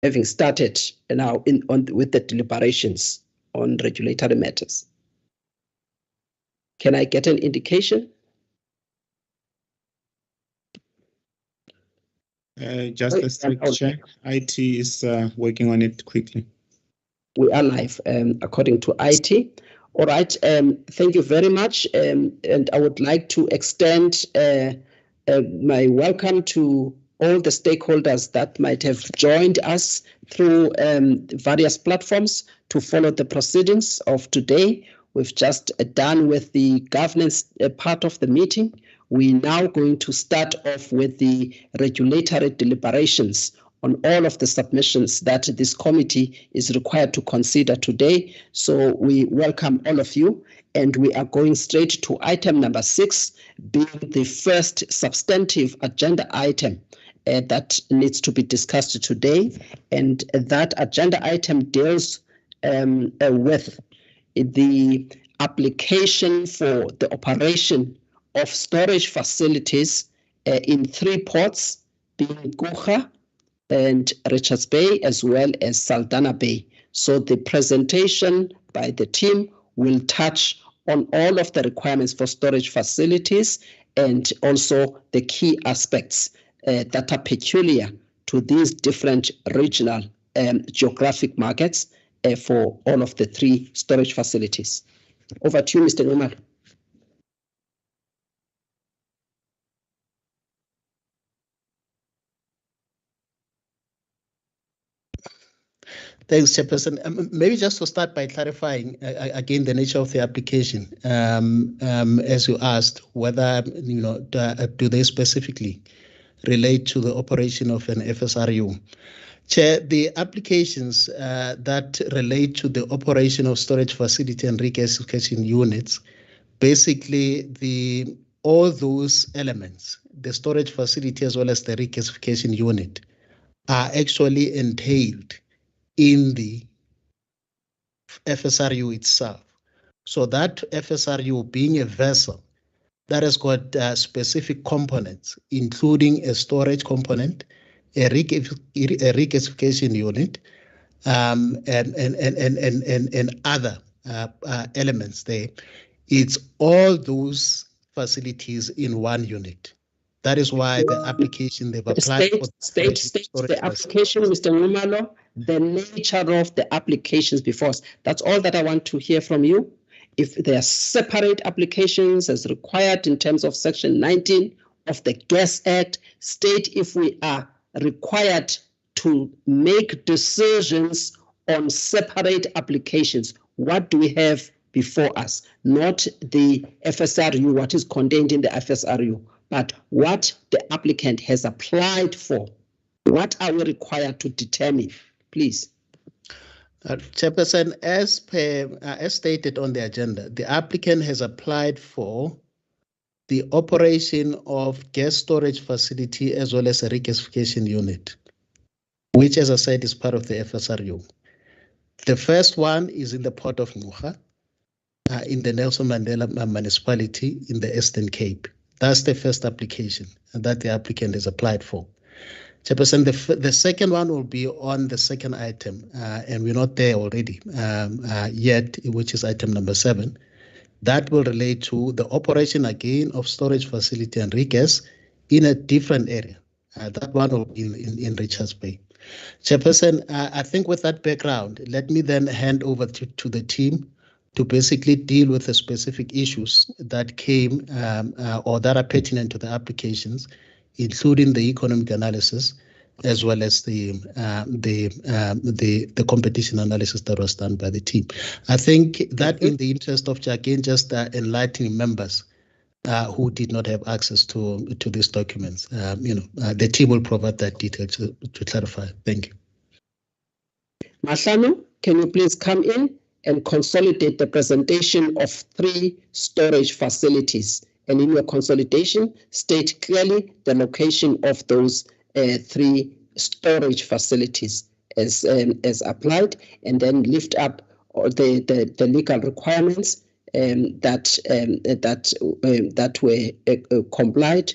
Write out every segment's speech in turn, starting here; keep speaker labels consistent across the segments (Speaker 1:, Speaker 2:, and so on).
Speaker 1: having started now with the deliberations on regulatory matters? Can I get an indication?
Speaker 2: Just a strict check. IT is working on it quickly.
Speaker 1: We are live according to IT. All right. Thank you very much. And I would like to extend my welcome to all the stakeholders that might have joined us through various platforms to follow the proceedings of today. We've just done with the governance part of the meeting. We're now going to start off with the regulatory deliberations on all of the submissions that this committee is required to consider today. So we welcome all of you, and we are going straight to item number 6, being the first substantive agenda item that needs to be discussed today. And that agenda item deals with the application for the operation of storage facilities in 3 ports, being Guga and Richards Bay, as well as Saldanha Bay. So the presentation by the team will touch on all of the requirements for storage facilities and also the key aspects that are peculiar to these different regional geographic markets for all of the 3 storage facilities. Over to you, Mr. Nomar.
Speaker 3: Thanks, Chairperson. Maybe just to start by clarifying again the nature of the application, as you asked, whether do they specifically relate to the operation of an FSRU. Chair, the applications that relate to the operation of storage facility and regasification units, basically all those elements, the storage facility as well as the regasification unit, are actually entailed in the FSRU itself. So that FSRU being a vessel that has got specific components, including a storage component, a regasification unit, and other elements there. It's all those facilities in one unit. That is why the application they've applied for
Speaker 1: the application, Mr. Numalo, the nature of the applications before us. That's all that I want to hear from you. If there are separate applications as required in terms of Section 19 of the Gas Act, state if we are required to make decisions on separate applications. What do we have before us? Not the FSRU, what is contained in the FSRU, but what the applicant has applied for. What are we required to determine, please?
Speaker 3: Chairperson, as stated on the agenda, the applicant has applied for the operation of gas storage facility as well as a regasification unit, which, as I said, is part of the FSRU. The first one is in the port of Guga, in the Nelson Mandela municipality in the Eastern Cape. That's the first application that the applicant has applied for. Chairperson, the second one will be on the second item, and we're not there already yet, which is item number 7. That will relate to the operation again of storage facility and regas in a different area. That one will be in Richards Bay. Chairperson, I think with that background, let me then hand over to the team to basically deal with the specific issues that came or that are pertinent to the applications, including the economic analysis, as well as the competition analysis that was done by the team. I think that in the interest of, again, just enlightening members who did not have access to these documents, the team will provide that detail to clarify. Thank you.
Speaker 1: Mahlano, can you please come in and consolidate the presentation of 3 storage facilities? And in your consolidation, state clearly the location of those 3 storage facilities as applied, and then lift up the legal requirements that were complied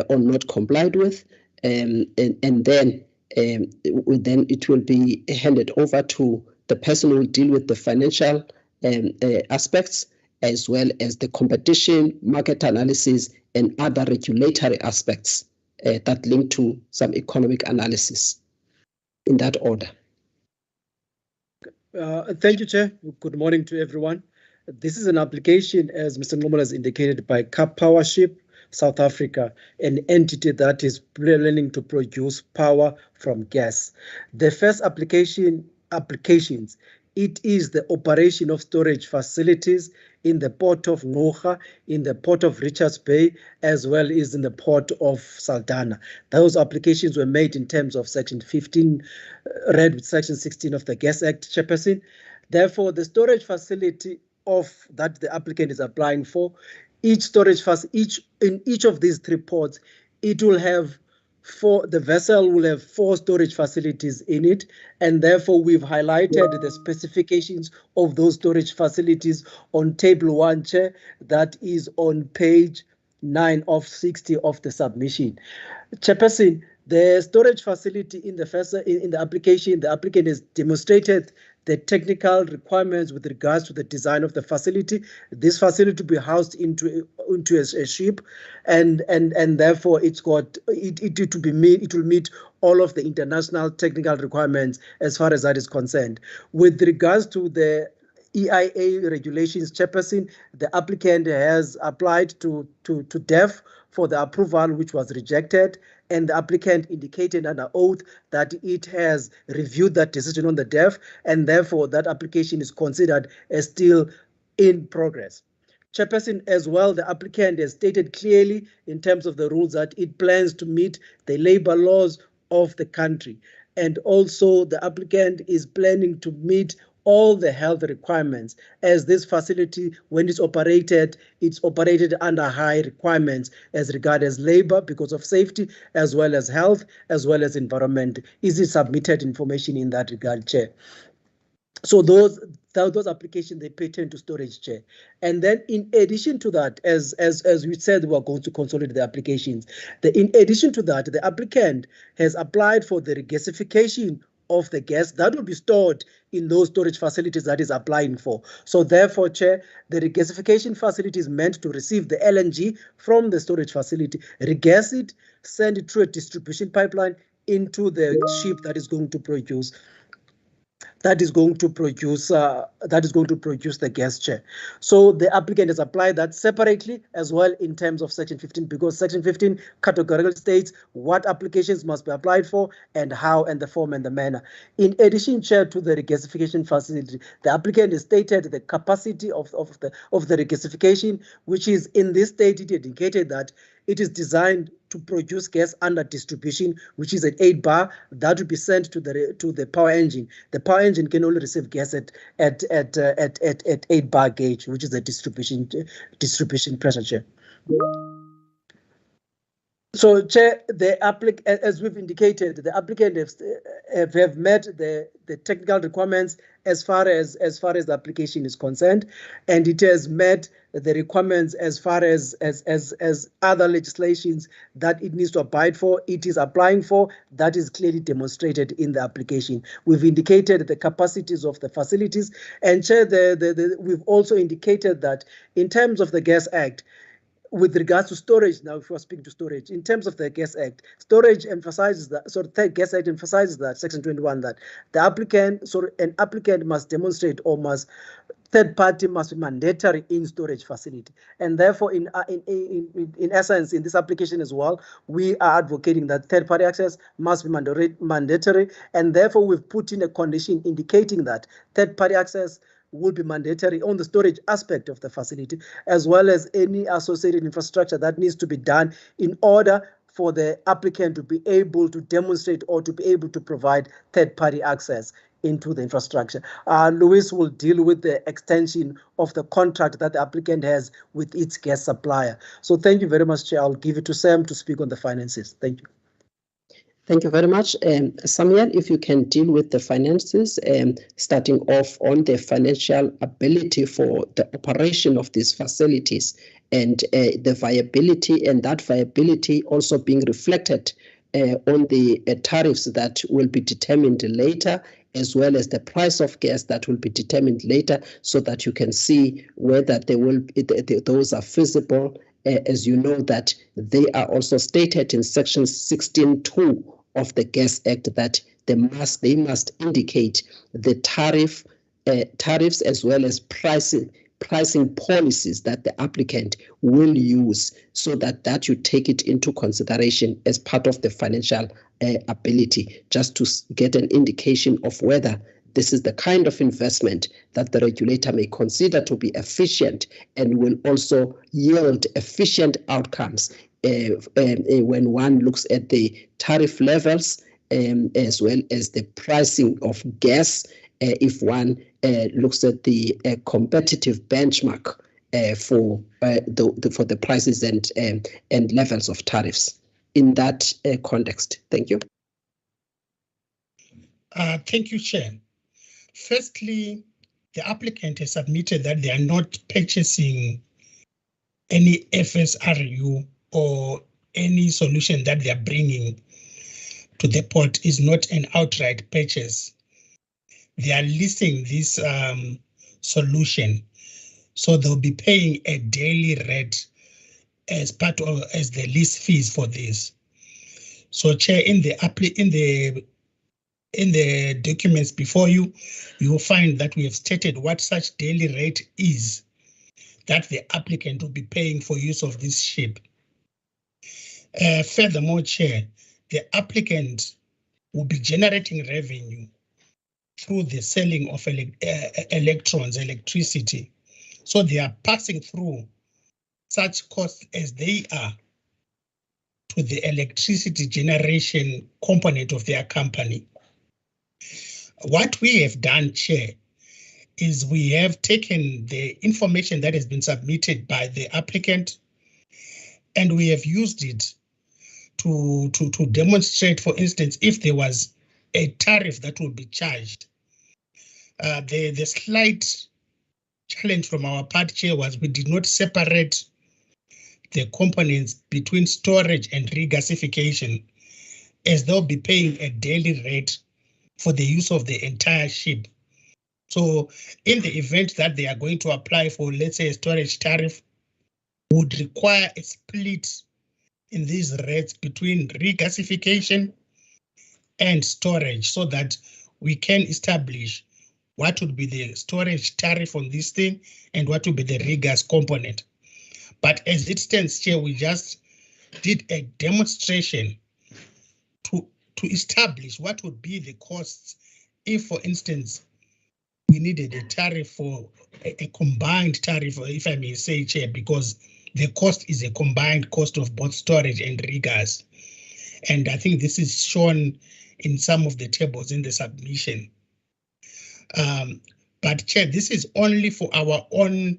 Speaker 1: or not complied with, and then then it will be handed over to the person who will deal with the financial aspects, as well as the competition, market analysis, and other regulatory aspects that link to some economic analysis, in that order.
Speaker 4: Thank you, Chair. Good morning to everyone. This is an application, as Mr. Normal has indicated, by Cap Powership South Africa, an entity that is planning to produce power from gas. The first applications, it is the operation of storage facilities in the port of Ngqura, in the port of Richards Bay, as well as in the port of Saldanha. Those applications were made in terms of Section 15, read with Section 16 of the Gas Act, Chairperson. Therefore, the storage facility that the applicant is applying for, in each of these 3 ports, it will have the vessel will have 4 storage facilities in it, and therefore we've highlighted the specifications of those storage facilities on table 1, Chair, that is on page 9 of 60 of the submission. Chairperson, the storage facility in the application, the applicant has demonstrated the technical requirements with regards to the design of the facility. This facility will be housed into a ship, and therefore it will meet all of the international technical requirements as far as that is concerned. With regards to the EIA regulations, Chairperson, the applicant has applied to DEF for the approval, which was rejected, and the applicant indicated under oath that it has reviewed that decision on the DEF, and therefore that application is considered as still in progress. Chairperson, as well, the applicant has stated clearly in terms of the rules that it plans to meet the labor laws of the country, and also the applicant is planning to meet all the health requirements, as this facility, when it's operated under high requirements as regards labor because of safety, as well as health, as well as environment. Is it submitted information in that regard, Chair? So those applications, they pertain to storage, Chair. And then in addition to that, as we said, we are going to consolidate the applications. In addition to that, the applicant has applied for the regasification of the gas that will be stored in those storage facilities that is applying for. So therefore, Chair, the regasification facility is meant to receive the LNG from the storage facility, regas it, send it through a distribution pipeline into the ship that is going to produce the gas, Chair. So the applicant has applied that separately as well in terms of Section 15, because Section 15 categorically states what applications must be applied for and how, and the form and the manner. In addition, Chair, to the regasification facility, the applicant has stated the capacity of the regasification, which is in this state it indicated that it is designed to produce gas under distribution, which is at 8 bar, that will be sent to the power engine. The power engine can only receive gas at 8 bar gauge, which is a distribution pressure, Chair. So, Chair, as we've indicated, the applicant have met the technical requirements as far as the application is concerned, and it has met the requirements as far as other legislations that it needs to abide for. It is applying for. That is clearly demonstrated in the application. We've indicated the capacities of the facilities, and Chair, we've also indicated that in terms of the Gas Act, with regards to storage, now if we're speaking to storage, in terms of the Gas Act, storage emphasizes that, the Gas Act emphasizes that, Section 21, that an applicant must demonstrate or third party must be mandatory in storage facility. And therefore, in essence, in this application as well, we are advocating that third party access must be mandatory, and therefore we've put in a condition indicating that third party access will be mandatory on the storage aspect of the facility, as well as any associated infrastructure that needs to be done in order for the applicant to be able to demonstrate or to be able to provide third-party access into the infrastructure. Louis will deal with the extension of the contract that the applicant has with its gas supplier. So thank you very much, Chair. I'll give it to Sam to speak on the finances. Thank you.
Speaker 1: Thank you very much. Samuel, if you can deal with the finances, starting off on the financial ability for the operation of these facilities and the viability, and that viability also being reflected on the tariffs that will be determined later, as well as the price of gas that will be determined later, so that you can see whether those are feasible. As you know that they are also stated in Section 16(2) of the Gas Act that they must indicate the tariffs as well as pricing policies that the applicant will use, so that you take it into consideration as part of the financial ability, just to get an indication of whether this is the kind of investment that the regulator may consider to be efficient and will also yield efficient outcomes when one looks at the tariff levels as well as the pricing of gas, if one looks at the competitive benchmark for the prices and levels of tariffs in that context. Thank you.
Speaker 5: Thank you, Chair. Firstly, the applicant has submitted that they are not purchasing any FSRU or any solution that they are bringing to the port is not an outright purchase. They are listing this solution, so they'll be paying a daily rate as part of the lease fees for this. So, Chair, in the documents before you, you will find that we have stated what such daily rate is that the applicant will be paying for use of this ship. Furthermore, Chair, the applicant will be generating revenue through the selling of electricity. So they are passing through such costs as they are to the electricity generation component of their company. What we have done, Chair, is we have taken the information that has been submitted by the applicant and we have used it to demonstrate, for instance, if there was a tariff that would be charged. The slight challenge from our part, Chair, was we did not separate the components between storage and regasification, as they'll be paying a daily rate for the use of the entire ship. So in the event that they are going to apply for, let's say, a storage tariff, would require a split in these rates between regasification and storage, so that we can establish what would be the storage tariff on this thing and what would be the regas component. But as it stands here, we just did a demonstration to establish what would be the costs if, for instance, we needed a tariff for a combined tariff, if I may say, Chair, because the cost is a combined cost of both storage and regas. And I think this is shown in some of the tables in the submission. But Chair, this is only for our own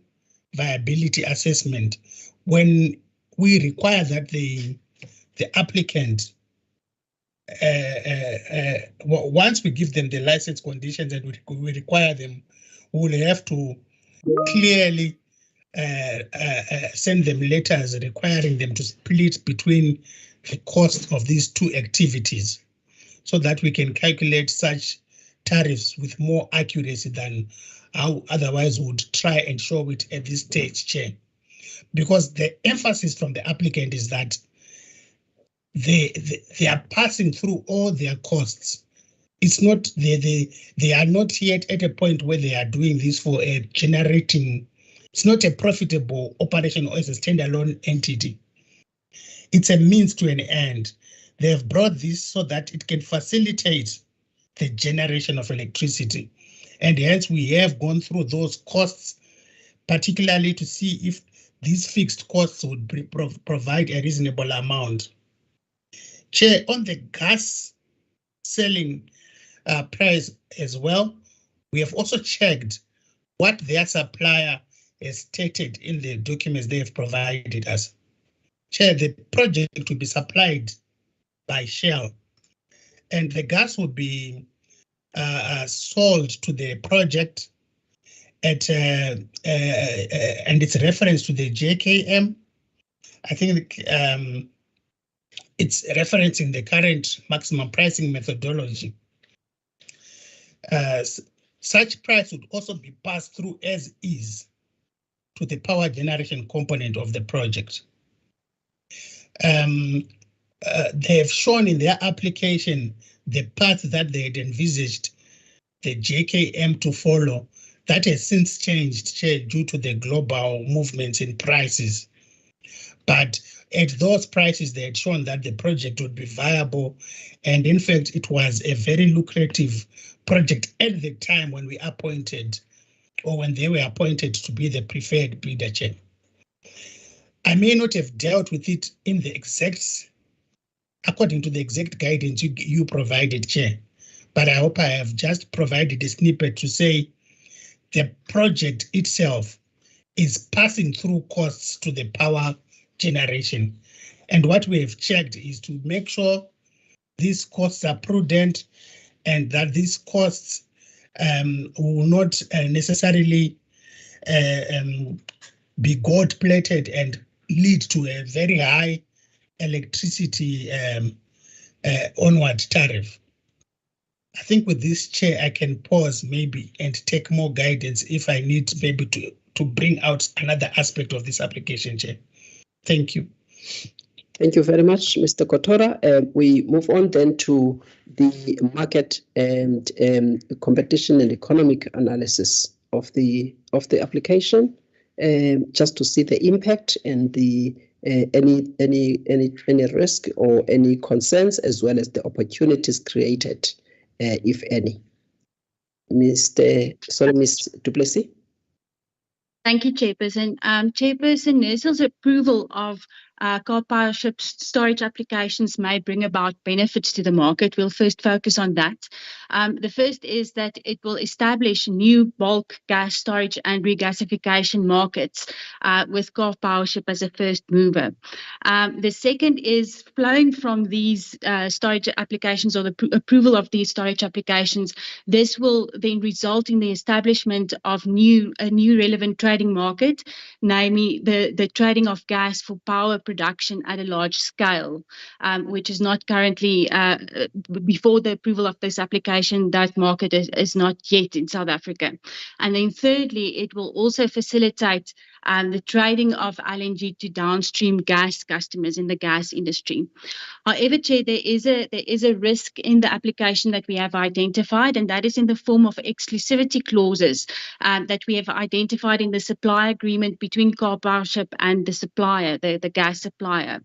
Speaker 5: viability assessment. When we require that the applicant, once we give them the license conditions and we require them, we will have to clearly send them letters requiring them to split between the cost of these two activities, so that we can calculate such tariffs with more accuracy than how otherwise would try and show it at this stage, Chair. Because the emphasis from the applicant is that they are passing through all their costs. It's not they are not yet at a point where they are doing this for a generating. It's not a profitable operation or as a standalone entity. It's a means to an end. They have brought this so that it can facilitate the generation of electricity. And hence we have gone through those costs, particularly to see if these fixed costs would provide a reasonable amount. Chair, on the gas selling price as well, we have also checked what their supplier has stated in the documents they have provided us. Chair, the project will be supplied by Shell, and the gas will be sold to the project at and it's reference to the JKM. I think it's referencing the current maximum pricing methodology. Such price would also be passed through as is to the power generation component of the project. They have shown in their application the path that they had envisaged the JKM to follow. That has since changed due to the global movements in prices. But at those prices, they had shown that the project would be viable. And in fact, it was a very lucrative project at the time when we appointed, or when they were appointed to be the preferred bidder, Chair. I may not have dealt with it in the exact, according to the exact guidance you provided, Chair, but I hope I have just provided a snippet to say the project itself is passing through costs to the power generation. And what we have checked is to make sure these costs are prudent and that these costs will not necessarily be gold-plated and lead to a very high electricity onward tariff. I think with this, Chair, I can pause maybe and take more guidance if I need maybe to bring out another aspect of this application, Chair. Thank you.
Speaker 1: Thank you very much, Mr. Kotora. We move on then to the market and competition and economic analysis of the application, just to see the impact and the any risk or any concerns, as well as the opportunities created, if any. Ms. du Plessis.
Speaker 6: Thank you, Chairperson. Chairperson, NERSA's approval of car power ship storage applications may bring about benefits to the market. We'll first focus on that. The first is that it will establish new bulk gas storage and regasification markets with car power ship as a first mover. The second is flowing from these storage applications, or the approval of these storage applications. This will then result in the establishment of a new relevant trading market, namely the trading of gas for power production at a large scale, which is not currently, before the approval of this application, that market is not yet in South Africa. And then thirdly, it will also facilitate the trading of LNG to downstream gas customers in the gas industry. However, Chair, there is a risk in the application that we have identified, and that is in the form of exclusivity clauses that we have identified in the supply agreement between car power ship and the supplier, the gas supplier.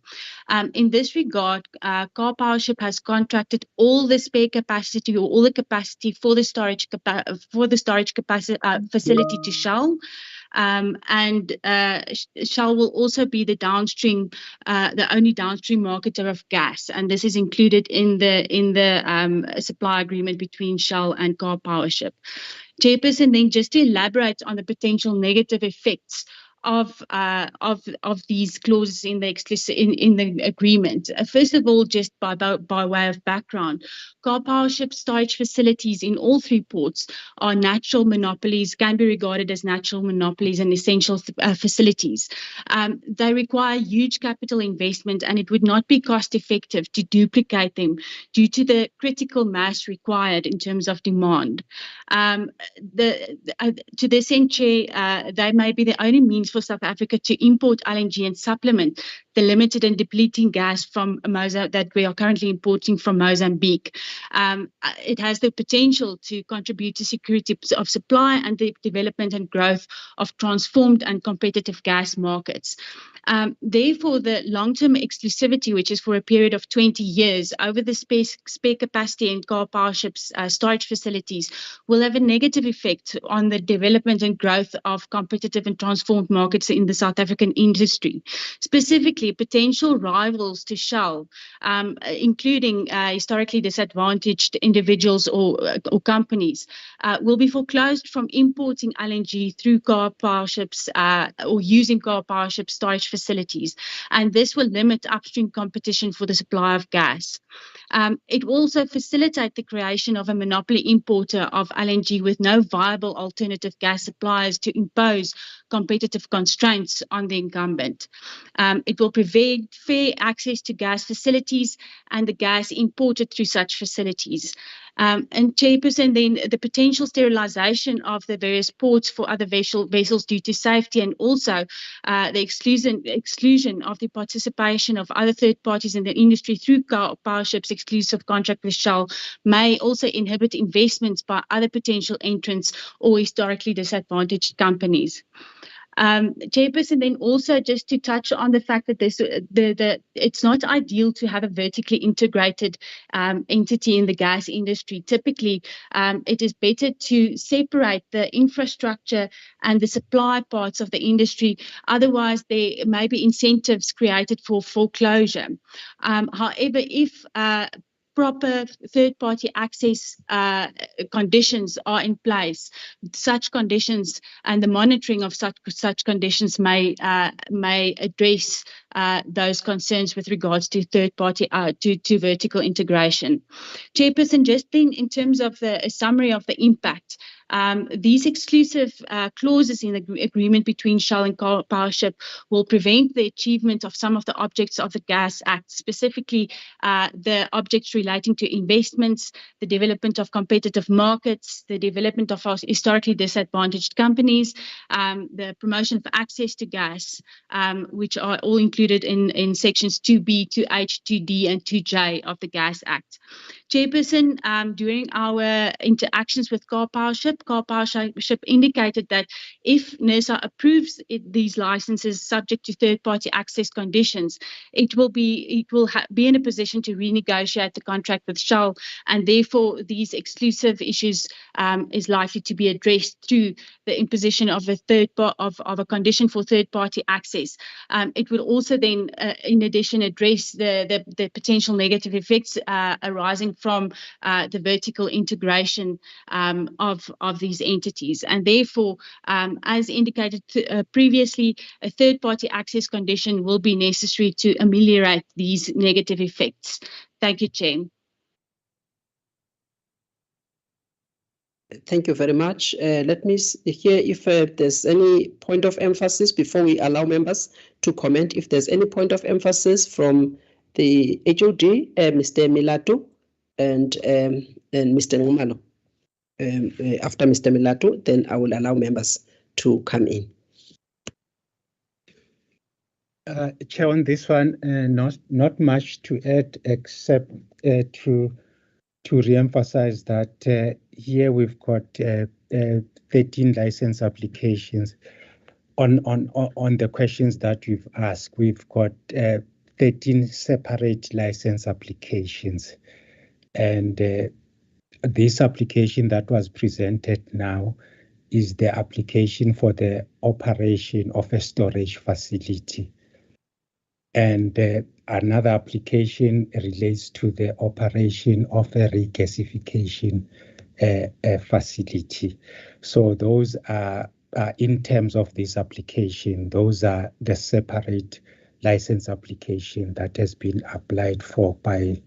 Speaker 6: In this regard, car power ship has contracted all the spare capacity, or all the capacity for the storage facility to Shell. And Shell will also be the only downstream marketer of gas, and this is included in the supply agreement between Shell and car power ship. Chairperson, then just to elaborate on the potential negative effects of these clauses in the agreement. First of all, just by way of background, car power ship storage facilities in all three ports are natural monopolies, can be regarded as natural monopolies and essential facilities. They require huge capital investment, and it would not be cost effective to duplicate them due to the critical mass required in terms of demand. To this end, Chair, they may be the only means for South Africa to import LNG and supplement the limited and depleting gas from that we are currently importing from Mozambique. It has the potential to contribute to security of supply and the development and growth of transformed and competitive gas markets. Therefore, the long-term exclusivity, which is for a period of 20 years over the spare capacity in car power ships storage facilities, will have a negative effect on the development and growth of competitive and transformed markets in the South African industry. Specifically, potential rivals to Shell, including historically disadvantaged individuals or companies, will be foreclosed from importing LNG through car power ships or using car power ship storage facilities, and this will limit upstream competition for the supply of gas. It will also facilitate the creation of a monopoly importer of LNG with no viable alternative gas suppliers to impose competitive constraints on the incumbent. It will prevent fair access to gas facilities and the gas imported through such facilities. And Chairperson, then the potential sterilization of the various ports for other vessels due to safety, and also the exclusion of the participation of other third parties in the industry through Powerships exclusive contract with Shell may also inhibit investments by other potential entrants or historically disadvantaged companies. Chairperson, then also just to touch on the fact that it's not ideal to have a vertically integrated entity in the gas industry. Typically, it is better to separate the infrastructure and the supply parts of the industry. Otherwise, there may be incentives created for foreclosure. However, if proper third-party access conditions are in place, such conditions and the monitoring of such conditions may address those concerns with regards to third-party to vertical integration. Chairperson, just then in terms of a summary of the impact, these exclusive clauses in the agreement between Shell and Powership will prevent the achievement of some of the objects of the Gas Act, specifically the objects relating to investments, the development of competitive markets, the development of historically disadvantaged companies, the promotion of access to gas, which are all included in sections 2B, 2H, 2D, and 2J of the Gas Act. Chairperson, during our interactions with Powership indicated that if NERSA approves these licenses subject to third-party access conditions, it will be in a position to renegotiate the contract with Shell, and therefore these exclusive issues is likely to be addressed through the imposition of a condition for third-party access. It will also then, in addition, address the potential negative effects arising from the vertical integration of these entities. And therefore, as indicated previously, a third-party access condition will be necessary to ameliorate these negative effects. Thank you, Chair.
Speaker 1: Thank you very much. Let me hear if there's any point of emphasis before we allow members to comment. If there's any point of emphasis from the HOD, Mr. Milato and Mr. Ngumalo. After Mr. Milato, then I will allow members to come in.
Speaker 7: Chair, on this one, not much to add except to re-emphasize that here we've got 13 license applications. On the questions that we've asked, we've got 13 separate license applications, and this application that was presented now is the application for the operation of a storage facility. And another application relates to the operation of a regasification facility. So those are, in terms of this application, those are the separate license application that has been applied for by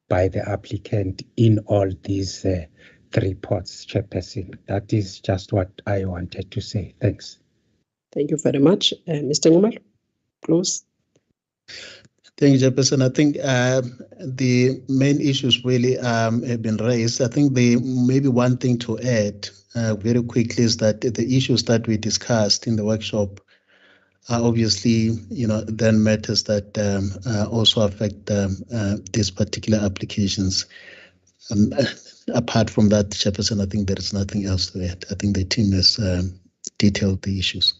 Speaker 7: the applicant in all these 3 ports, Chairperson. That is just what I wanted to say. Thanks.
Speaker 1: Thank you very much. Mr. Ngumalo, close.
Speaker 3: Thank you, Chairperson. I think the main issues really have been raised. I think maybe one thing to add very quickly is that the issues that we discussed in the workshop are obviously, then matters that also affect these particular applications. Apart from that, Chairperson, I think there is nothing else to add. I think the team has detailed the issues.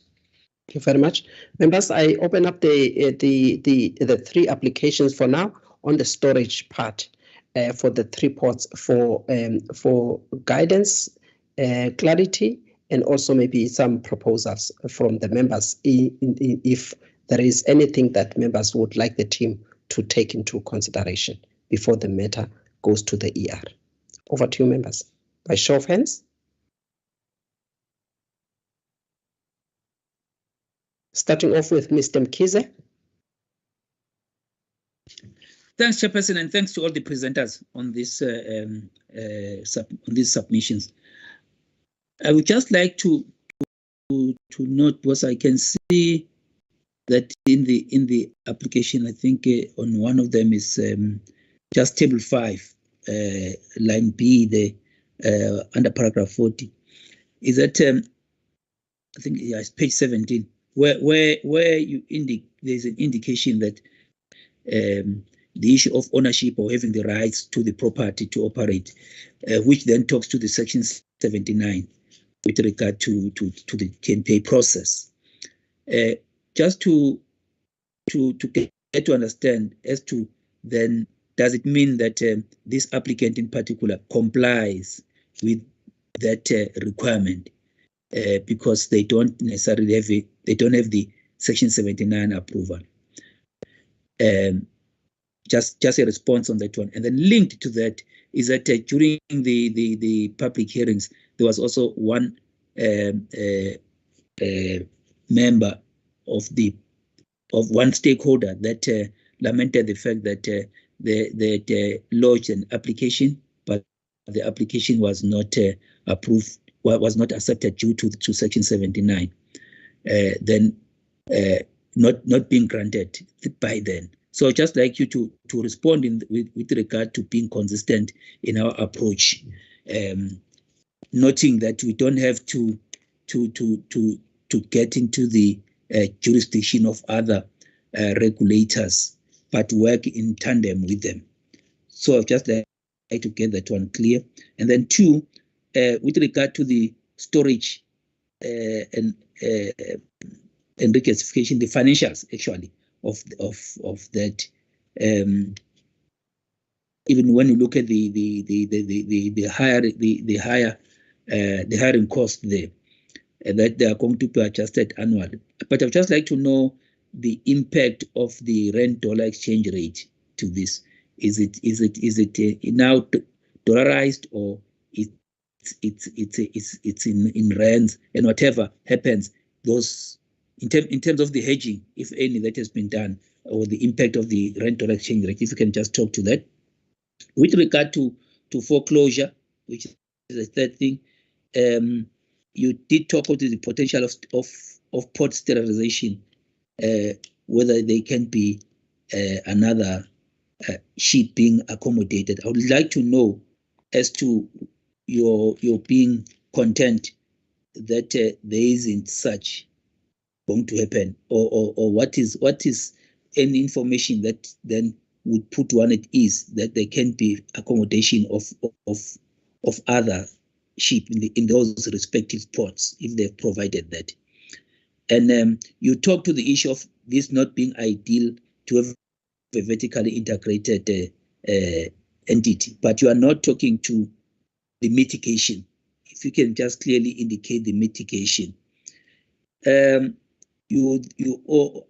Speaker 1: Thank you very much. Members, I open up the 3 applications for now on the storage part for the 3 ports for guidance, clarity, and also maybe some proposals from the members if there is anything that members would like the team to take into consideration before the matter goes to the ER. Over to you, members. By show of hands. Starting off with Mr. Mkhize.
Speaker 8: Thanks, Chairperson, and thanks to all the presenters on this on these submissions. I would just like to note, because I can see that in the application, I think on one of them is just table 5, line B, the under paragraph 40. Is that I think it's page 17, where you there's an indication that the issue of ownership or having the rights to the property to operate, which then talks to the section 79 with regard to the KNPA process. Just to get to understand as to then, does it mean that this applicant in particular complies with that requirement because they don't necessarily have they don't have the section 79 approval? Just a response on that one. And then linked to that is that during the public hearings, there was also one member of one stakeholder that lamented the fact that they lodged an application, but the application was not approved, was not accepted due to section 79. Then not being granted by then. So I'd just like you to respond with regard to being consistent in our approach, noting that we don't have to get into the jurisdiction of other regulators, but work in tandem with them. So I'd just like to get that one clear. And then 2, with regard to the storage and regasification, the financials actually of that, even when you look at the hiring cost there, that they are going to be adjusted annually. But I'd just like to know the impact of the rand dollar exchange rate to this. Is it now dollarized, or it's in rands, and whatever happens, those in terms of the hedging, if any, that has been done, or the impact of the rand dollar exchange rate, if you can just talk to that. With regard to foreclosure, which is the third thing, you did talk about the potential of port sterilization, whether they can be another ship being accommodated. I would like to know as to your being content that there isn't such going to happen, or what is any information that then would put one at ease that there can be accommodation of other ship in those respective ports if they've provided that. And you talk to the issue of this not being ideal to have a vertically integrated entity, but you are not talking to the mitigation. If you can just clearly indicate the mitigation. You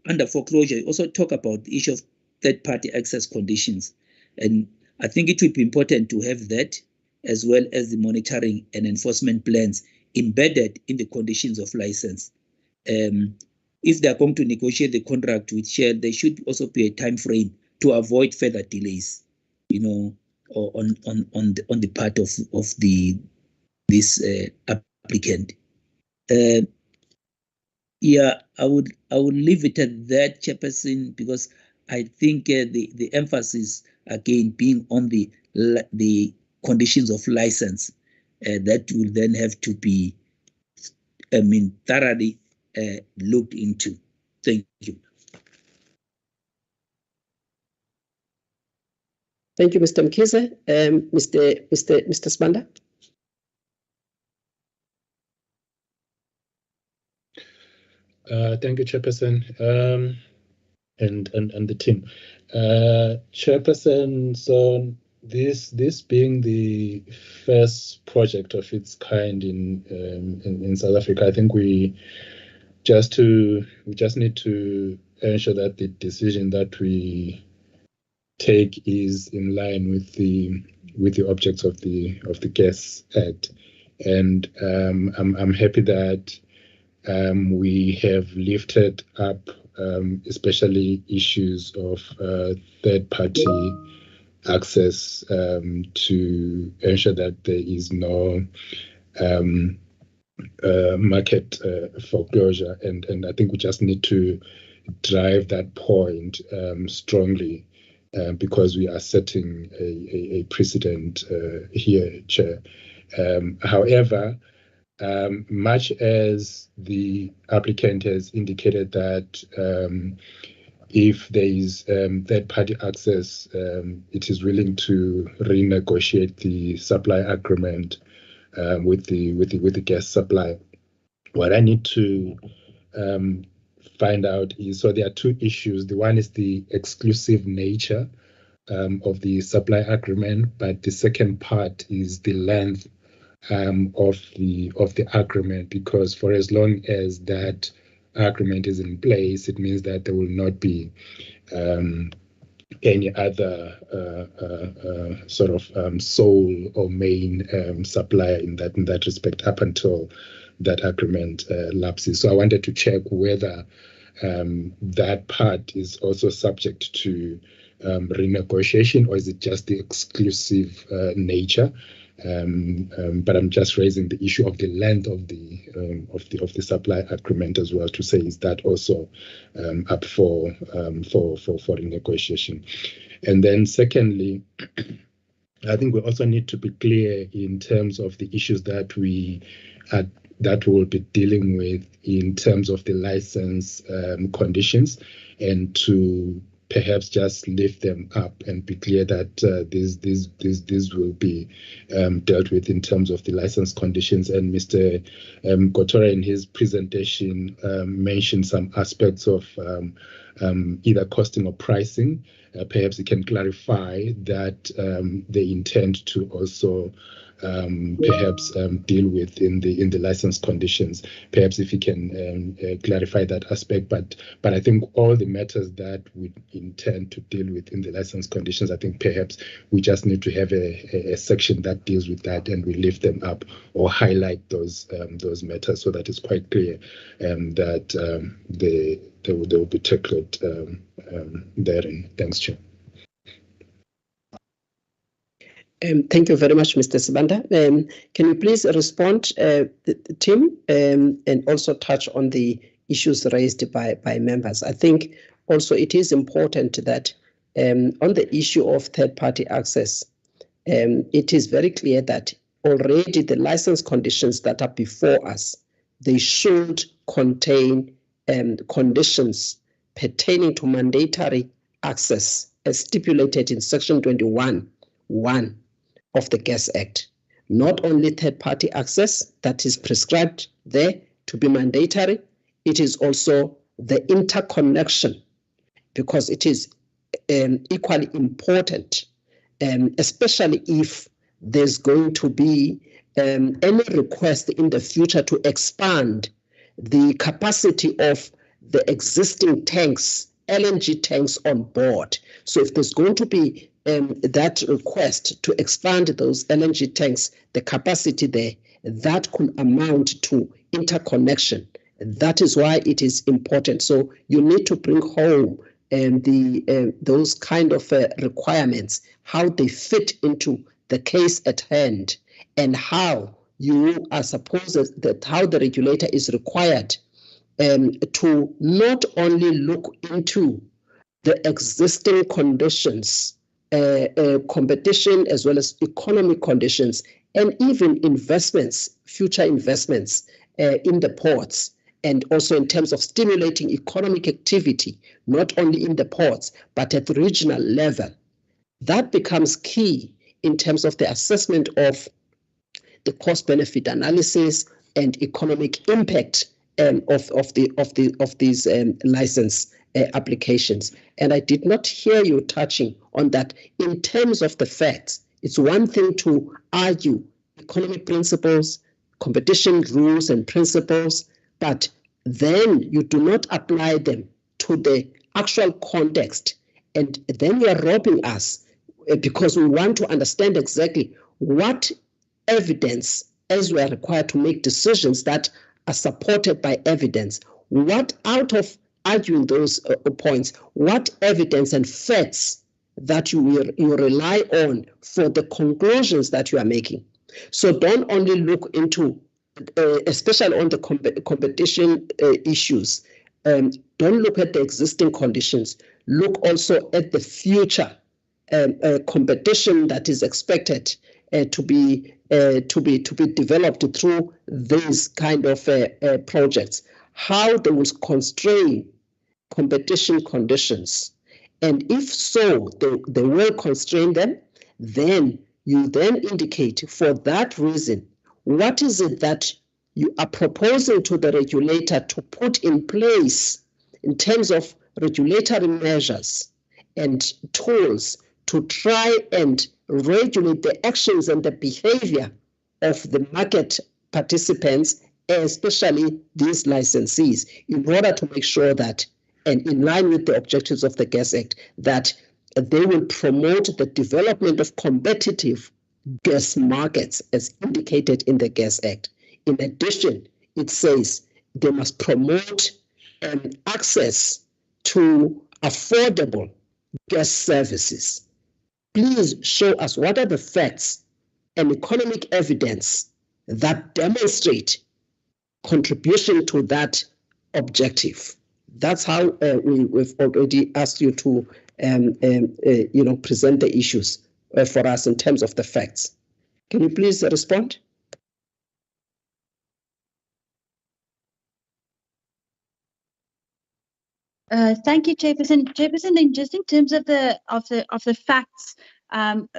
Speaker 8: under foreclosure, you also talk about the issue of third-party access conditions, and I think it would be important to have that, as well as the monitoring and enforcement plans embedded in the conditions of license. If they are going to negotiate the contract with Shell, there should also be a time frame to avoid further delays, on the part of this applicant. Yeah, I would leave it at that, Chairperson, because I think the emphasis again being on the conditions of license that will then have to be, thoroughly looked into. Thank you.
Speaker 1: Thank you, Mr. Mkhize. Mr. Sibanda.
Speaker 9: Thank you, Chairperson, and the team. Chairperson, so this being the first project of its kind in South Africa, I think we just need to ensure that the decision that we take is in line with the objects of the Gas Act, and I'm happy that we have lifted up especially issues of third-party access to ensure that there is no market foreclosure, and I think we just need to drive that point strongly because we are setting a precedent here, Chair. However, much as the applicant has indicated that if there is third-party access, it is willing to renegotiate the supply agreement with the gas supply. What I need to find out is, so there are two issues. The one is the exclusive nature of the supply agreement, but the second part is the length of the agreement, because for as long as that agreement is in place, it means that there will not be any other sort of sole or main supplier in that respect up until that agreement lapses. So I wanted to check whether that part is also subject to renegotiation, or is it just the exclusive nature? But I'm just raising the issue of the length of the supply agreement as well, to say, is that also up for renegotiation? And then secondly, I think we also need to be clear in terms of the issues that we'll be dealing with in terms of the license conditions, and to perhaps just lift them up and be clear that these will be dealt with in terms of the license conditions. And Mr. Kotora in his presentation mentioned some aspects of either costing or pricing. Perhaps he can clarify that they intend to also perhaps deal with in the license conditions. Perhaps if you can clarify that aspect, but I think all the matters that we intend to deal with in the license conditions, I think perhaps we just need to have a section that deals with that, and we lift them up or highlight those matters so that it's quite clear that they will be tackled therein. Thanks, Chair.
Speaker 1: Thank you very much, Mr. Sibanda. Can you please respond, Tim, and also touch on the issues raised by members? I think also it is important that on the issue of third-party access, it is very clear that already the license conditions that are before us, they should contain conditions pertaining to mandatory access as stipulated in Section 21(1) of the Gas Act. Not only third-party access that is prescribed there to be mandatory, it is also the interconnection, because it is equally important, especially if there's going to be any request in the future to expand the capacity of the existing tanks, LNG tanks on board. So if there's going to be that request to expand those LNG tanks, the capacity there, that could amount to interconnection. That is why it is important. So you need to bring home those kind of requirements, how they fit into the case at hand, and how you are supposed that how the regulator is required to not only look into the existing conditions, competition as well as economic conditions, and even investments, future investments in the ports, and also in terms of stimulating economic activity, not only in the ports, but at the regional level. That becomes key in terms of the assessment of the cost-benefit analysis and economic impact of these license applications. And I did not hear you touching on that in terms of the facts. It's one thing to argue economic principles, competition rules and principles, but then you do not apply them to the actual context. And then you are robbing us because we want to understand exactly what evidence, as we are required to make decisions that are supported by evidence, what out of arguing those points, what evidence and facts that you rely on for the conclusions that you are making. So don't only look into especially on the competition issues, don't look at the existing conditions. Look also at the future competition that is expected to be developed through these kind of projects. How they will constrain competition conditions, and if so, they will constrain them. Then you then indicate for that reason what is it that you are proposing to the regulator to put in place in terms of regulatory measures and tools to try and regulate the actions and the behavior of the market participants, especially these licensees, in order to make sure that, and in line with the objectives of the Gas Act, that they will promote the development of competitive gas markets as indicated in the Gas Act. In addition, it says they must promote access to affordable gas services. Please show us what are the facts and economic evidence that demonstrate contribution to that objective. That's how we've already asked you to present the issues for us in terms of the facts. Can you please respond?
Speaker 6: Thank you, Chairperson. Chairperson, then just in terms of the facts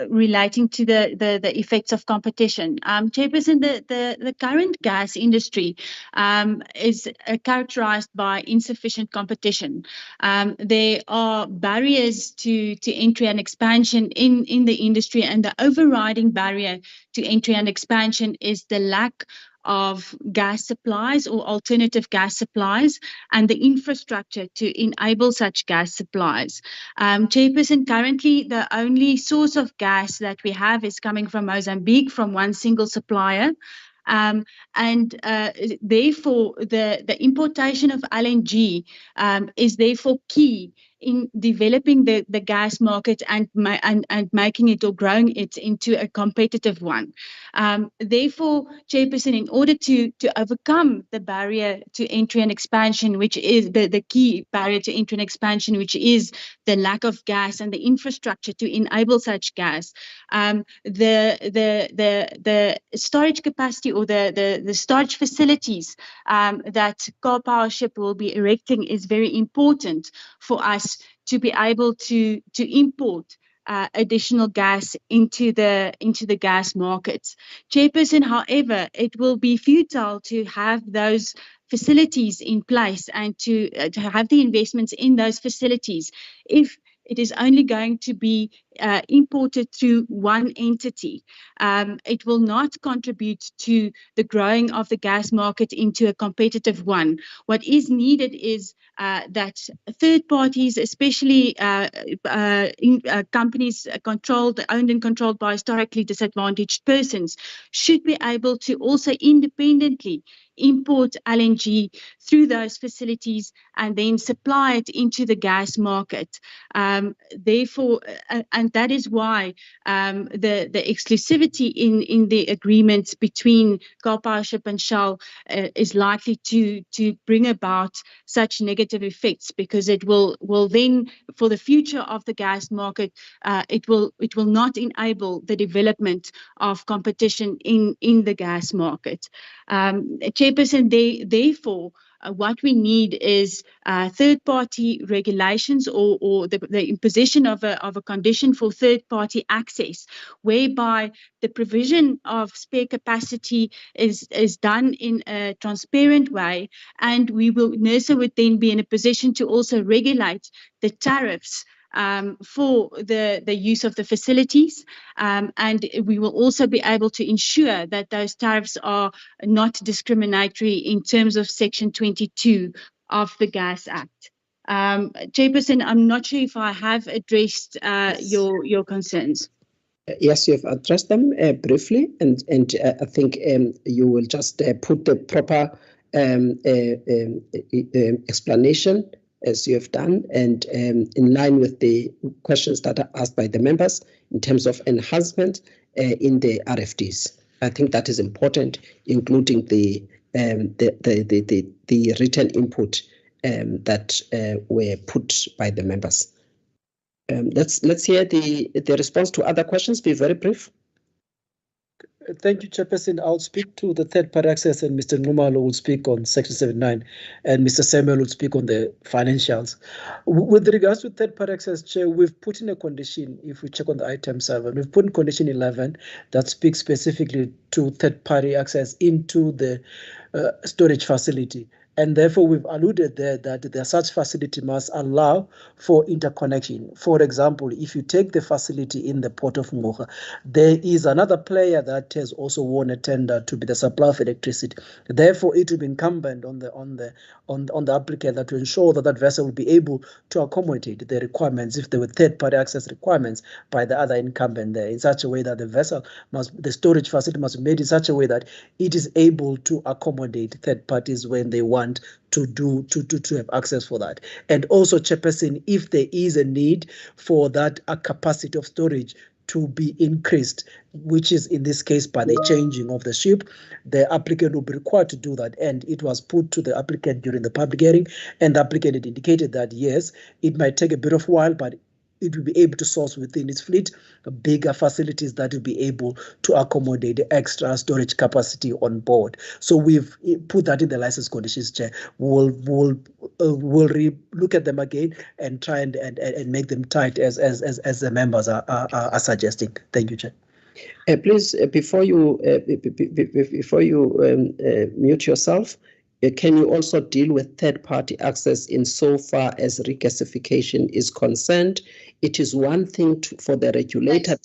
Speaker 6: relating to the effects of competition, Chairperson, the current gas industry is characterized by insufficient competition. There are barriers to entry and expansion in the industry, and the overriding barrier to entry and expansion is the lack of gas supplies or alternative gas supplies and the infrastructure to enable such gas supplies. Chairperson, currently the only source of gas that we have is coming from Mozambique from one single supplier. Therefore, the importation of LNG is therefore key in developing the gas market and making it or growing it into a competitive one. Therefore, Chairperson, in order to overcome the barrier to entry and expansion, which is the key barrier to entry and expansion, which is the lack of gas and the infrastructure to enable such gas, the storage capacity or the storage facilities that Car Powership will be erecting is very important for us to be able to import additional gas into the gas markets. Chairperson, however, it will be futile to have those facilities in place and to have the investments in those facilities if it is only going to be imported through one entity. It will not contribute to the growing of the gas market into a competitive one. What is needed is that third parties, especially companies owned and controlled by historically disadvantaged persons, should be able to also independently import LNG through those facilities and then supply it into the gas market. Therefore, and that is why the exclusivity in the agreements between Car Powership and Shell is likely to bring about such negative effects, because it will then, for the future of the gas market, it will not enable the development of competition in the gas market. Chairperson, therefore, what we need is third-party regulations or the imposition of a condition for third-party access, whereby the provision of spare capacity is done in a transparent way, and NERSA would then be in a position to also regulate the tariffs for the use of the facilities, and we will also be able to ensure that those tariffs are not discriminatory in terms of Section 22 of the Gas Act. Chairperson, I'm not sure if I have addressed your concerns.
Speaker 1: Yes, you have addressed them briefly, and I think you will just put the proper explanation as you have done, and in line with the questions that are asked by the members in terms of enhancement in the RFDs. I think that is important, including the written input that were put by the members. Let's hear the response to other questions. Be very brief.
Speaker 4: Thank you, Chairperson. I'll speak to the third-party access, and Mr. Numalo will speak on Section 79, and Mr. Samuel will speak on the financials. With regards to third-party access, Chair, we've put in a condition, if we check on the item 7, we've put in condition 11 that speaks specifically to third-party access into the storage facility. And therefore, we've alluded there that the such facility must allow for interconnection. For example, if you take the facility in the port of Moga, there is another player that has also won a tender to be the supplier of electricity. Therefore, it will be incumbent on the applicant that to ensure that that vessel will be able to accommodate the requirements if there were third-party access requirements by the other incumbent there, in such a way that the storage facility must be made in such a way that it is able to accommodate third parties when they want to have access for that. And also, Chairperson, if there is a need for that capacity of storage to be increased, which is in this case by the changing of the ship, the applicant will be required to do that. And it was put to the applicant during the public hearing, and the applicant had indicated that yes, it might take a bit of while, but it will be able to source within its fleet bigger facilities that will be able to accommodate the extra storage capacity on board. So we've put that in the license conditions, Chair. We'll look at them again and try and make them tight as the members are suggesting. Thank you, Chair.
Speaker 1: Please, before you mute yourself, can you also deal with third-party access insofar as regasification is concerned? It is one thing for the regulator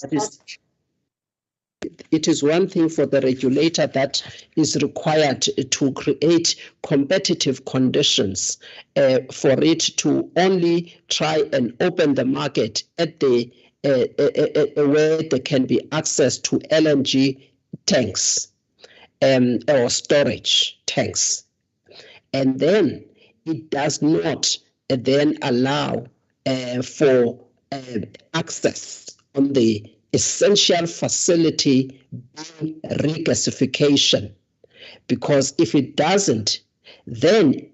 Speaker 1: that is required to create competitive conditions for it to only try and open the market at the where there can be access to LNG tanks or storage tanks. And then it does not then allow for access on the essential facility being regasification. Because if it doesn't, then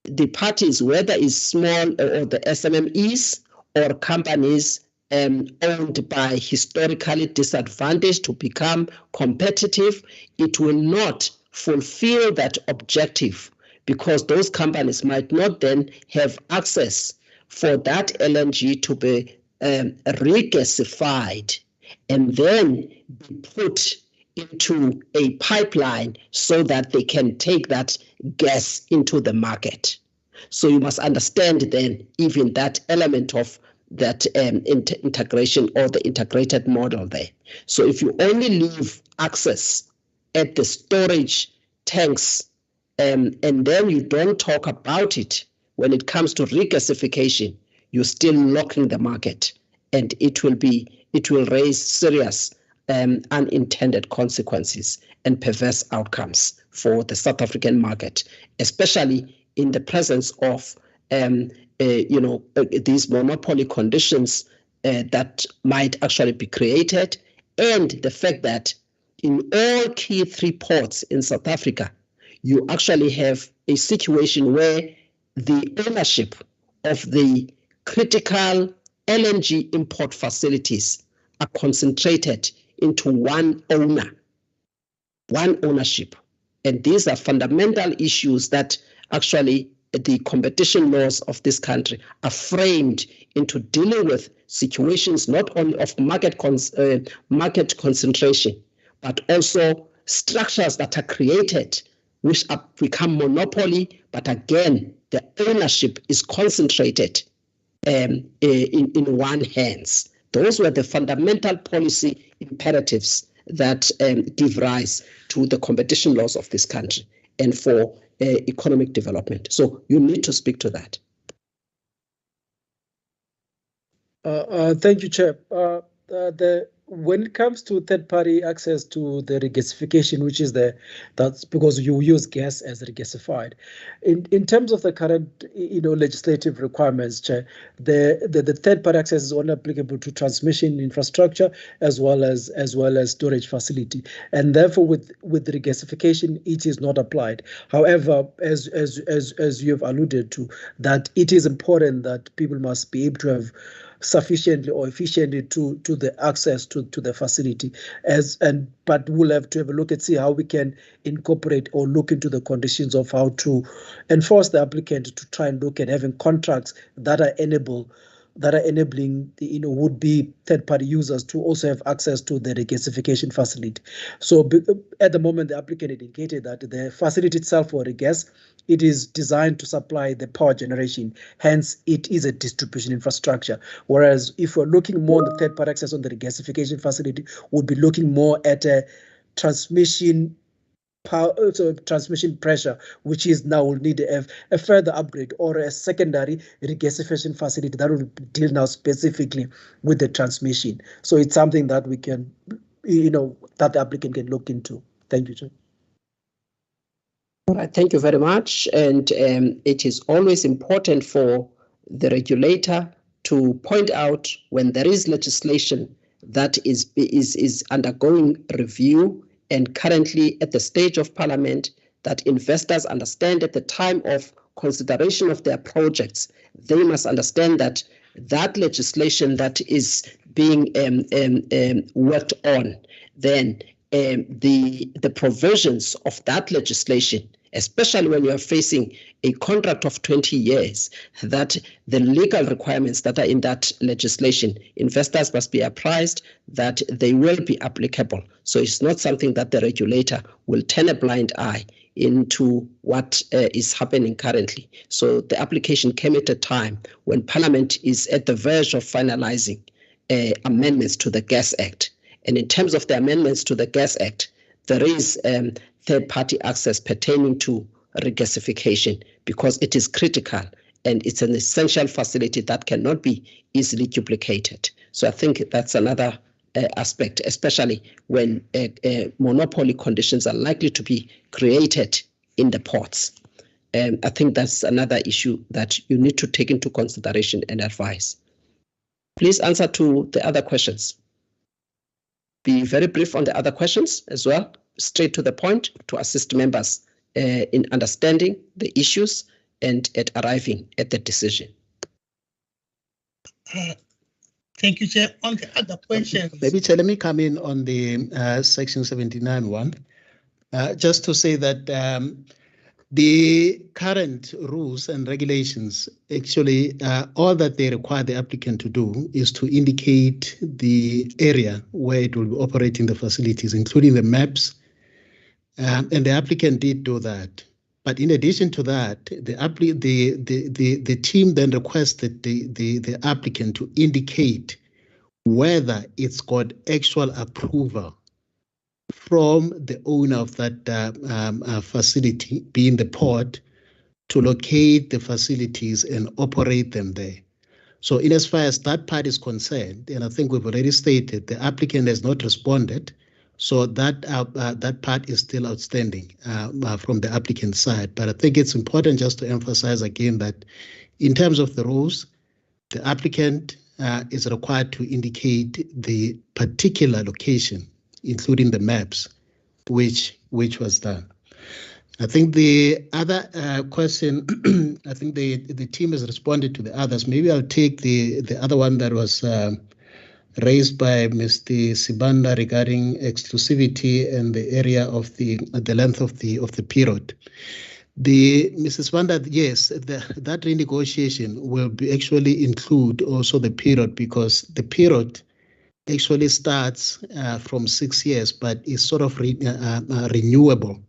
Speaker 1: the parties, whether it's small or the SMMEs or companies owned by historically disadvantaged to become competitive, it will not fulfill that objective, because those companies might not then have access for that LNG to be regasified and then be put into a pipeline so that they can take that gas into the market. So you must understand then even that element of that integration or the integrated model there. So if you only leave access at the storage tanks and then you don't talk about it when it comes to regasification, you're still locking the market, and it will raise serious unintended consequences and perverse outcomes for the South African market, especially in the presence of these monopoly conditions that might actually be created, and the fact that in all key 3 ports in South Africa, you actually have a situation where the ownership of the critical LNG import facilities are concentrated into one ownership. And these are fundamental issues that actually the competition laws of this country are framed into dealing with situations not only of market concentration, but also structures that are created which become monopoly, but again, the ownership is concentrated in one hands. Those were the fundamental policy imperatives that give rise to the competition laws of this country and for economic development. So you need to speak to that.
Speaker 4: Thank you, Chair. The when it comes to third-party access to the regasification, which is that's because you use gas as regasified. In terms of the current, legislative requirements, Chair, the third-party access is only applicable to transmission infrastructure as well as storage facility, and therefore with regasification it is not applied. However, as you have alluded to, that it is important that people must be able to have sufficiently or efficiently to the access to the facility, but we'll have to have a look and see how we can incorporate or look into the conditions of how to enforce the applicant to try and look at having contracts that are enabling would-be third-party users to also have access to the regasification facility. So at the moment, the applicant indicated that the facility itself for regas, it is designed to supply the power generation, hence it is a distribution infrastructure. Whereas if we're looking more on the third-party access on the regasification facility, we'll be looking more at a transmission power, so transmission pressure, which is now will need a further upgrade or a secondary regasification facility that will deal now specifically with the transmission. So it's something that we can, that the applicant can look into. Thank you, Chair.
Speaker 1: All right, thank you very much. And it is always important for the regulator to point out when there is legislation that is undergoing review and currently at the stage of Parliament, that investors understand at the time of consideration of their projects, they must understand that that legislation that is being worked on, then the provisions of that legislation, especially when you are facing a contract of 20 years, that the legal requirements that are in that legislation, investors must be apprised that they will be applicable. So it's not something that the regulator will turn a blind eye into what is happening currently. So the application came at a time when Parliament is at the verge of finalizing amendments to the Gas Act. And in terms of the amendments to the Gas Act, there is third-party access pertaining to regasification because it is critical and it's an essential facility that cannot be easily duplicated. So I think that's another aspect, especially when monopoly conditions are likely to be created in the ports. I think that's another issue that you need to take into consideration and advise. Please answer to the other questions. Be very brief on the other questions as well, straight to the point to assist members in understanding the issues and at arriving at the decision.
Speaker 5: Thank you, Chair. On the other questions.
Speaker 3: Maybe, Chair, let me come in on the Section 79 one, just to say that the current rules and regulations, actually, all that they require the applicant to do is to indicate the area where it will be operating the facilities, including the maps, and the applicant did do that. But in addition to that, the team then requested the applicant to indicate whether it's got actual approval from the owner of that facility, being the port, to locate the facilities and operate them there. So in as far as that part is concerned, and I think we've already stated, the applicant has not responded, so that part is still outstanding from the applicant side. But I think it's important just to emphasize again that in terms of the rules, the applicant is required to indicate the particular location, including the maps, which was done. I think the other question, I think the team has responded to the others. Maybe I'll take the other one that was raised by Mr. Sibanda regarding exclusivity and the area of the length of the period. Mrs. Sibanda, yes, that renegotiation will be actually include also the period, because the period actually starts from 6 years, but is sort of renewable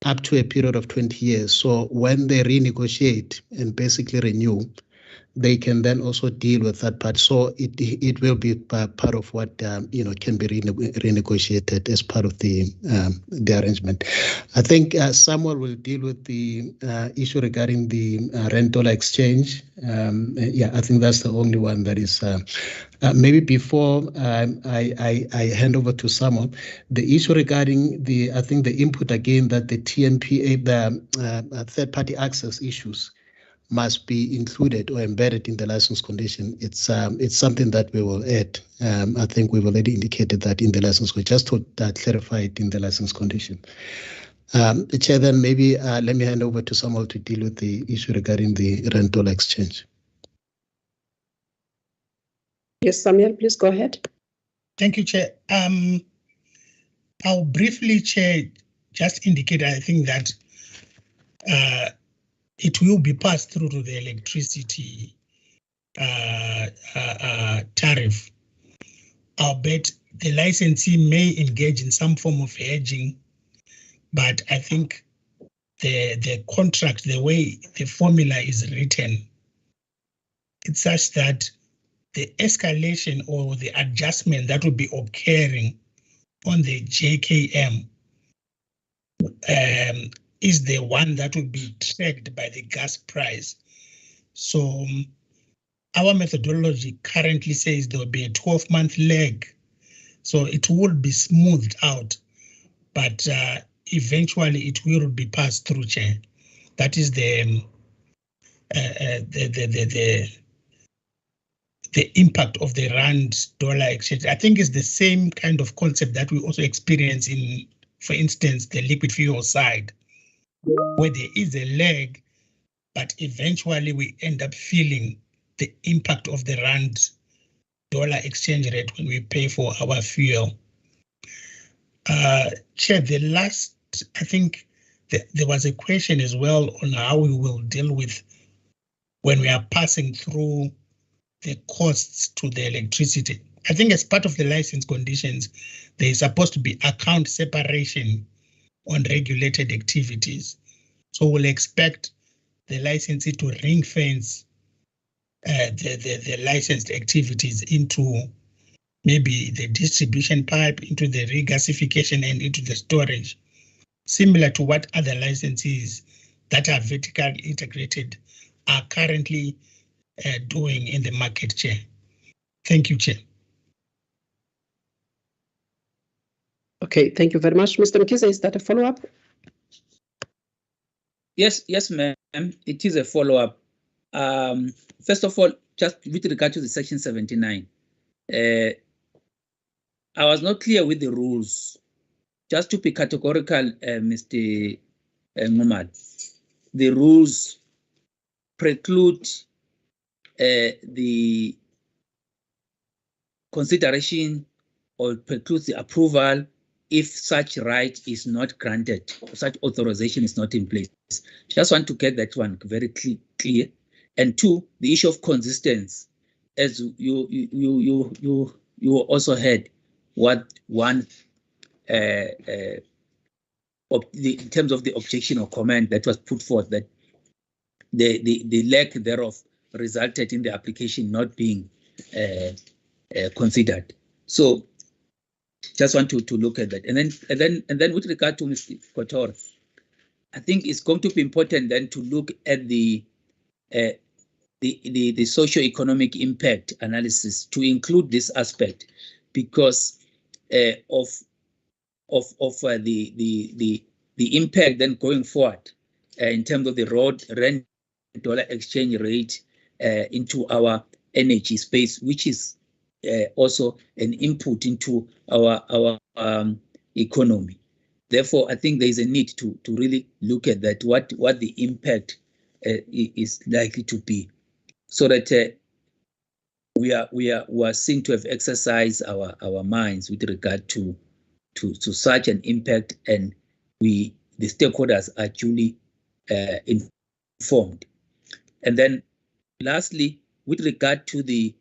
Speaker 3: up to a period of 20 years. So when they renegotiate and basically renew, they can then also deal with that part. So it will be part of what can be renegotiated as part of the arrangement. I think Samuel will deal with the issue regarding the rent-dollar exchange. I think that's the only one that is. Maybe before I hand over to Samuel, the issue regarding the input again that the TNPA, the third-party access issues, must be included or embedded in the license condition. It's something that we will add. I think we've already indicated that in the license, just to clarify it in the license condition. Chair, then maybe let me hand over to Samuel to deal with the issue regarding the rent-dollar exchange.
Speaker 1: Yes, Samuel, please go ahead.
Speaker 5: Thank you, Chair. I'll briefly, Chair, just indicate, I think that it will be passed through to the electricity tariff. I'll bet the licensee may engage in some form of hedging, but I think the contract, the way the formula is written, it's such that the escalation or the adjustment that will be occurring on the JKM is the one that will be tracked by the gas price. So our methodology currently says there will be a 12-month lag. So it will be smoothed out, but eventually it will be passed through, Chair. That is the impact of the rand-dollar exchange. I think it's the same kind of concept that we also experience in, for instance, the liquid fuel side, where there is a lag, but eventually we end up feeling the impact of the rand-dollar exchange rate when we pay for our fuel. Chair, the last, I think there was a question as well on how we will deal with when we are passing through the costs to the electricity. I think as part of the license conditions, there is supposed to be account separation on regulated activities. So we'll expect the licensee to ring fence the licensed activities into maybe the distribution pipe, into the regasification, and into the storage, similar to what other licensees that are vertically integrated are currently doing in the market, Chair. Thank you, Chair.
Speaker 1: Okay, thank you very much. Mr. Mkhize, is that a follow-up?
Speaker 8: Yes, ma'am. It is a follow-up. First of all, just with regard to the section 79, I was not clear with the rules. Just to be categorical, Mr. Ngumad, the rules preclude the consideration or precludes the approval if such right is not granted, or such authorization is not in place. Just want to get that one very clear. And two, the issue of consistency, as you also heard what one in terms of the objection or comment that was put forth, that the lack thereof resulted in the application not being considered. So just want to look at that. And then with regard to Mr. Kotor, I think it's going to be important then to look at the socio-economic impact analysis to include this aspect, because of the impact then going forward in terms of the rand-dollar exchange rate into our energy space, which is also an input into our economy. Therefore, I think there is a need to really look at that, what the impact is likely to be, so that we are seen to have exercised our minds with regard to such an impact, and the stakeholders are duly informed. And then lastly, with regard to the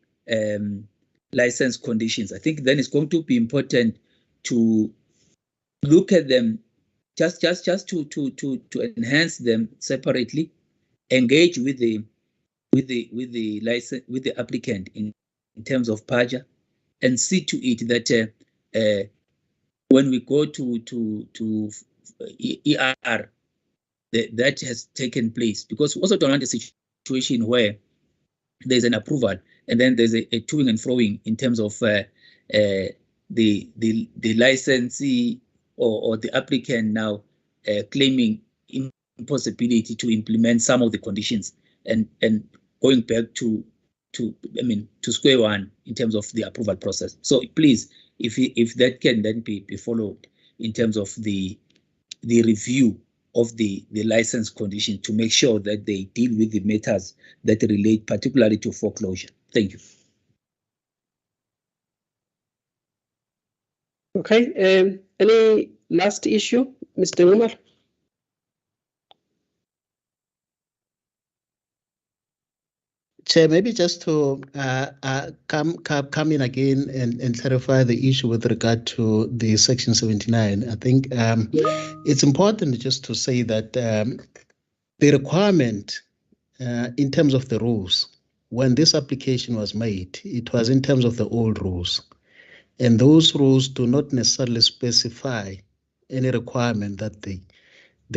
Speaker 8: license conditions, I think then it's going to be important to look at them just to enhance them separately, engage with the with the license, with the applicant in terms of PAJA, and see to it that when we go to ER, that has taken place, because we also don't want a situation where there's an approval and then there's a toing and froing in terms of the licensee or the applicant now claiming impossibility to implement some of the conditions and going back to square one in terms of the approval process. So please, if that can then be followed in terms of the review of the license condition to make sure that they deal with the matters that relate particularly to foreclosure. Thank you.
Speaker 1: Okay, any last issue, Mr. Umar?
Speaker 3: Chair, maybe just to come in again and clarify the issue with regard to the Section 79. I think it's important just to say that the requirement in terms of the rules, when this application was made, it was in terms of the old rules. And those rules do not necessarily specify any requirement that the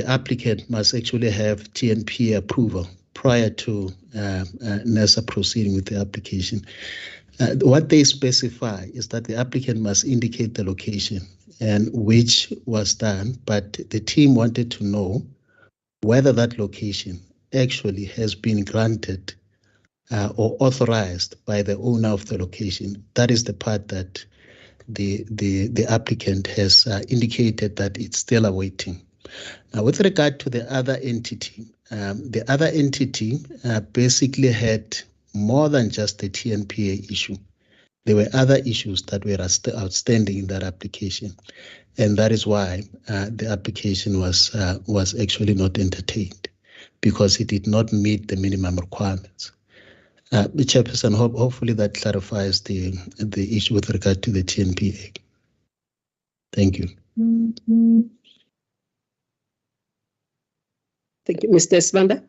Speaker 3: applicant must actually have TNP approval prior to NERSA proceeding with the application. What they specify is that the applicant must indicate the location, and which was done, but the team wanted to know whether that location actually has been granted or authorized by the owner of the location. That is the part that the applicant has indicated that it's still awaiting. Now, with regard to the other entity, basically had more than just the TNPA issue. There were other issues that were outstanding in that application, and that is why the application was actually not entertained, because it did not meet the minimum requirements. The Chairperson, hopefully that clarifies the issue with regard to the TNPA. Thank you.
Speaker 1: Thank you, Mr. Sibanda.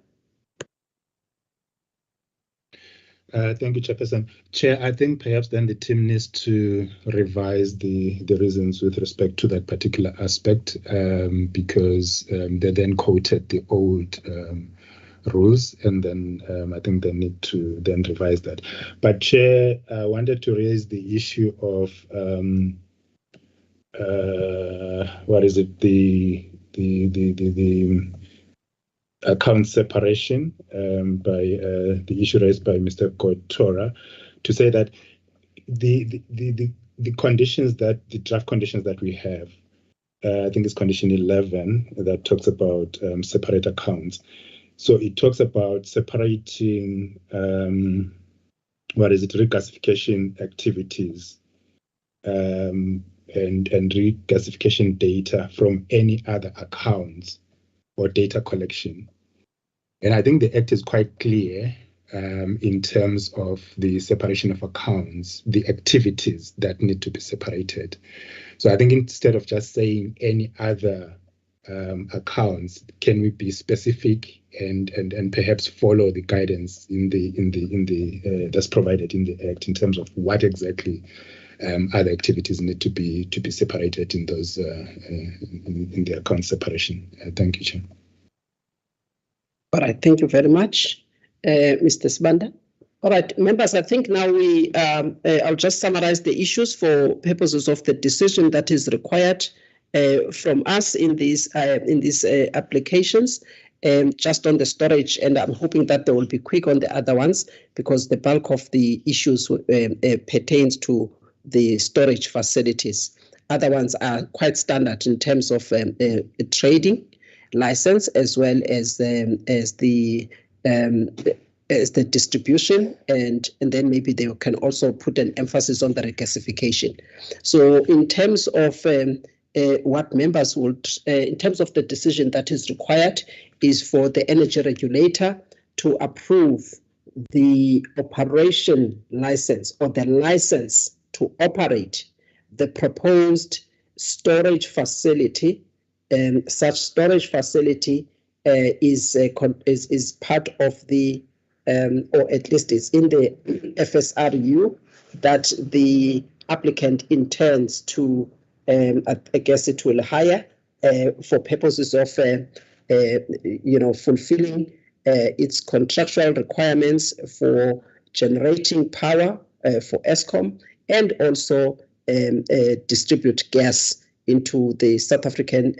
Speaker 9: Thank you, Chairperson. Chair, I think perhaps then the team needs to revise the reasons with respect to that particular aspect, because they then quoted the old rules, and then I think they need to then revise that. But Chair, I wanted to raise the issue of what is it, the account separation by the issue raised by Mr. Kotora, to say that the conditions that the draft conditions that we have, I think it's condition 11 that talks about separate accounts. So it talks about separating regasification activities and regasification data from any other accounts or data collection. And I think the Act is quite clear in terms of the separation of accounts, the activities that need to be separated. So I think instead of just saying any other accounts, can we be specific and perhaps follow the guidance in the that's provided in the Act in terms of what exactly other activities need to be separated in those in the account separation. Thank you, Chair.
Speaker 1: All right, thank you very much, Mr. Sibanda. All right, members, I think now I'll just summarize the issues for purposes of the decision that is required from us in these applications, just on the storage, and I'm hoping that they will be quick on the other ones, because the bulk of the issues pertains to the storage facilities. Other ones are quite standard in terms of trading license, as well as the distribution, and then maybe they can also put an emphasis on the regasification. So in terms of what members would, in terms of the decision that is required, is for the energy regulator to approve the operation license or the license to operate the proposed storage facility. Such storage facility is part of the or at least it's in the FSRU, that the applicant intends to, I guess it will hire for purposes of, fulfilling its contractual requirements for generating power for Eskom, and also distribute gas into the South African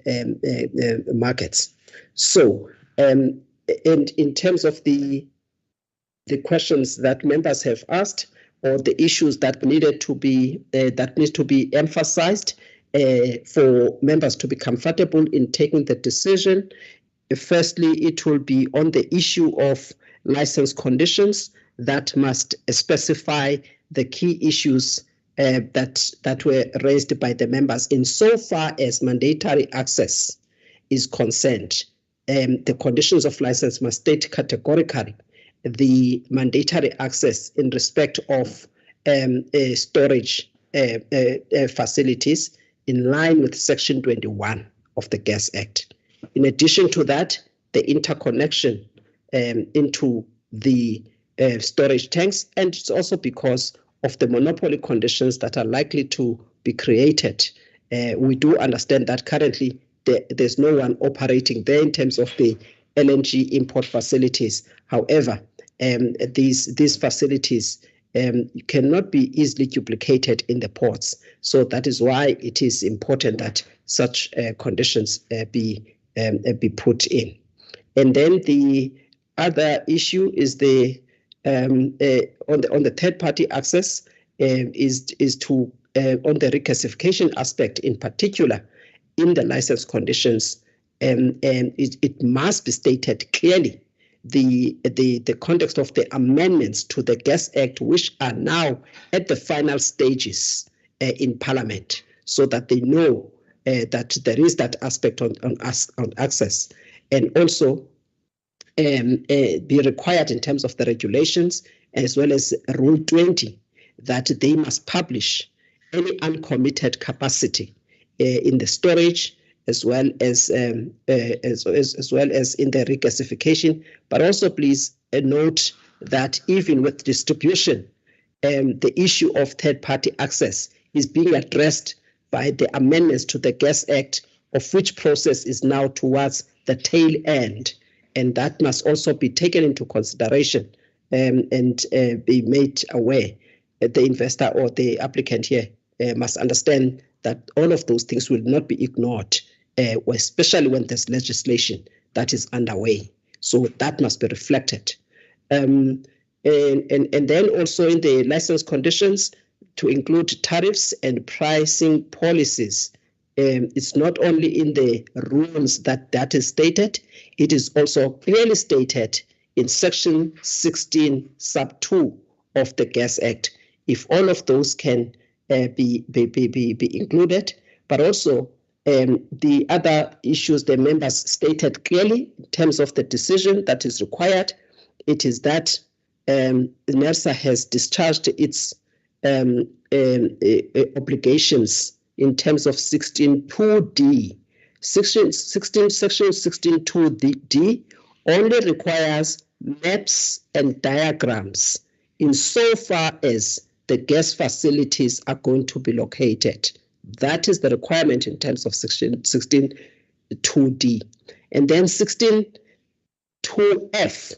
Speaker 1: markets. So, and in terms of the questions that members have asked, or the issues that needed to be emphasized for members to be comfortable in taking the decision. Firstly, it will be on the issue of license conditions that must specify the key issues that were raised by the members insofar as mandatory access is concerned. The conditions of license must state categorically the mandatory access in respect of storage facilities in line with Section 21 of the Gas Act. In addition to that, the interconnection into the storage tanks, and it's also because of the monopoly conditions that are likely to be created. We do understand that currently there's no one operating there in terms of the LNG import facilities. However, these facilities cannot be easily duplicated in the ports. So that is why it is important that such conditions be put in. And then the other issue is the on the third-party access is to on the regasification aspect in particular in the license conditions, and it must be stated clearly the context of the amendments to the Gas Act, which are now at the final stages in Parliament, so that they know that there is that aspect on access, and also be required in terms of the regulations, as well as Rule 20, that they must publish any uncommitted capacity in the storage, as well as in the regasification. But also, please note that even with distribution, the issue of third-party access is being addressed by the amendments to the Gas Act, of which process is now towards the tail end. And that must also be taken into consideration and be made aware. The investor or the applicant here must understand that all of those things will not be ignored, especially when there's legislation that is underway. So that must be reflected. And then also in the license conditions to include tariffs and pricing policies. It's not only in the rules that is stated, it is also clearly stated in Section 16 sub 2 of the Gas Act. If all of those can be included, but also the other issues the members stated clearly in terms of the decision that is required, it is that NERSA has discharged its obligations in terms of 16.2D. Section 16.2D only requires maps and diagrams insofar as the gas facilities are going to be located. That is the requirement in terms of Section 16.2D. And then 16.2F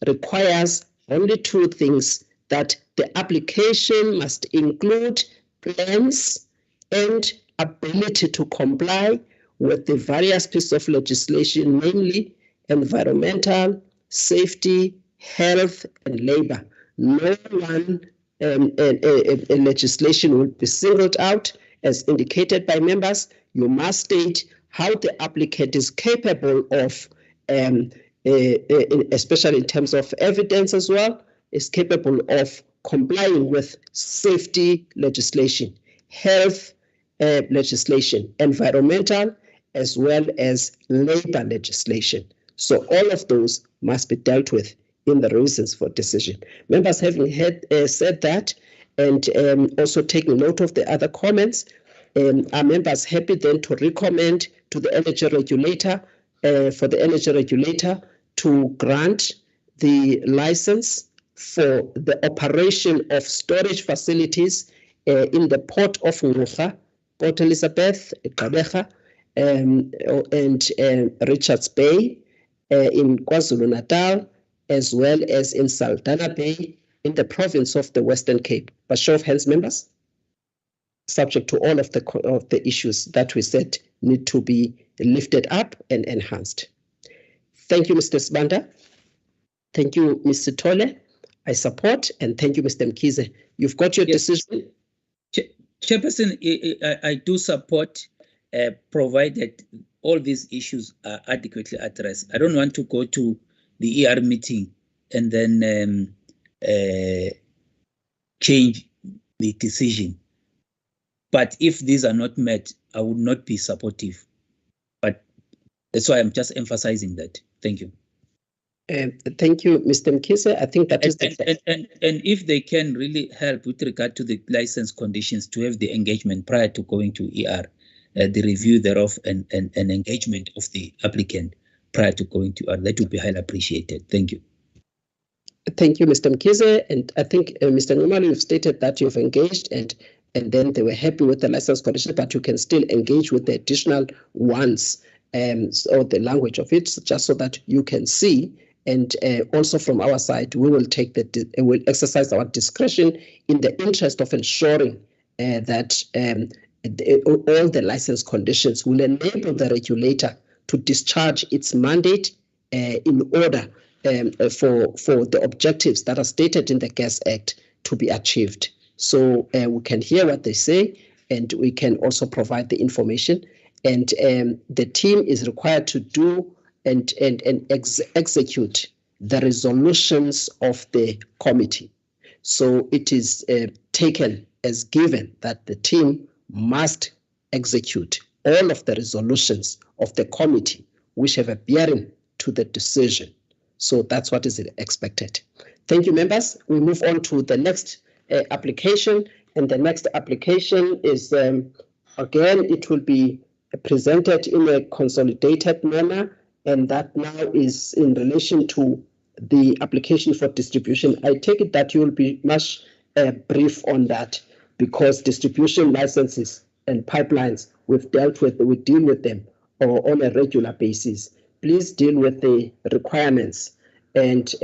Speaker 1: requires only two things: that the application must include plans and ability to comply with the various pieces of legislation, namely environmental, safety, health, and labor. No one legislation will be singled out as indicated by members. You must state how the applicant is capable of, especially in terms of evidence as well, is capable of complying with safety legislation, health legislation, environmental, as well as labor legislation. So all of those must be dealt with in the reasons for decision. Members, having said that, and also taking note of the other comments, are members happy then to recommend to the energy regulator, for the energy regulator to grant the license for the operation of storage facilities in the port of Ngqura, Port Elizabeth, Gqeberha, and Richards Bay in KwaZulu-Natal, as well as in Saldanha Bay in the province of the Western Cape. By show of hands, members, subject to all of the issues that we said need to be lifted up and enhanced. Thank you, Mr. Sibanda. Thank you, Mr. Tole. I support, and thank you, Mr. Mkhize. You've got your decision.
Speaker 8: Chairperson, I do support, provided all these issues are adequately addressed. I don't want to go to the ER meeting and then change the decision. But if these are not met, I would not be supportive. But that's why I'm just emphasizing that. Thank you.
Speaker 1: Thank you, Mr. Mkhize. I think that is the
Speaker 8: and if they can really help with regard to the license conditions to have the engagement prior to going to ER, the review thereof and engagement of the applicant prior to going to ER, that would be highly appreciated. Thank you.
Speaker 1: Thank you, Mr. Mkhize. And I think, Mr. Nxumalo, you've stated that you've engaged and then they were happy with the license condition, but you can still engage with the additional ones, or the language of it, just so that you can see. And also from our side, we will take we'll exercise our discretion in the interest of ensuring that all the license conditions will enable the regulator to discharge its mandate in order for the objectives that are stated in the Gas Act to be achieved. So we can hear what they say, and we can also provide the information. And the team is required to do and execute the resolutions of the committee. So it is taken as given that the team must execute all of the resolutions of the committee which have a bearing to the decision. So that's what is expected. Thank you, members. We move on to the next application, and the next application is, again, it will be presented in a consolidated manner, and that now is in relation to the application for distribution. I take it that you will be much brief on that, because distribution licenses and pipelines, we deal with them on a regular basis. Please deal with the requirements and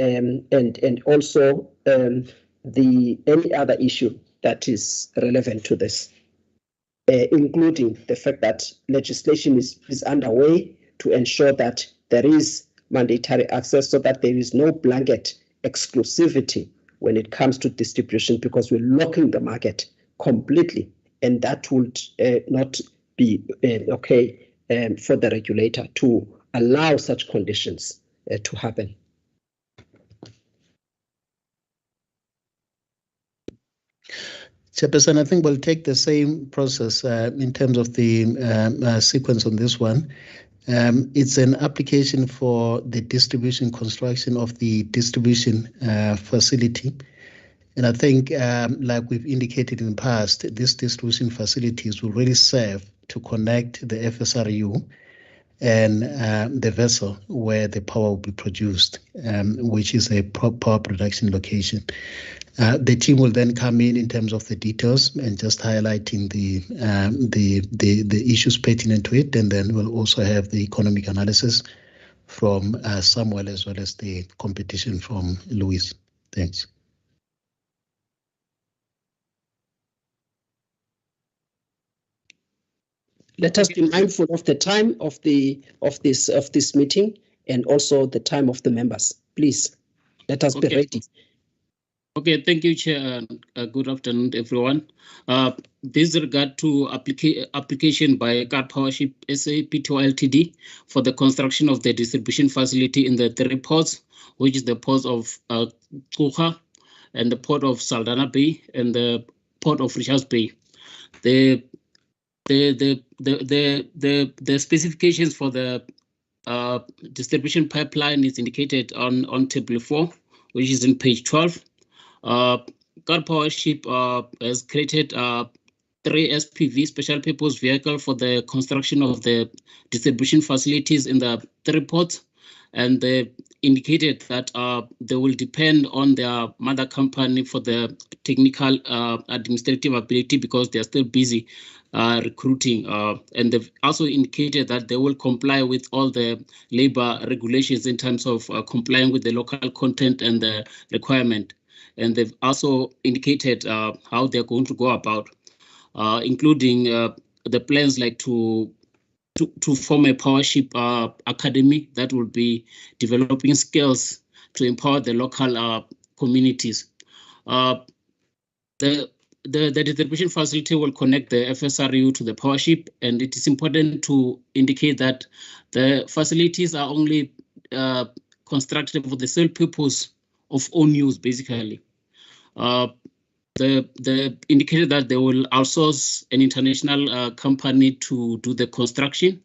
Speaker 1: also any other issue that is relevant to this, including the fact that legislation is underway to ensure that there is mandatory access, so that there is no blanket exclusivity when it comes to distribution, because we're locking the market completely, and that would not be okay for the regulator to allow such conditions to happen.
Speaker 3: Chairperson, I think we'll take the same process in terms of the sequence on this one. It's an application for the distribution construction of the distribution facility. And I think, like we've indicated in the past, these distribution facilities will really serve to connect the FSRU and the vessel where the power will be produced, which is a power production location. The team will then come in terms of the details and just highlighting the issues pertinent to it, and then we'll also have the economic analysis from Samuel, as well as the competition from Louis. Thanks.
Speaker 1: Let us be mindful of the time of this meeting, and also the time of the members. Please, let us be ready.
Speaker 10: Okay, thank you, Chair. Good afternoon, everyone. This regard to application by Car Powership SA Pty Ltd for the construction of the distribution facility in the three ports, which is the ports of Ngqura and the port of Saldanha Bay and the port of Richards Bay. The specifications for the distribution pipeline is indicated on table 4, which is in page 12. Car Powership has created 3 SPV, special purpose vehicle, for the construction of the distribution facilities in the 3 ports. and they indicated that they will depend on their mother company for the technical administrative ability because they are still busy recruiting. And they've also indicated that they will comply with all the labor regulations in terms of complying with the local content and the requirement. And they've also indicated how they're going to go about, including the plans like to form a powership academy that will be developing skills to empower the local communities. The distribution facility will connect the FSRU to the powership, and it is important to indicate that the facilities are only constructed for the sole purpose of own use, basically. They indicated that they will outsource an international company to do the construction.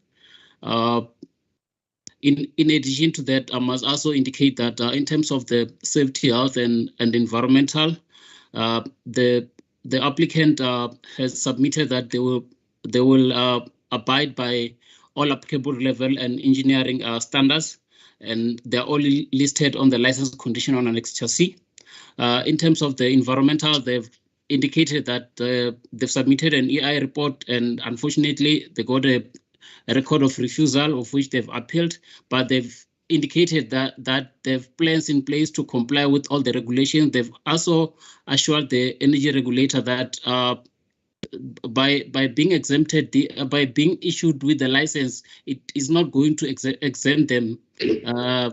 Speaker 10: In addition to that, I must also indicate that in terms of the safety, health, and environmental, the applicant has submitted that they will abide by all applicable level and engineering standards, and they're all listed on the license condition on Annex C. In terms of the environmental, they've indicated that they've submitted an EI report, and unfortunately, they got a record of refusal, of which they've appealed, but they've indicated that they've plans in place to comply with all the regulations. They've also assured the energy regulator that by being exempted, by being issued with the license, it is not going to exempt them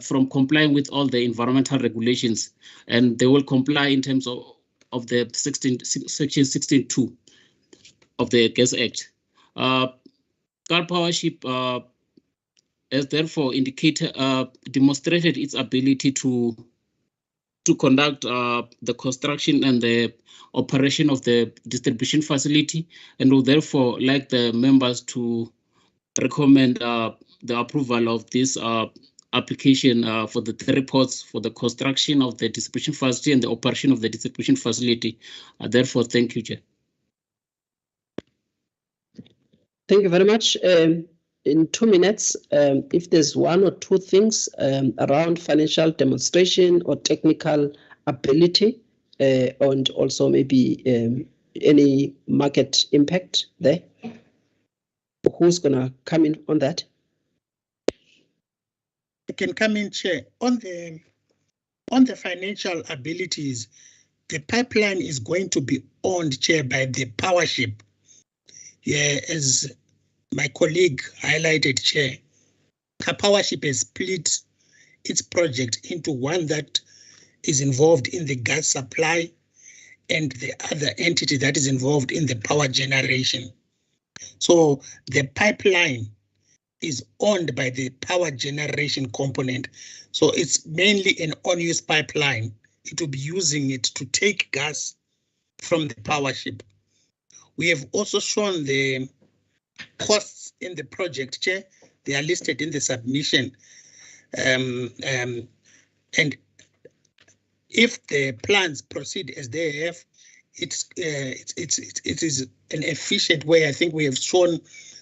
Speaker 10: from complying with all the environmental regulations, and they will comply in terms of the section 16.2 of the Gas Act. Car Powership has therefore demonstrated its ability to conduct the construction and the operation of the distribution facility, and would therefore like the members to recommend the approval of this application for the 3 reports for the construction of the distribution facility and the operation of the distribution facility. Therefore, thank you, Chair.
Speaker 1: Thank you very much. In 2 minutes, if there's 1 or 2 things around financial demonstration or technical ability, and also maybe any market impact there, who's going to come in on that?
Speaker 5: I can come in, Chair. On the financial abilities, the pipeline is going to be owned, Chair, by the powership. Yeah, as my colleague highlighted, Chair, Powership has split its project into one that is involved in the gas supply and the other entity that is involved in the power generation. So the pipeline is owned by the power generation component. So it's mainly an on-use pipeline. It will be using it to take gas from the powership. We have also shown the costs in the project, Chair. They are listed in the submission. And if the plans proceed as they have, it is an efficient way. I think we have shown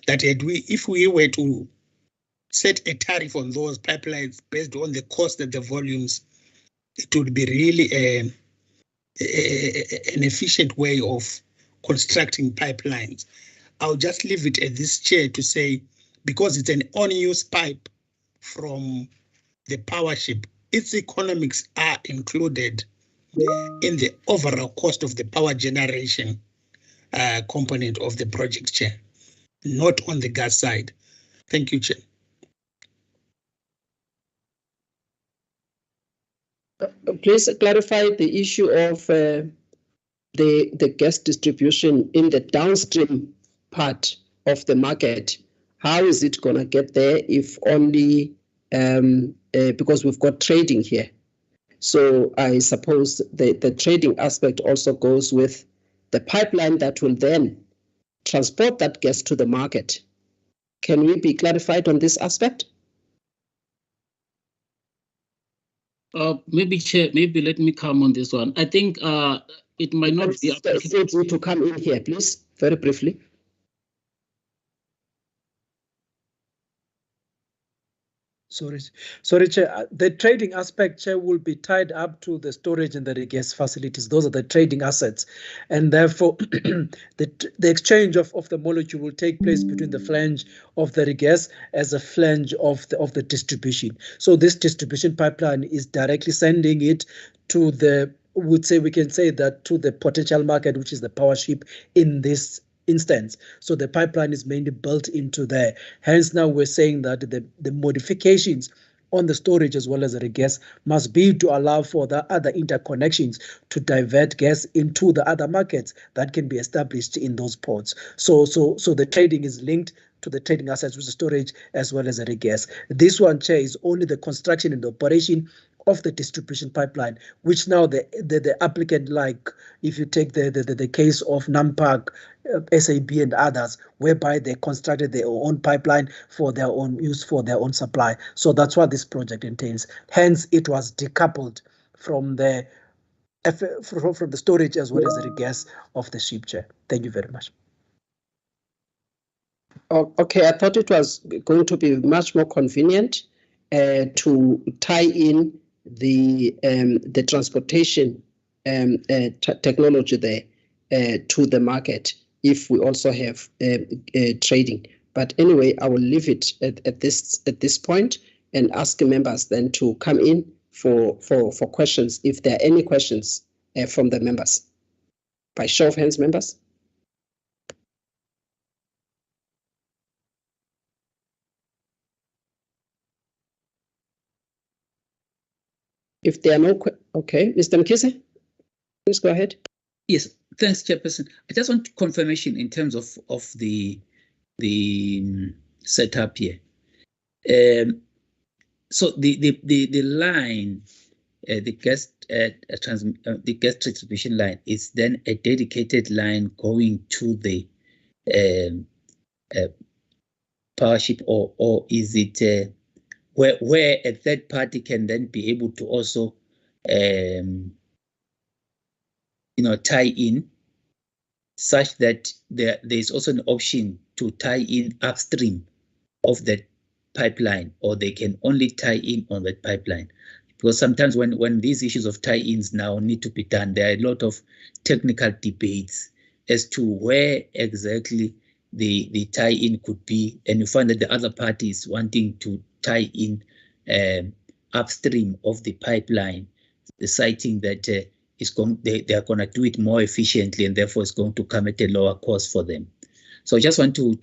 Speaker 5: that if we were to set a tariff on those pipelines based on the cost and the volumes, it would be really an efficient way of constructing pipelines. I'll just leave it at this, Chair, to say, because it's an on-use pipe from the powership, its economics are included in the overall cost of the power generation component of the project, Chair, not on the gas side. Thank you, Chair.
Speaker 1: Please clarify the issue of the gas distribution in the downstream part of the market. How is it going to get there if only because we've got trading here? So I suppose the trading aspect also goes with the pipeline that will then transport that gas to the market. Can we be clarified on this aspect?
Speaker 10: Maybe, Chair, maybe let me come on this one. I think it might not be
Speaker 1: applicable to come in here, please, very briefly.
Speaker 4: Sorry, Chair. The trading aspect, Chair, will be tied up to the storage and the regas facilities. Those are the trading assets. And therefore, the exchange of the molecule will take place between the flange of the regas as a flange of the distribution. So this distribution pipeline is directly sending it to we can say that to the potential market, which is the power ship in this instance. So the pipeline is mainly built into there. Hence, now we're saying that the modifications on the storage as well as the gas must be to allow for the other interconnections to divert gas into the other markets that can be established in those ports. So the trading is linked to the trading assets with the storage as well as the gas. This one, Chair, is only the construction and the operation of the distribution pipeline, which now the applicant, like if you take the case of NAMPAC, SAB and others, whereby they constructed their own pipeline for their own use, for their own supply. So that's what this project entails. Hence, it was decoupled from the storage as well as the gas of the ship, Chair. Thank you very much.
Speaker 1: Okay, I thought it was going to be much more convenient to tie in the transportation technology there to the market if we also have trading. But anyway, I will leave it at this point and ask members then to come in for questions if there are any questions from the members. By show of hands, members. If there are no okay, Mr. Mkhize, please go ahead.
Speaker 8: Yes, thanks, Chairperson. I just want confirmation in terms of the setup here. So the line, the gas distribution line is then a dedicated line going to the power ship, or is it where a third party can then be able to also tie in, such that there is also an option to tie in upstream of that pipeline, or they can only tie in on that pipeline? Because sometimes when these issues of tie-ins now need to be done, there are a lot of technical debates as to where exactly the tie-in could be, and you find that the other party is wanting to tie in upstream of the pipeline, citing that they are going to do it more efficiently, and therefore it's going to come at a lower cost for them. So I just want to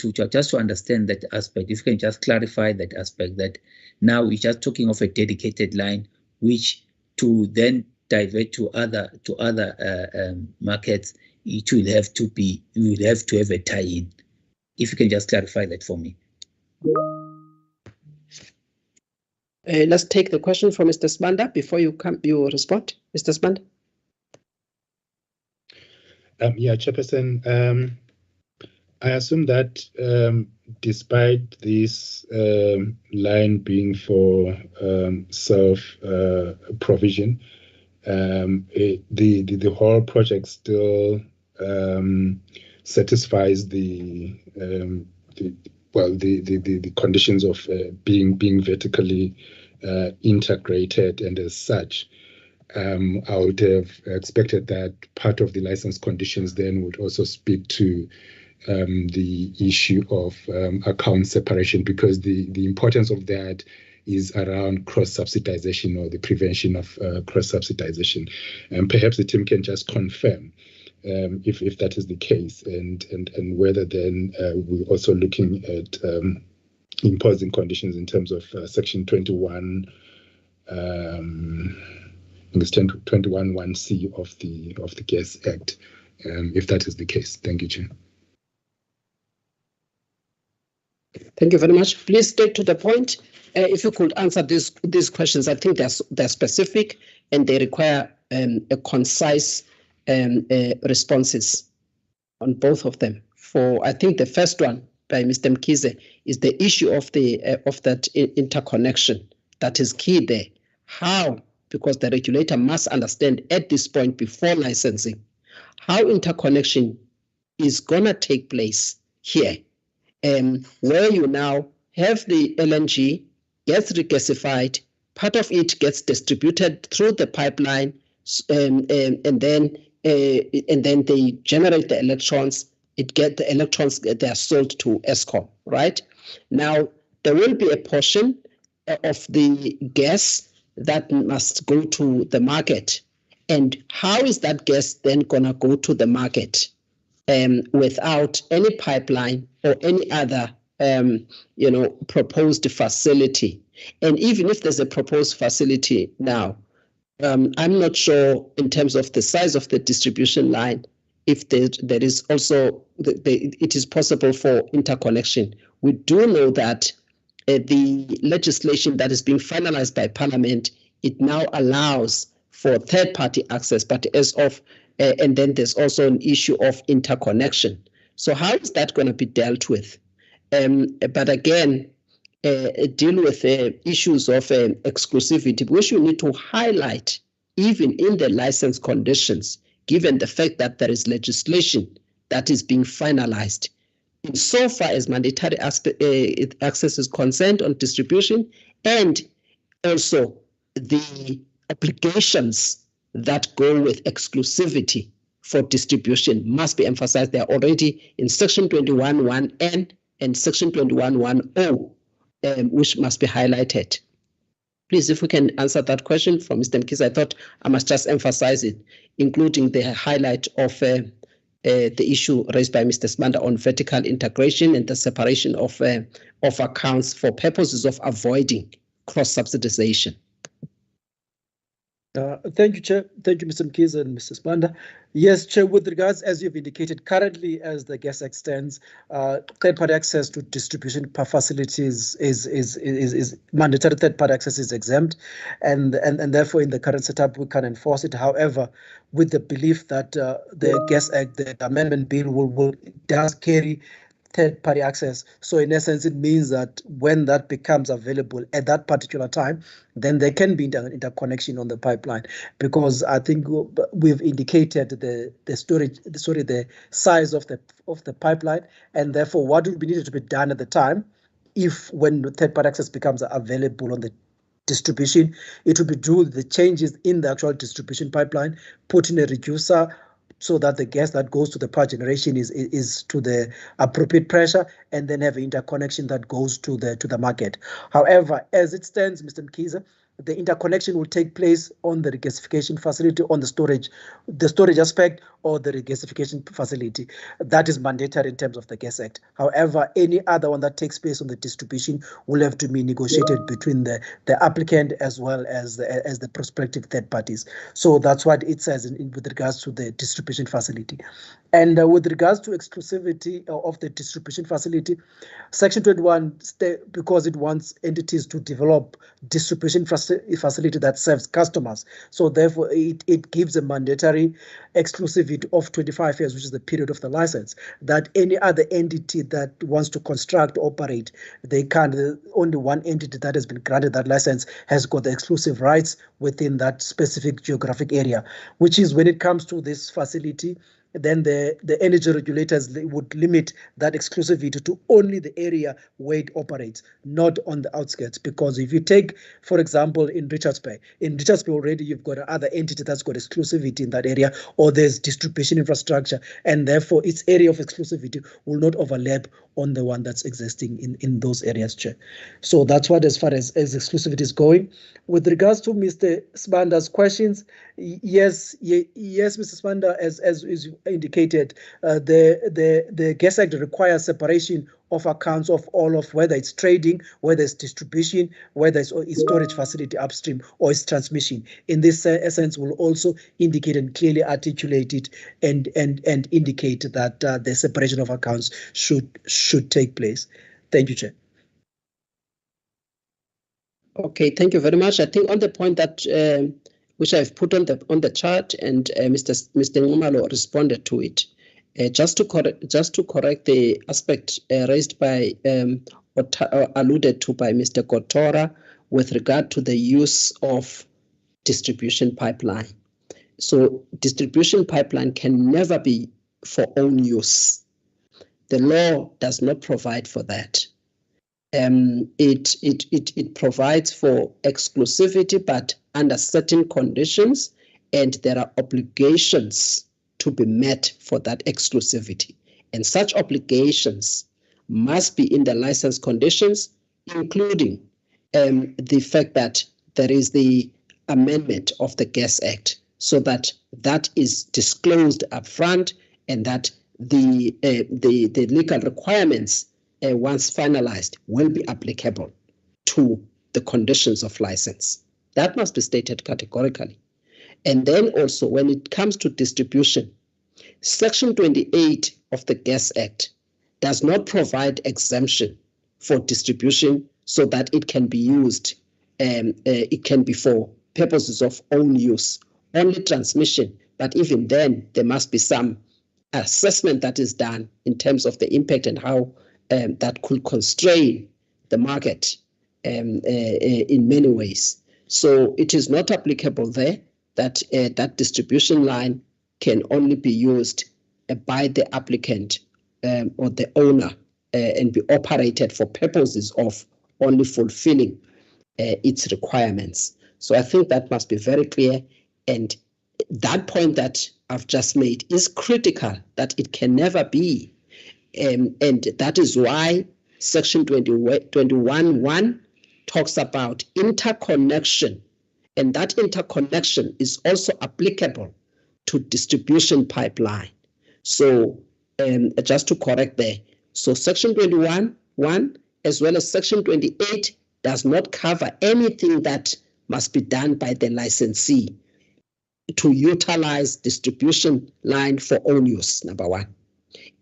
Speaker 8: understand that aspect. If you can just clarify that aspect, that now we're just talking of a dedicated line, which to then divert to other markets, it will have to be, you will have to have a tie-in. If you can just clarify that for me.
Speaker 1: Let's take the question from Mr. Sibanda before you respond. Mr. Sibanda.
Speaker 9: Yeah, Chairperson, I assume that despite this line being for self-provision, the whole project still satisfies the conditions of being vertically integrated, and as such, I would have expected that part of the license conditions then would also speak to the issue of account separation, because the importance of that is around cross-subsidization, or the prevention of cross-subsidization. And perhaps the team can just confirm if that is the case, and whether then we're also looking at imposing conditions in terms of Section 21. I think it's 21(1)(c) of the Gas Act, if that is the case. Thank you, Chair.
Speaker 1: Thank you very much. Please stay to the point. If you could answer these questions, I think they're specific and they require a concise responses on both of them. For I think the first one by Mr. Mkhize is the issue of that interconnection that is key there. How? Because the regulator must understand at this point before licensing how interconnection is gonna take place here. Where you now have the LNG gets regasified, part of it gets distributed through the pipeline, and then they generate the electrons. The electrons, they are sold to Eskom, right? Now, there will be a portion of the gas that must go to the market. And how is that gas then gonna go to the market without any pipeline or any other proposed facility? And even if there's a proposed facility now, I'm not sure in terms of the size of the distribution line, if there is also, it is possible for interconnection. We do know that the legislation that is being finalized by Parliament, it now allows for third-party access, but as of, and then there's also an issue of interconnection. So how is that going to be dealt with? But again, deal with issues of exclusivity, which you need to highlight even in the license conditions, given the fact that there is legislation that is being finalized. Insofar as mandatory access is concerned on distribution, and also the obligations that go with exclusivity for distribution must be emphasized. They are already in Section 21.1N and Section 21.1O, which must be highlighted. Please, if we can answer that question from Mr. Mkhize, I thought I must just emphasize it, including the highlight of the issue raised by Mr. Sibanda on vertical integration and the separation of accounts for purposes of avoiding cross-subsidization.
Speaker 4: Thank you, Chair. Thank you, Mr. Mkhize and Mr. Sibanda. Yes, Chair, with regards, as you've indicated, currently as the gas extends, third-party access to distribution facilities is mandatory. Third-party access is exempt, and therefore in the current setup we can enforce it. However, with the belief that the Gas Act, the amendment bill, does carry third-party access. So in essence, it means that when that becomes available at that particular time, then there can be interconnection on the pipeline, because I think we've indicated the size of the pipeline, and therefore what would be needed to be done at the time, if when third-party access becomes available on the distribution, it will be do the changes in the actual distribution pipeline, put in a reducer, so that the gas that goes to the power generation is to the appropriate pressure, and then have an interconnection that goes to the market. However, as it stands, Mr. Mkhize, the interconnection will take place on the regasification facility, on the storage aspect, or the regasification facility. That is mandatory in terms of the Gas Act. However, any other one that takes place on the distribution will have to be negotiated between the applicant as well as the prospective third parties. So that's what it says with regards to the distribution facility. And with regards to exclusivity of the distribution facility, Section 21, because it wants entities to develop distribution facility that serves customers. So therefore, it gives a mandatory exclusivity of 25 years, which is the period of the license, that any other entity that wants to construct, operate, they can't. Only one entity that has been granted that license has got the exclusive rights within that specific geographic area, which is when it comes to this facility, then the energy regulators would limit that exclusivity to only the area where it operates, not on the outskirts. Because if you take, for example, in Richards Bay already you've got another entity that's got exclusivity in that area, or there's distribution infrastructure, and therefore its area of exclusivity will not overlap on the one that's existing in those areas, Chair. So that's what, as far as exclusivity is going. With regards to Mr. Sibanda's questions, yes, Mr. Sibanda, as indicated, the Gas Act requires separation of accounts of all of whether it's trading, whether it's distribution, whether it's storage facility upstream, or it's transmission. In this essence, will also indicate and clearly articulate it and indicate that the separation of accounts should take place. Thank you, Chair.
Speaker 1: Okay, thank you very much. I think on the point that which I've put on the chart, and Mr. Nxumalo responded to it. Just to correct the aspect raised by alluded to by Mr. Kotora with regard to the use of distribution pipeline. So distribution pipeline can never be for own use. The law does not provide for that. It provides for exclusivity, but under certain conditions, and there are obligations to be met for that exclusivity. And such obligations must be in the license conditions, including the fact that there is the amendment of the Gas Act, so that that is disclosed upfront, and that the legal requirements, once finalized, will be applicable to the conditions of license. That must be stated categorically. And then also, when it comes to distribution, Section 28 of the Gas Act does not provide exemption for distribution so that it can be used, it can be for purposes of own use, only transmission. But even then, there must be some assessment that is done in terms of the impact and how that could constrain the market in many ways. So it is not applicable there that that distribution line can only be used by the applicant or the owner and be operated for purposes of only fulfilling its requirements. So I think that must be very clear, and that point that I've just made is critical, that it can never be, and that is why Section 21.1 talks about interconnection, and that interconnection is also applicable to distribution pipeline. So just to correct there, so Section 21.1 as well as Section 28 does not cover anything that must be done by the licensee to utilize distribution line for own use, number one.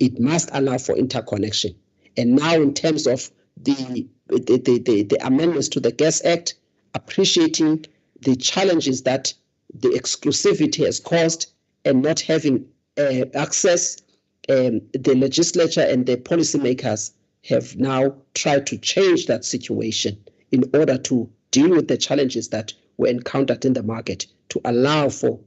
Speaker 1: It must allow for interconnection. And now in terms of the amendments to the Gas Act, appreciating the challenges that the exclusivity has caused and not having access, the legislature and the policymakers have now tried to change that situation in order to deal with the challenges that were encountered in the market, to allow for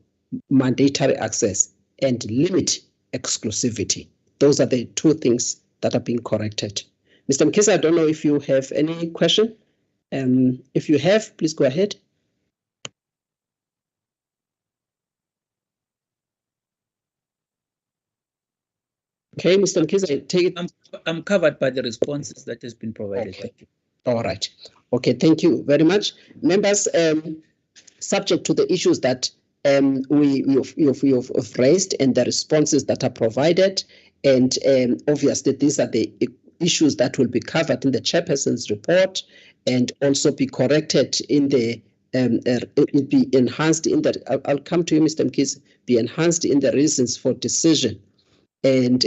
Speaker 1: mandatory access and limit exclusivity. Those are the two things that are being corrected. Mr. Mkhize, I don't know if you have any question. If you have, please go ahead. Okay, Mr. Mkhize, take it.
Speaker 8: I'm covered by the responses that has been provided.
Speaker 1: Okay. Thank you. All right. Okay, thank you very much. Members, subject to the issues that you've raised and the responses that are provided, and obviously these are the issues that will be covered in the chairperson's report and also be corrected in the be enhanced in the. I'll come to you, Mr. Mkhize. Be enhanced in the reasons for decision, and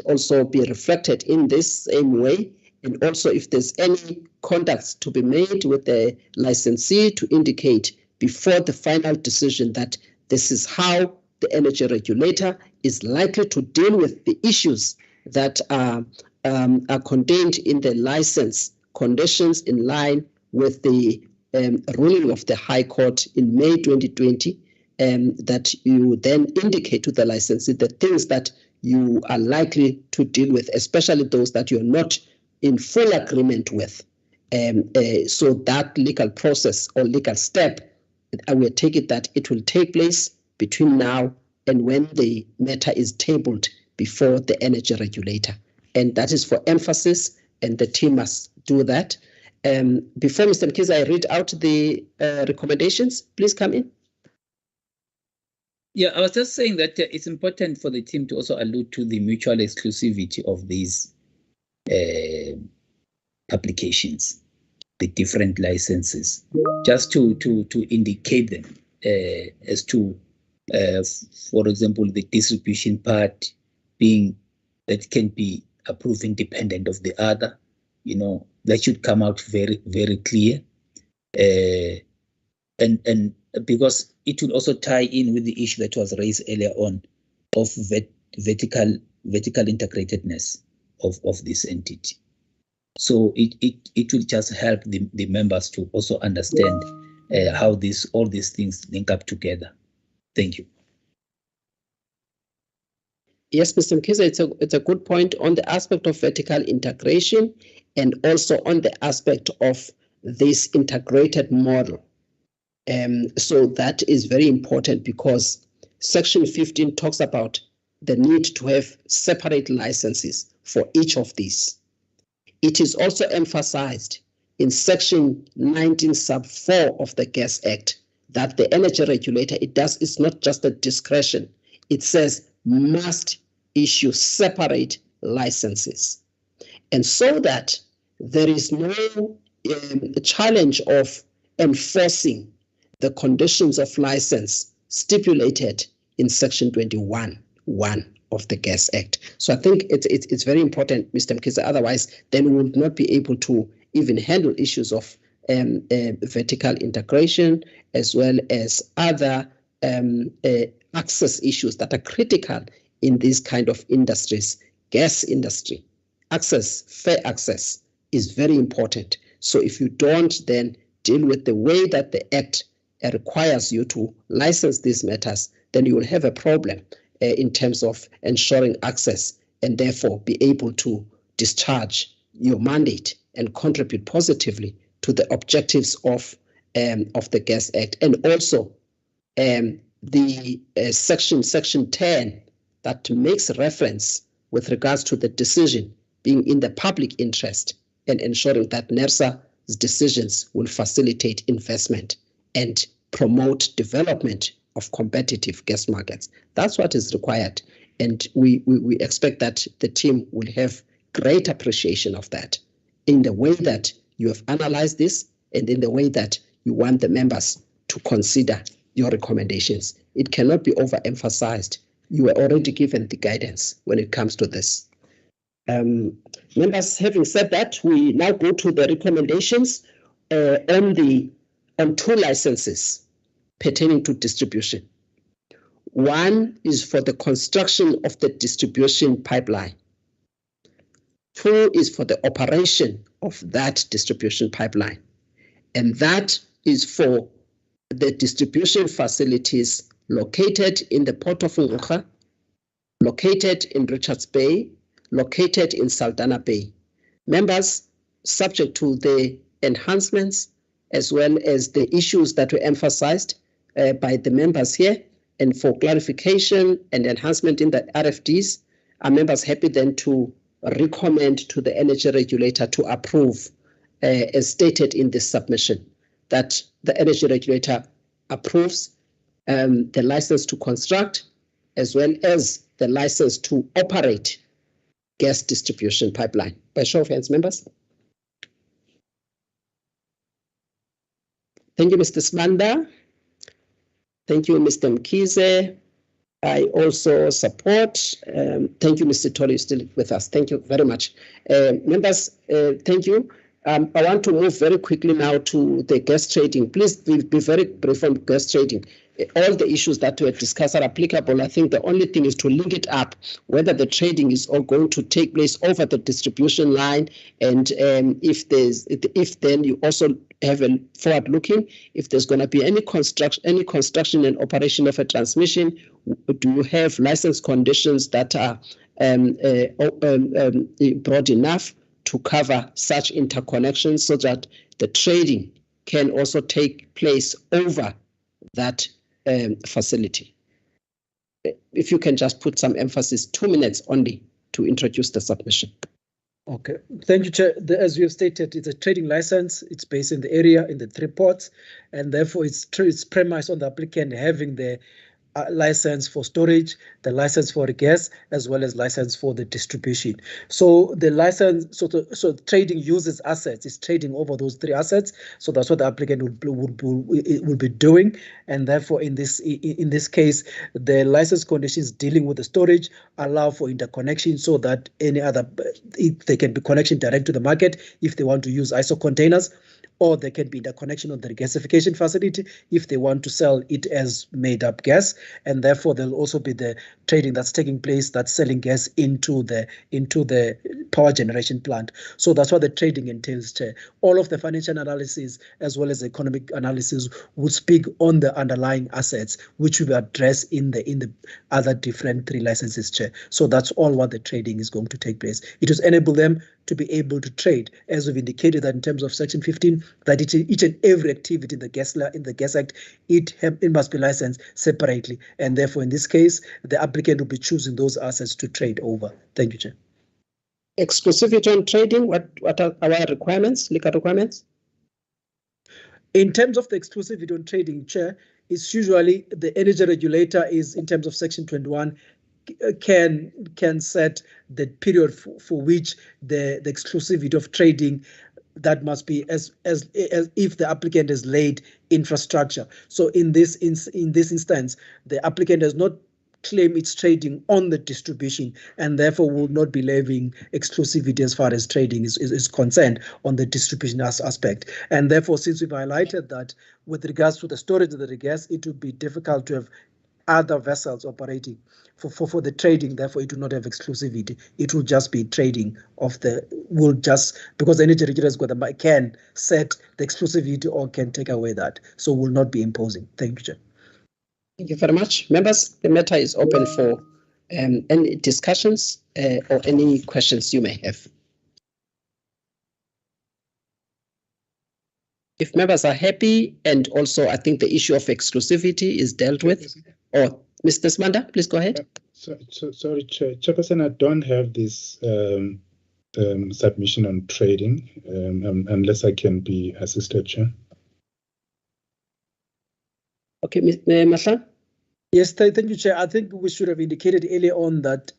Speaker 1: also be reflected in this same way. And also, if there's any contacts to be made with the licensee to indicate before the final decision that this is how the energy regulator is likely to deal with the issues that are contained in the license conditions, in line with the ruling of the High Court in May 2020, that you then indicate to the licensee the things that you are likely to deal with, especially those that you're not in full agreement with. So that legal process or legal step, I will take it that it will take place between now and when the matter is tabled before the energy regulator. And that is for emphasis, and the team must do that. Before Mr. Mkhize, I read out the recommendations, please come in.
Speaker 8: Yeah, I was just saying that it's important for the team to also allude to the mutual exclusivity of these applications, the different licenses, just to indicate them as to, for example, the distribution part being that can be approved independent of the other. You know, that should come out very, very clear, and because it will also tie in with the issue that was raised earlier on of vertical integratedness of this entity. So it will just help the members to also understand how all these things link up together. Thank you.
Speaker 1: Yes, Mr. Mkhize, it's a good point on the aspect of vertical integration and also on the aspect of this integrated model. So that is very important because Section 15 talks about the need to have separate licenses for each of these. It is also emphasized in Section 19 sub 4 of the Gas Act that the energy regulator, it's not just a discretion. It says must issue separate licenses. And so that there is no challenge of enforcing the conditions of license stipulated in Section 21(1) of the Gas Act. So I think it's very important, Mr. Mkhize, otherwise then we would not be able to even handle issues of vertical integration as well as other access issues that are critical in these kind of industries. Gas industry, fair access is very important. So if you don't then deal with the way that the Act requires you to license these matters, then you will have a problem in terms of ensuring access and therefore be able to discharge your mandate and contribute positively to the objectives of the Gas Act. And also the section 10 that makes reference with regards to the decision being in the public interest and ensuring that NERSA's decisions will facilitate investment and promote development of competitive gas markets. That's what is required. And we expect that the team will have great appreciation of that in the way that you have analyzed this and in the way that you want the members to consider your recommendations. It cannot be overemphasized. You were already given the guidance when it comes to this. Members, having said that, we now go to the recommendations on two licenses pertaining to distribution. One is for the construction of the distribution pipeline. Two is for the operation of that distribution pipeline. And that is for the distribution facilities located in the Port of Ngqura, located in Richards Bay, located in Saldanha Bay. Members, subject to the enhancements as well as the issues that were emphasized by the members here, and for clarification and enhancement in the RFDs, are members happy then to recommend to the energy regulator to approve, as stated in this submission, that the energy regulator approves the license to construct as well as the license to operate gas distribution pipeline. By show of hands, members. Thank you, Mr. Smanda. Thank you, Mr. Mkhize. I also support. Thank you, Mr. Tolly, still with us. Thank you very much. Members, thank you. I want to move very quickly now to the gas trading. Please be very brief on gas trading. All the issues that were discussed are applicable. I think the only thing is to link it up, whether the trading is all going to take place over the distribution line, and if then you also have a forward looking, if there's going to be any construction and operation of a transmission, do you have license conditions that are broad enough to cover such interconnections so that the trading can also take place over that facility. If you can just put some emphasis, 2 minutes only, to introduce the submission.
Speaker 4: Okay, thank you, Chair. As you have stated, it's a trading license. It's based in the area, in the 3 ports, and therefore it's premised on the applicant having the license for storage, the license for the gas, as well as license for the distribution. So the license, so trading uses assets. It's trading over those 3 assets. So that's what the applicant will be doing. And therefore, in this case, the license conditions dealing with the storage allow for interconnection, so that they can be connection direct to the market if they want to use ISO containers, or there can be interconnection on the regasification facility if they want to sell it as made up gas. And therefore, there'll also be the trading that's taking place, that's selling gas into the power generation plant. So that's what the trading entails, Chair. All of the financial analysis as well as economic analysis would speak on the underlying assets, which we address in the other different 3 licenses, Chair. So that's all what the trading is going to take place. It will enable them to be able to trade, as we've indicated that in terms of Section 15, that each and every activity in the Gas Act, it must be licensed separately, and therefore in this case the applicant will be choosing those assets to trade over. Thank you, Chair.
Speaker 1: Exclusivity on trading, what are our requirements, legal requirements?
Speaker 4: In terms of the exclusivity on trading, Chair, it's usually the energy regulator is, in terms of Section 21, can set the period for which the exclusivity of trading, that must be as if the applicant has laid infrastructure. So in this instance, the applicant does not claim it's trading on the distribution, and therefore will not be levying exclusivity as far as trading is concerned on the distribution aspect. And therefore, since we've highlighted that with regards to the storage of the gas, it would be difficult to have other vessels operating for the trading. Therefore, it will not have exclusivity. It will just be trading of because the energy regulator can set the exclusivity or can take away that. So will not be imposing. Thank you, Chair.
Speaker 1: Thank you very much. Members, the matter is open for any discussions or any questions you may have. If members are happy, and also I think the issue of exclusivity is dealt with, or Mr. Smanda, please go ahead.
Speaker 2: Sorry, Chairperson, I don't have this submission on trading unless I can be assisted, Chair.
Speaker 1: Okay, Mr. Mahlan?
Speaker 4: Yes, thank you, Chair. I think we should have indicated earlier on that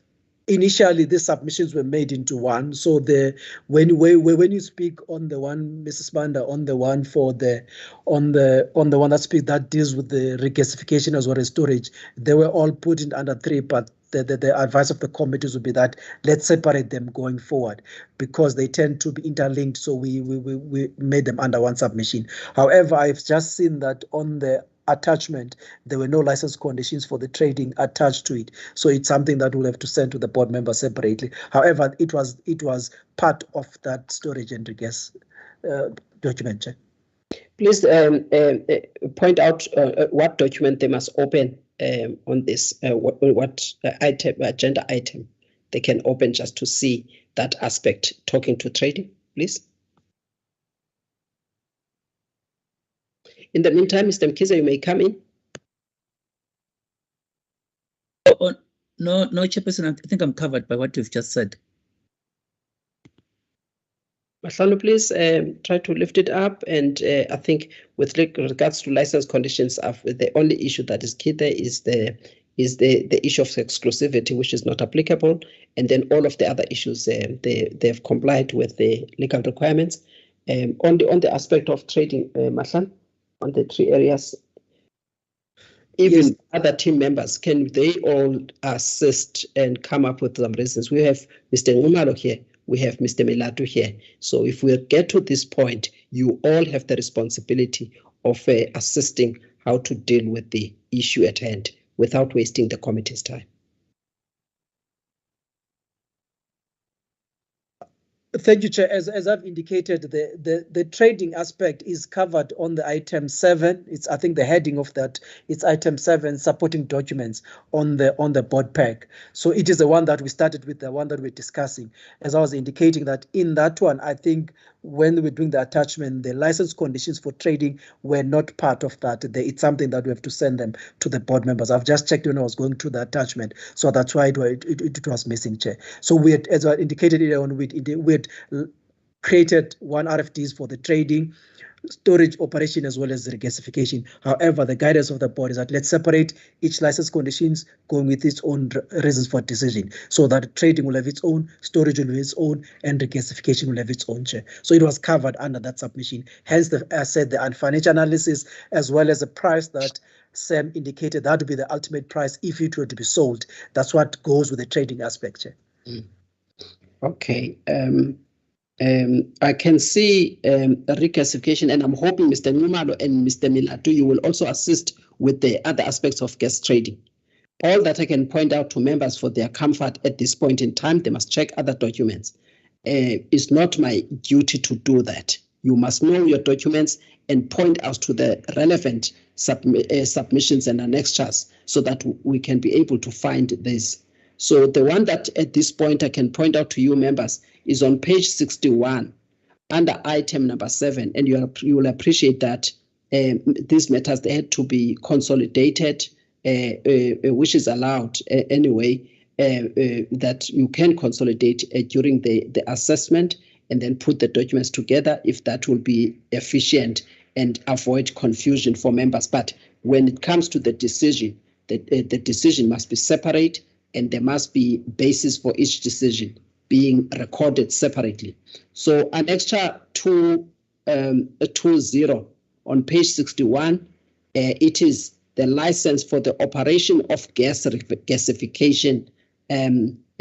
Speaker 4: initially the submissions were made into one. So when you speak on the one, Mrs. Banda, on the one that deals with the regasification as well as storage, they were all put in under 3, but the advice of the committees would be that let's separate them going forward because they tend to be interlinked. So we made them under one submission. However, I've just seen that on the attachment, there were no license conditions for the trading attached to it. So it's something that we'll have to send to the board members separately. However, it was part of that storage and regas document, Chair.
Speaker 1: Please point out what document they must open on this, what agenda item they can open just to see that aspect talking to trading, please. In the meantime, Mr. Mkiza, you may come in.
Speaker 8: No, Chairperson, I think I'm covered by what you've just said.
Speaker 1: Mahlanu, please try to lift it up. And I think with regards to license conditions, the only issue that is key there is the issue of exclusivity, which is not applicable. And then all of the other issues, they've complied with the legal requirements. On the aspect of trading, Mahlan, on the 3 areas, even yes, other team members, can they all assist and come up with some reasons? We have Mr. Ngumalo here, we have Mr. Melatu here. So if we get to this point, you all have the responsibility of assisting how to deal with the issue at hand without wasting the committee's time.
Speaker 4: Thank you, Chair. As I've indicated, the trading aspect is covered on the item 7. It's, I think the heading of that, it's item 7, supporting documents on the board pack. So it is the one that we started with, the one that we're discussing. As I was indicating that in that one, I think when we're doing the attachment, the license conditions for trading were not part of that. It's something that we have to send them to the board members. I've just checked when I was going through the attachment. So that's why it was missing, Chair. So we had, as I indicated earlier on, we had created 1 RFDs for the trading, storage, operation, as well as the regasification. However, the guidance of the board is that let's separate each license conditions going with its own reasons for decision, so that trading will have its own, storage will have its own, and regasification will have its own, Chair. So it was covered under that submission. Hence, I said the financial analysis as well as the price that Sam indicated, that would be the ultimate price if it were to be sold. That's what goes with the trading aspect, Chair.
Speaker 1: Okay. I can see a regasification, and I'm hoping Mr. Numalo and Mr. Milatu, you will also assist with the other aspects of gas trading. All that I can point out to members for their comfort at this point in time, they must check other documents. It's not my duty to do that. You must know your documents and point out to the relevant submissions and annexures so that we can be able to find this. So the one that at this point I can point out to you members is on page 61 under item number 7, and you will appreciate that these matters, they had to be consolidated, which is allowed anyway, that you can consolidate during the assessment and then put the documents together if that will be efficient and avoid confusion for members. But when it comes to the decision, the decision must be separate and there must be basis for each decision being recorded separately. So an extra 220 on page 61, it is the license for the operation of gasification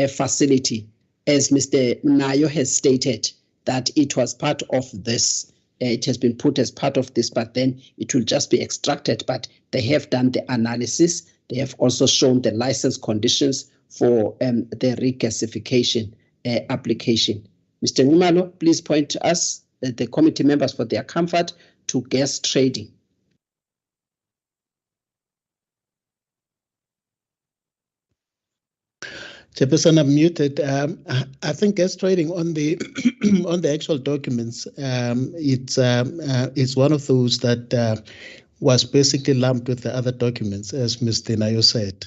Speaker 1: facility, as Mr. Nayo has stated, that it was part of this. It has been put as part of this, but then it will just be extracted. But they have done the analysis. They have also shown the license conditions for the regasification application. Mr. Ngumalo, please point to us, the committee members, for their comfort, to gas trading.
Speaker 3: Chairperson, I'm muted. I think gas trading on the on the actual documents, it's one of those that was basically lumped with the other documents, as Mr. Nayo said.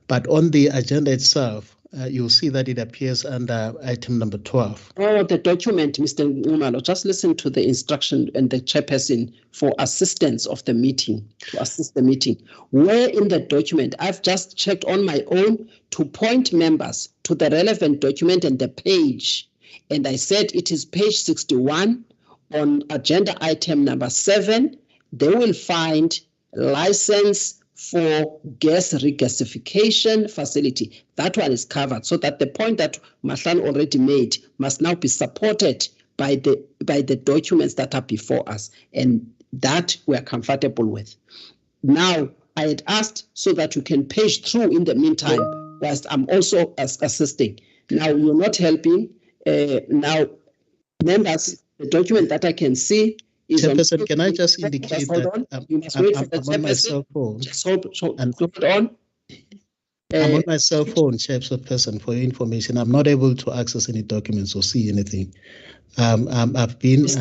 Speaker 3: But on the agenda itself, you'll see that it appears under item number 12.
Speaker 1: Oh, the document, Mr. Ngumalo, just listen to the instruction and the chairperson for assistance of the meeting, to assist the meeting. Where in the document, I've just checked on my own to point members to the relevant document and the page. And I said it is page 61 on agenda item number 7. They will find license for gas regasification facility. That one is covered, so that the point that Mahlan already made must now be supported by the documents that are before us, and that we're comfortable with. Now, I had asked so that you can page through in the meantime, whilst I'm also assisting. Now, you're not helping. Now, members, the document that I can see is
Speaker 3: Chairperson, can I just indicate that
Speaker 1: you must wait for the
Speaker 3: I'm on my cell phone.
Speaker 1: Just hold on.
Speaker 3: I'm on my cell phone, Chairperson, for your information. I'm not able to access any documents or see anything. I've been
Speaker 1: just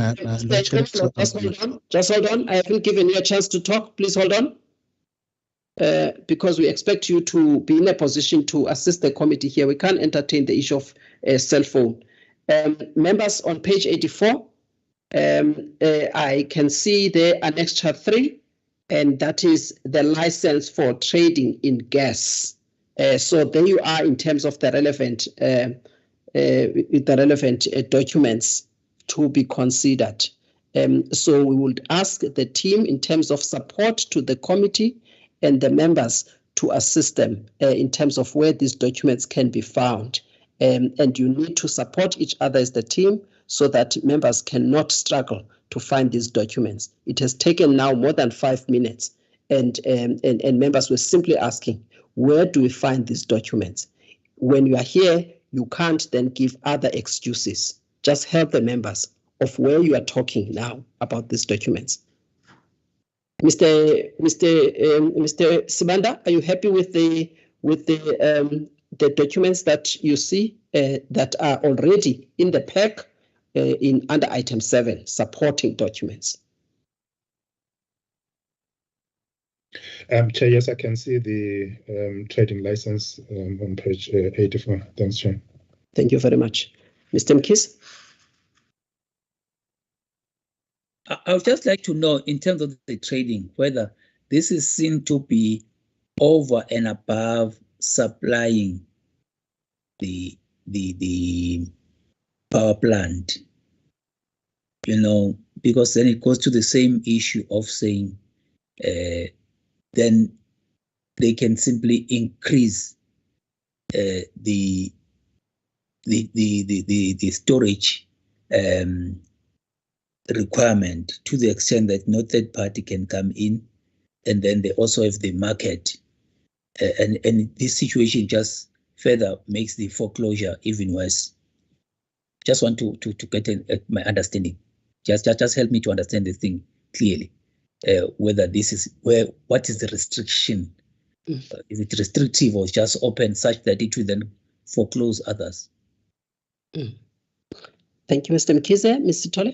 Speaker 1: hold on. I haven't given you a chance to talk. Please hold on. Because we expect you to be in a position to assist the committee here. We can't entertain the issue of cell phone. Members, on page 84, I can see there an extra 3, and that is the license for trading in gas. So there you are in terms of the relevant documents to be considered. So we would ask the team in terms of support to the committee and the members to assist them in terms of where these documents can be found. And you need to support each other as the team so that members cannot struggle to find these documents. It has taken now more than 5 minutes, and members were simply asking, where do we find these documents? When you are here, you can't then give other excuses. Just help the members of where you are talking now about these documents. Mr. Sibanda, are you happy with the documents that you see that are already in the pack under item 7, supporting documents?
Speaker 9: Chair, yes, I can see the trading license on page 84. Thanks, Chair.
Speaker 1: Thank you very much. Mr. Mkis?
Speaker 8: I would just like to know, in terms of the trading, whether this is seen to be over and above supplying the power plant, because then it goes to the same issue of saying then they can simply increase the storage requirement to the extent that no third party can come in, and then they also have the market and this situation just further makes the foreclosure even worse. Just want to get my understanding. Just help me to understand this thing clearly. Whether this is what is the restriction? Is it restrictive or just open such that it will then foreclose others?
Speaker 1: Thank you, Mr. Mkhize. Mr. Tole?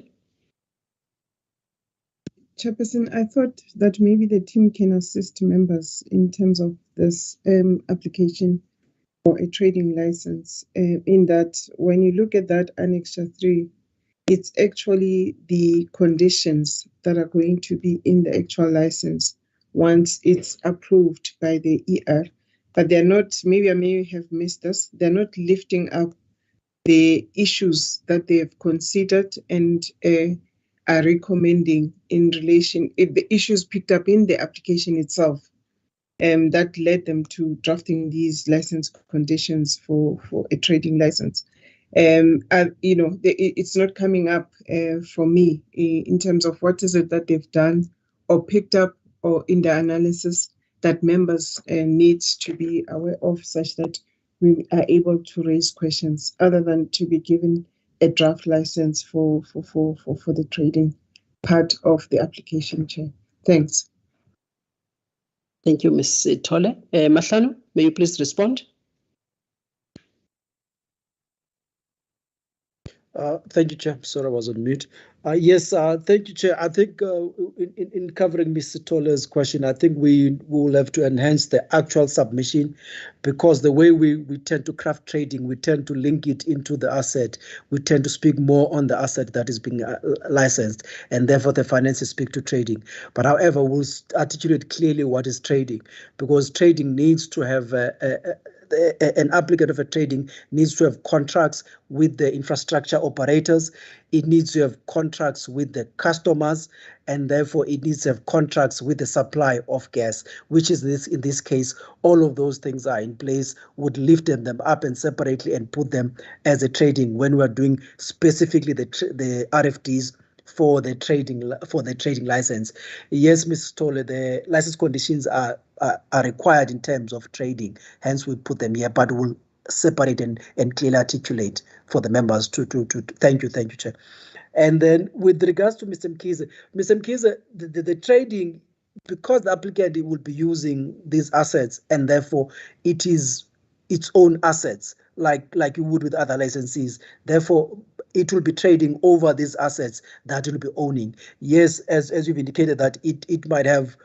Speaker 11: Chairperson, I thought that maybe the team can assist members in terms of this application for a trading license, in that when you look at that Annexure 3, it's actually the conditions that are going to be in the actual license once it's approved by the ER. But they're not, maybe I may have missed this, they're not lifting up the issues that they have considered and are recommending in relation, the issues picked up in the application itself, that led them to drafting these license conditions for a trading license. It's not coming up for me in terms of what is it that they've done or picked up or in the analysis that members needs to be aware of, such that we are able to raise questions other than to be given a draft license for the trading part of the application, Chair. Thanks.
Speaker 1: Thank you, Ms. Tole. Mahlano, may you please respond?
Speaker 4: Thank you, Chair. Sorry, I was on mute. Yes, thank you, Chair. I think in covering Mr. Tole's question, I think we will have to enhance the actual submission, because the way we tend to craft trading, we tend to link it into the asset. We tend to speak more on the asset that is being licensed, and therefore the finances speak to trading. But however, we'll articulate clearly what is trading, because trading needs to have an applicant of a trading needs to have contracts with the infrastructure operators. It needs to have contracts with the customers, and therefore it needs to have contracts with the supply of gas, which is this, in this case, all of those things are in place, would lift them up and separately and put them as a trading when we are doing specifically the RFDs for the trading license. Yes, Ms. Tole, the license conditions are required in terms of trading, hence we put them here, but we'll separate and clearly articulate for the members to thank you, Chair. And then with regards to Mr. Mkhize, the trading, because the applicant will be using these assets, and therefore it is its own assets, like you would with other licensees. Therefore, it will be trading over these assets that it will be owning. Yes, as you've indicated, that it might have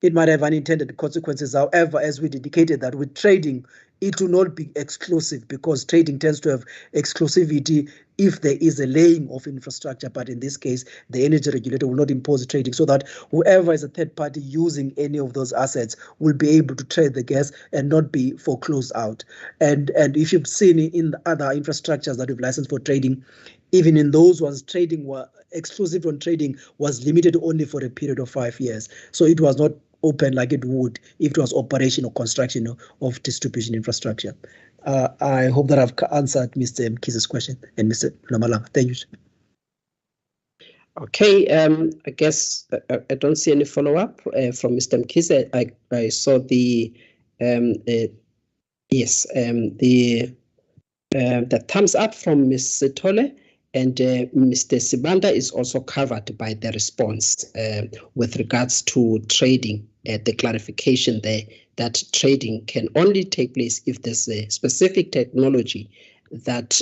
Speaker 4: unintended consequences. However, as we indicated, that with trading, it will not be exclusive, because trading tends to have exclusivity if there is a laying of infrastructure. But in this case, the energy regulator will not impose trading, so that whoever is a third party using any of those assets will be able to trade the gas and not be foreclosed out. And if you've seen in the other infrastructures that we've licensed for trading, even in those ones, trading were exclusive on trading was limited only for a period of 5 years. So it was not open like it would if it was operation or construction of distribution infrastructure. I hope that I've answered Mr. Mkhize's question and Mr. Nomalanga. Thank you.
Speaker 1: Okay, I guess I don't see any follow-up from Mr. Mkhize. I saw the the thumbs up from Ms. Tole, and Mr. Sibanda is also covered by the response with regards to trading. The clarification there that trading can only take place if there's a specific technology that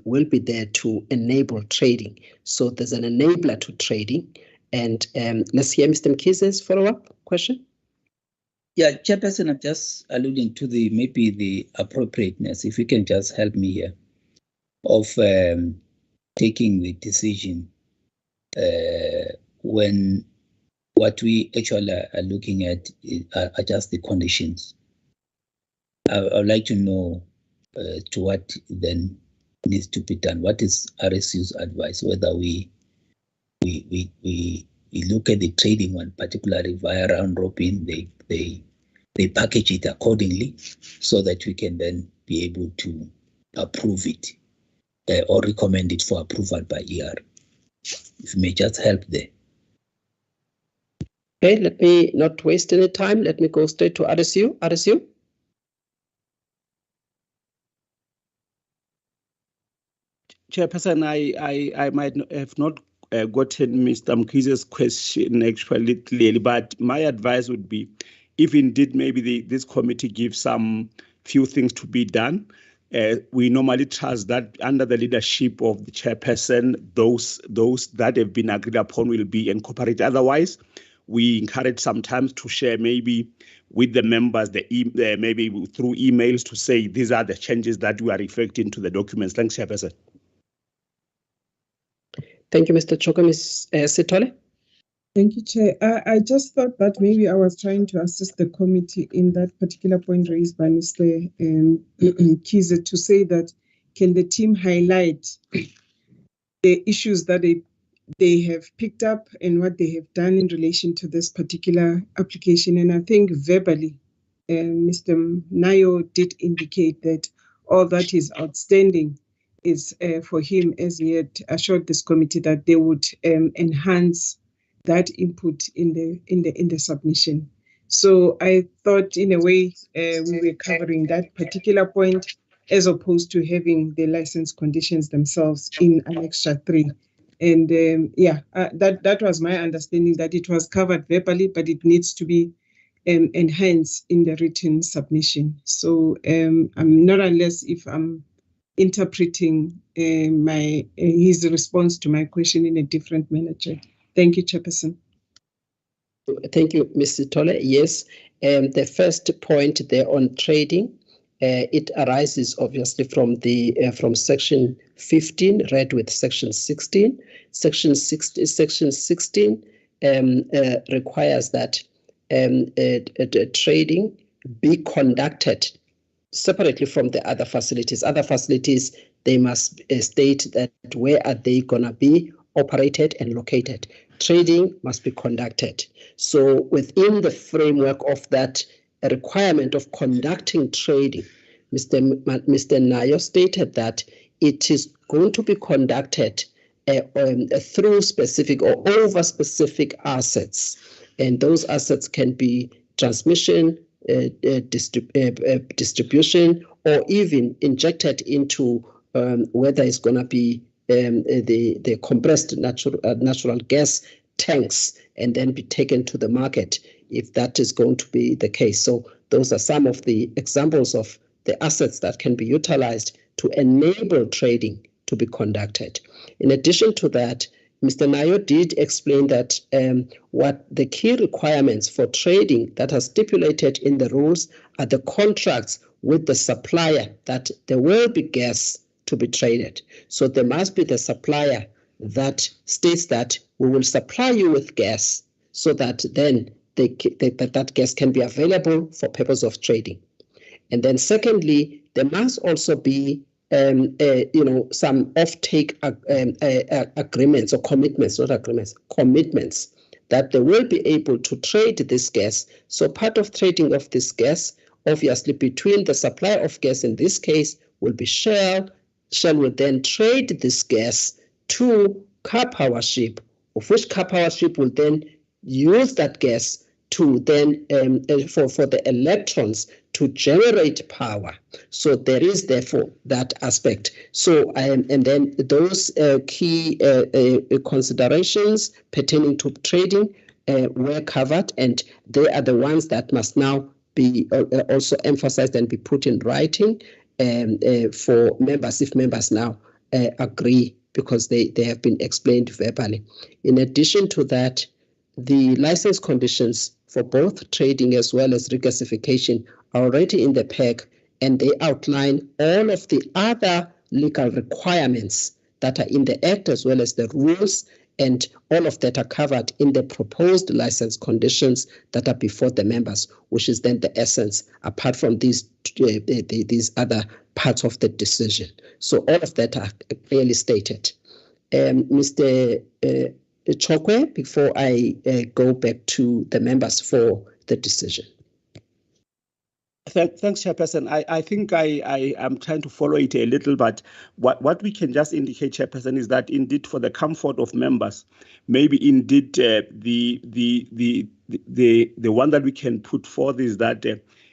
Speaker 1: will be there to enable trading. So there's an enabler to trading. And let's hear Mr. Mkhize's follow-up question.
Speaker 8: Yeah, Chairperson, I'm just alluding to maybe the appropriateness, if you can just help me here, of taking the decision when what we actually are looking at are just the conditions. I would like to know to what then needs to be done. What is RSU's advice? Whether we look at the trading one, particularly via round robin, they package it accordingly, so that we can then be able to approve it or recommend it for approval by ER. If you may just help there.
Speaker 1: Okay, let me not waste any time. Let me go straight to RSU. RSU?
Speaker 12: Chairperson, I might have not gotten Mr. Mkhize's question actually clearly, but my advice would be, if indeed maybe this committee gives some few things to be done, we normally trust that under the leadership of the chairperson, those that have been agreed upon will be incorporated. Otherwise, we encourage sometimes to share maybe with the members, maybe through emails, to say these are the changes that we are reflecting to the documents. Thanks, Chairperson.
Speaker 1: Thank you, Mr. Choko. Ms. Sithole?
Speaker 11: Thank you, Chair. I just thought that maybe I was trying to assist the committee in that particular point raised by Mr. Mkhize to say that can the team highlight the issues that they have picked up and what they have done in relation to this particular application. And I think verbally, Mr. Nayo did indicate that all that is outstanding is for him, as he had assured this committee that they would enhance that input in the submission. So I thought, in a way, we were covering that particular point as opposed to having the license conditions themselves in Annexure 3. And that was my understanding, that it was covered verbally, but it needs to be enhanced in the written submission. So I'm not, unless if I'm interpreting his response to my question in a different manner, Chair. Thank you, Chairperson.
Speaker 1: Thank you, Ms. Sithole. Yes, the first point there on trading, it arises obviously from section 15, read with section 16. Section 16 requires that trading be conducted separately from the other facilities. Other facilities, they must state that where are they going to be operated and located. Trading must be conducted. So within the framework of that requirement of conducting trading, Mr. Nayo stated that it is going to be conducted through specific or over specific assets. And those assets can be transmission, distribution, or even injected into whether it's going to be the compressed natural gas tanks and then be taken to the market, if that is going to be the case. So those are some of the examples of the assets that can be utilized to enable trading to be conducted. In addition to that, Mr. Nayo did explain that what the key requirements for trading that are stipulated in the rules are the contracts with the supplier, that there will be gas to be traded. So there must be the supplier that states that we will supply you with gas, so that then that gas can be available for purpose of trading. And then secondly, there must also be some off-take agreements or commitments, not agreements, commitments, that they will be able to trade this gas. So part of trading of this gas, obviously between the supplier of gas, in this case, will be Shell. Shell will then trade this gas to Car Power Ship, of which Car Power Ship will then use that gas to then for the electrons to generate power. So there is therefore that aspect. So and then those key considerations pertaining to trading were covered, and they are the ones that must now be also emphasized and be put in writing for members, if members now agree, because they have been explained verbally. In addition to that, the license conditions for both trading as well as regasification are already in the PEG, and they outline all of the other legal requirements that are in the Act as well as the rules, and all of that are covered in the proposed license conditions that are before the members, which is then the essence, apart from these other parts of the decision. So all of that are clearly stated. Mr. Chokwe, before I go back to the members for the decision.
Speaker 12: Thanks, Chairperson. I think I am trying to follow it a little, but what we can just indicate, Chairperson, is that indeed for the comfort of members, maybe indeed the one that we can put forth is that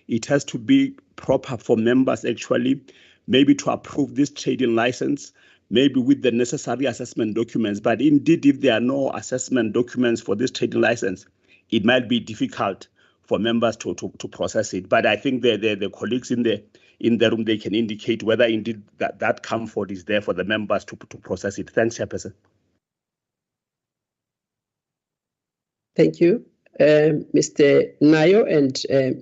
Speaker 12: it has to be proper for members actually maybe to approve this trading license maybe with the necessary assessment documents. But indeed, if there are no assessment documents for this trading license, it might be difficult for members to process it. But I think the colleagues in the room, they can indicate whether indeed that comfort is there for the members to process it. Thanks, Chairperson.
Speaker 1: Thank you. Mr. Nayo and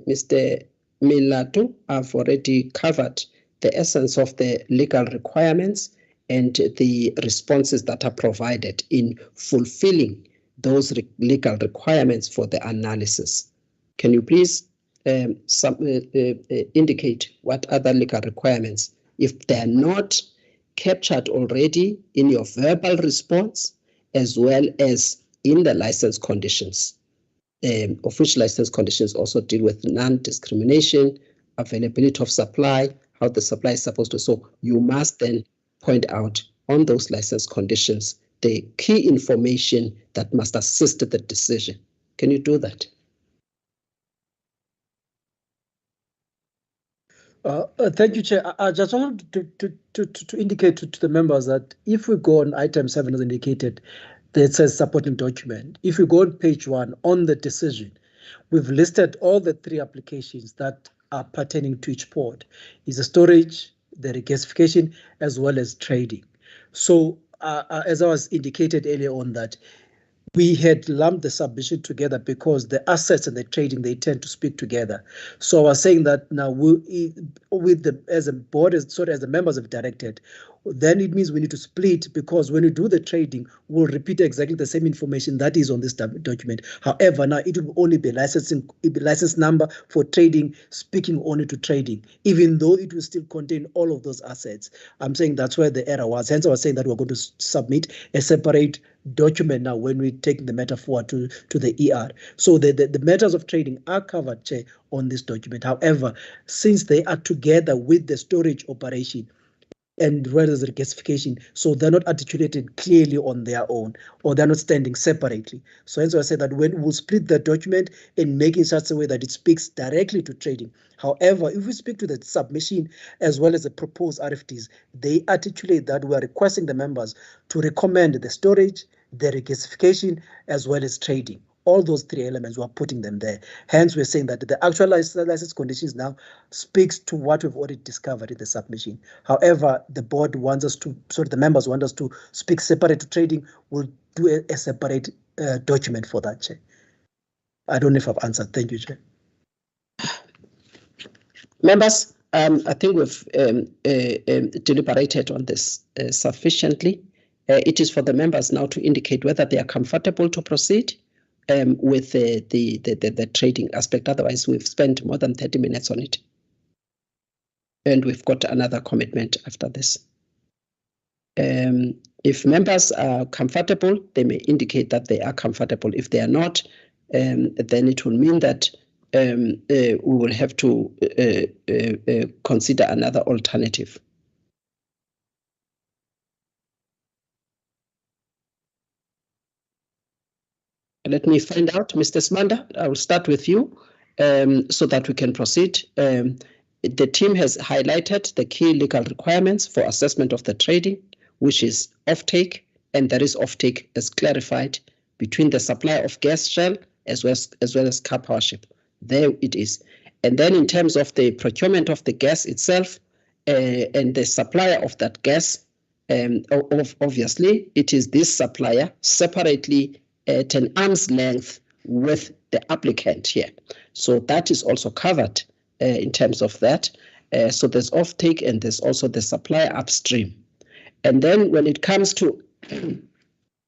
Speaker 1: Mr. Milato have already covered the essence of the legal requirements and the responses that are provided in fulfilling those legal requirements for the analysis. Can you please indicate what other legal requirements, if they are not captured already in your verbal response, as well as in the license conditions, of which license conditions also deal with non-discrimination, availability of supply, how the supply is supposed to. So you must then point out on those license conditions the key information that must assist the decision. Can you do that?
Speaker 4: Thank you, Chair. I just wanted to indicate to the members that if we go on item 7 as indicated, that says supporting document. If we go on page 1 on the decision, we've listed all the 3 applications that are pertaining to each port. Is the storage, the regasification, as well as trading. So as I was indicated earlier on, that we had lumped the submission together because the assets and the trading, they tend to speak together. So I was saying that now as a board, as the members have directed, then it means we need to split, because when we do the trading, we'll repeat exactly the same information that is on this document. However, now it will only be license number for trading, speaking only to trading, even though it will still contain all of those assets. I'm saying that's where the error was. Hence, I was saying that we're going to submit a separate document now when we take the matter forward to the ER. So the matters of trading are covered, Chair, on this document. However, since they are together with the storage operation and where is the regasification, so they're not articulated clearly on their own, or they're not standing separately. So hence I said that when we'll split the document and make it such a way that it speaks directly to trading. However, if we speak to the submission as well as the proposed RFTs, they articulate that we are requesting the members to recommend the storage, the regasification, as well as trading. All those 3 elements, we are putting them there. Hence, we're saying that the actual license conditions now speaks to what we've already discovered in the submission. However, the board wants us to, the members want us to speak separate to trading. We'll do a separate document for that, Chair. I don't know if I've answered. Thank you, Chair.
Speaker 1: Members, I think we've deliberated on this sufficiently. It is for the members now to indicate whether they are comfortable to proceed with the trading aspect. Otherwise, we've spent more than 30 minutes on it. And we've got another commitment after this. If members are comfortable, they may indicate that they are comfortable. If they are not, then it will mean that we will have to consider another alternative. Let me find out, Mr. Smanda. I will start with you so that we can proceed. The team has highlighted the key legal requirements for assessment of the trading, which is offtake, and there is offtake as clarified between the supplier of gas shell as well as car power ship. There it is. And then in terms of the procurement of the gas itself and the supplier of that gas, obviously it is this supplier separately at an arm's length with the applicant here. So that is also covered in terms of that. So there's offtake and there's also the supplier upstream. And then when it comes to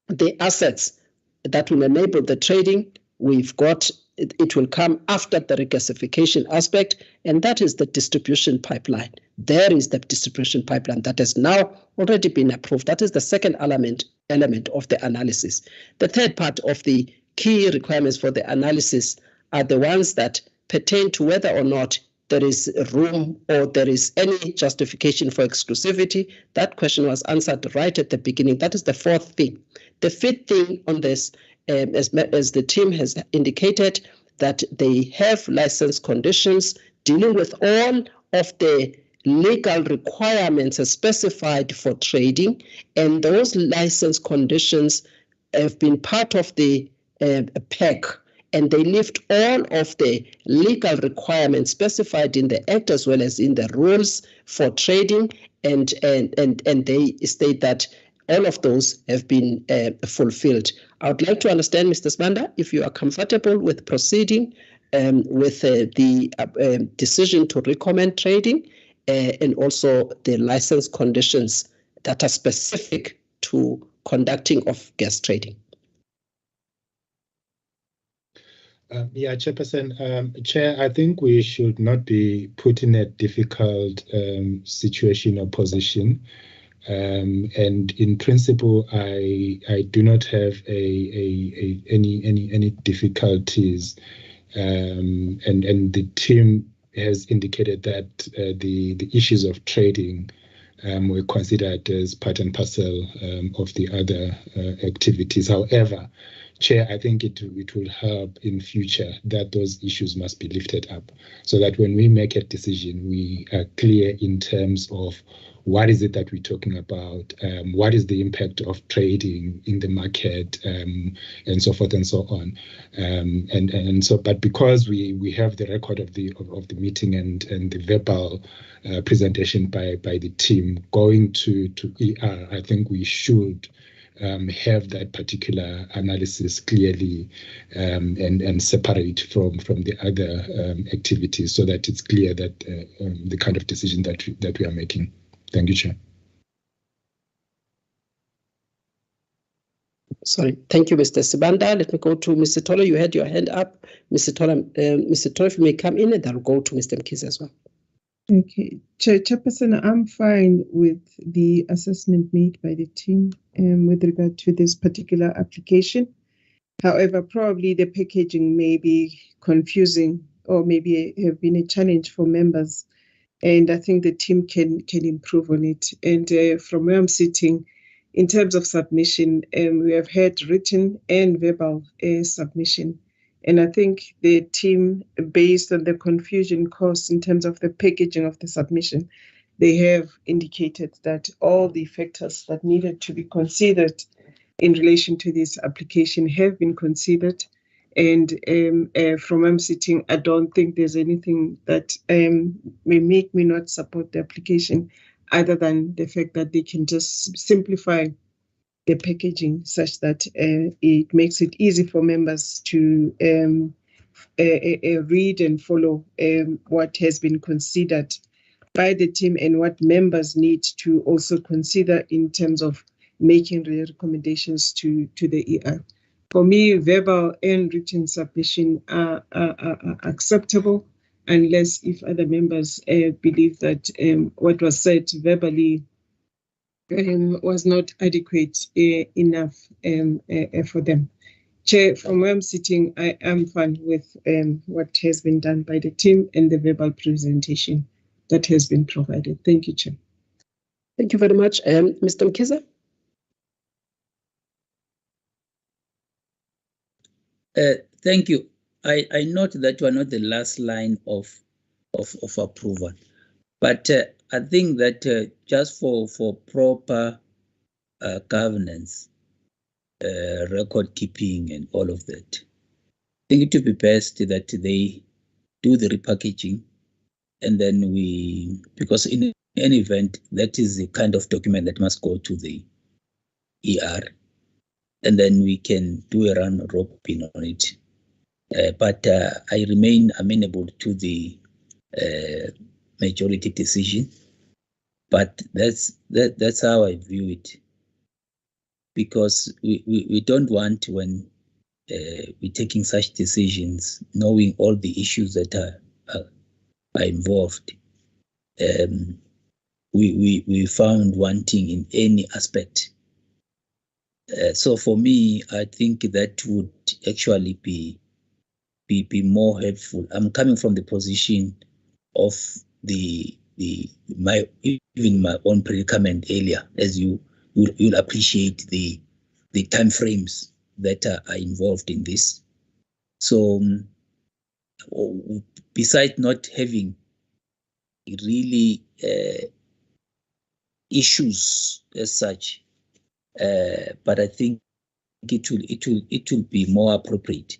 Speaker 1: the assets that will enable the trading, we've got, it will come after the regasification aspect, and that is the distribution pipeline. There is the distribution pipeline that has now already been approved. That is the second element of the analysis. The third part of the key requirements for the analysis are the ones that pertain to whether or not there is room or there is any justification for exclusivity. That question was answered right at the beginning. That is the fourth thing. The fifth thing on this, as the team has indicated, that they have license conditions dealing with all of the legal requirements are specified for trading, and those license conditions have been part of the PEC, and they lift all of the legal requirements specified in the Act as well as in the rules for trading, and they state that all of those have been fulfilled. I would like to understand, Mr. Sibanda, if you are comfortable with proceeding with the decision to recommend trading and also the license conditions that are specific to conducting of gas trading.
Speaker 9: Yeah, Chairperson. Chair, I think we should not be put in a difficult situation or position. And in principle, I do not have any difficulties. And the team has indicated that the issues of trading were considered as part and parcel of the other activities. However, Chair, I think it will help in future that those issues must be lifted up so that when we make a decision, we are clear in terms of what is it that we're talking about, what is the impact of trading in the market, and so forth and so on. But because we have the record of the meeting and the verbal presentation by the team going to ER, I think we should have that particular analysis clearly and separate from the other activities so that it's clear that the kind of decision that we are making. Thank you, Chair.
Speaker 1: Sorry, thank you, Mr. Sibanda. Let me go to Mr. Tola. You had your hand up. Mr. Tola, if you may come in, and then I'll go to Mr. Mkhize as well.
Speaker 11: Okay, Chairperson, I'm fine with the assessment made by the team with regard to this particular application. However, probably the packaging may be confusing or maybe have been a challenge for members, and I think the team can improve on it. And from where I'm sitting, in terms of submission, we have had written and verbal submission. And I think the team, based on the confusion caused in terms of the packaging of the submission, they have indicated that all the factors that needed to be considered in relation to this application have been considered. And from where I'm sitting, I don't think there's anything that may make me not support the application, other than the fact that they can just simplify the packaging such that it makes it easy for members to read and follow what has been considered by the team and what members need to also consider in terms of making the recommendations to the ER. For me, verbal and written submission are acceptable, unless if other members believe that what was said verbally was not adequate enough for them. Chair, from where I'm sitting, I am fine with what has been done by the team and the verbal presentation that has been provided. Thank you, Chair.
Speaker 1: Thank you very much. Mr. Mkhize?
Speaker 8: Thank you. I note that you are not the last line of approval, but I think that just for proper governance, record keeping and all of that, I think it would be best that they do the repackaging, and then because in any event, that is the kind of document that must go to the ER, and then we can do a round robin on it. But I remain amenable to the majority decision. But that's how I view it, because we don't want, when we're taking such decisions, knowing all the issues that are involved, we found wanting in any aspect. So for me, I think that would actually be more helpful. I'm coming from the position of my own predicament earlier, as you'll appreciate the time frames that are involved in this. So besides not having really issues as such, but I think it will be more appropriate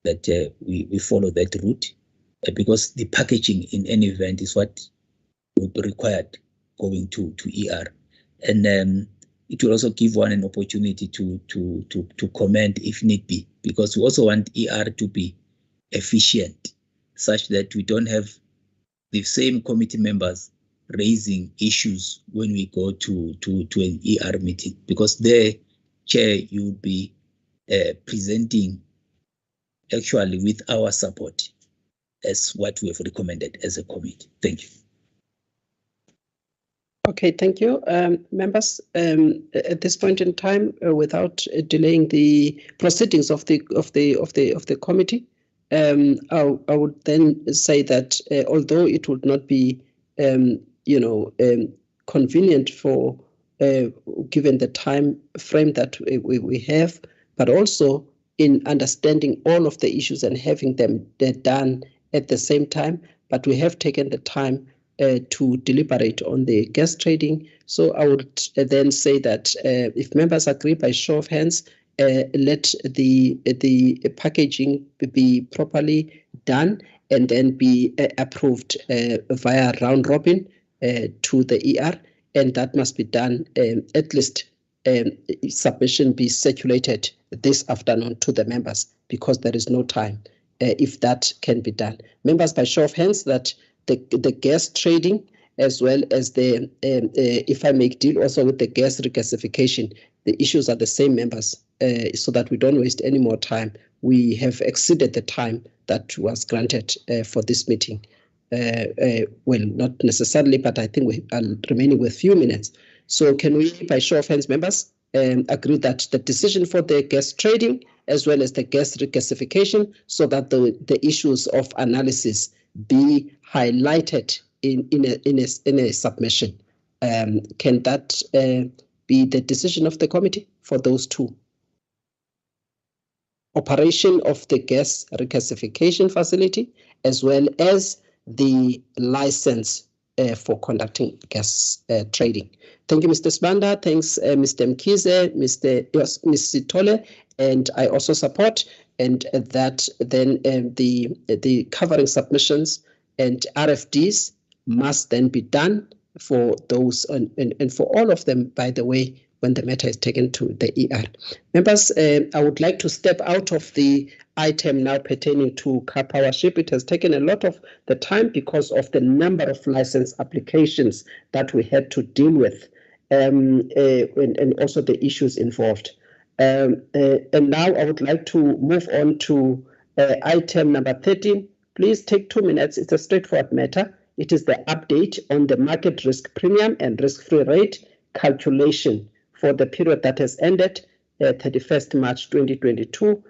Speaker 8: that we follow that route, because the packaging in any event is what would be required going to ER, and it will also give one an opportunity to comment if need be, because we also want ER to be efficient, such that we don't have the same committee members raising issues when we go to an ER meeting, because there, Chair, you will be presenting actually with our support as what we have recommended as a committee. Thank you.
Speaker 1: Okay, thank you. Members, at this point in time, without delaying the proceedings of the committee, I would then say that although it would not be convenient for given the time frame that we have, but also in understanding all of the issues and having them done at the same time, but we have taken the time to deliberate on the gas trading. So I would then say that if members agree by show of hands, let the packaging be properly done and then be approved via round robin to the ER, and that must be done at least submission be circulated this afternoon to the members, because there is no time if that can be done. Members, by show of hands, that the gas trading, as well as the, if I make deal also with the gas regasification, the issues are the same, members, so that we don't waste any more time. We have exceeded the time that was granted for this meeting. Well, not necessarily, but I think we are remaining with few minutes. So can we, by show of hands, members, agree that the decision for the gas trading as well as the gas regasification, so that the issues of analysis be highlighted in a submission? Can that be the decision of the committee for those two? Operation of the gas regasification facility, as well as the license for conducting gas trading. Thank you, Mr. Sibanda. Thanks, Mr. Mkhize, Ms. Sithole, and I also support, and that then the covering submissions and RFDs must then be done for those and for all of them, by the way, when the matter is taken to the ER. Members, I would like to step out of the item now pertaining to car powership. It has taken a lot of the time because of the number of license applications that we had to deal with, and also the issues involved. And now I would like to move on to item number 13. Please take 2 minutes. It's a straightforward matter. It is the update on the market risk premium and risk-free rate calculation for the period that has ended 31st March 2022.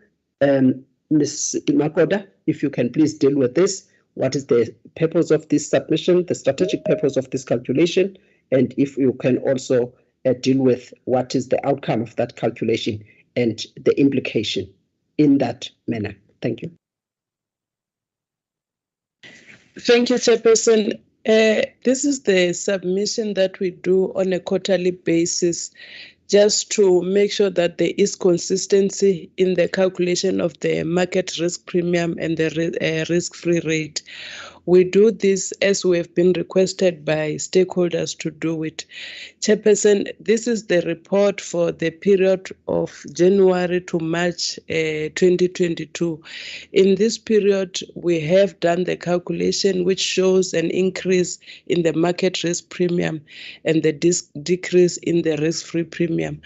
Speaker 1: Ms. Makoda, if you can please deal with this. What is the purpose of this submission, the strategic purpose of this calculation, and if you can also deal with what is the outcome of that calculation and the implication in that manner. Thank you.
Speaker 13: Thank you, Chairperson. This is the submission that we do on a quarterly basis, just to make sure that there is consistency in the calculation of the market risk premium and the risk-free rate. We do this as we have been requested by stakeholders to do it. Chairperson, this is the report for the period of January to March 2022. In this period, we have done the calculation which shows an increase in the market risk premium and the decrease in the risk-free premium,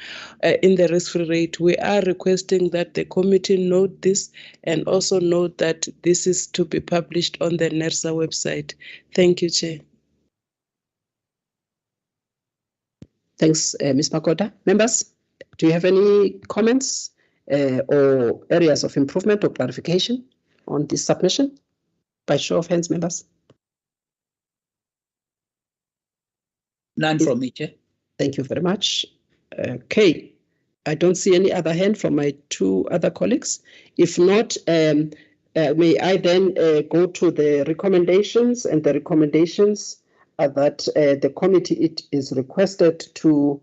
Speaker 13: in the risk-free rate. We are requesting that the committee note this and also note that this is to be published on the NERSA website. Thank you, Chair.
Speaker 1: Thanks, Ms. Makoda. Members, do you have any comments or areas of improvement or clarification on this submission? By show of hands, members.
Speaker 8: None from me, Chair.
Speaker 1: Thank you very much. Okay, I don't see any other hand from my two other colleagues. If not, may I then go to the recommendations, and the recommendations that the committee is requested to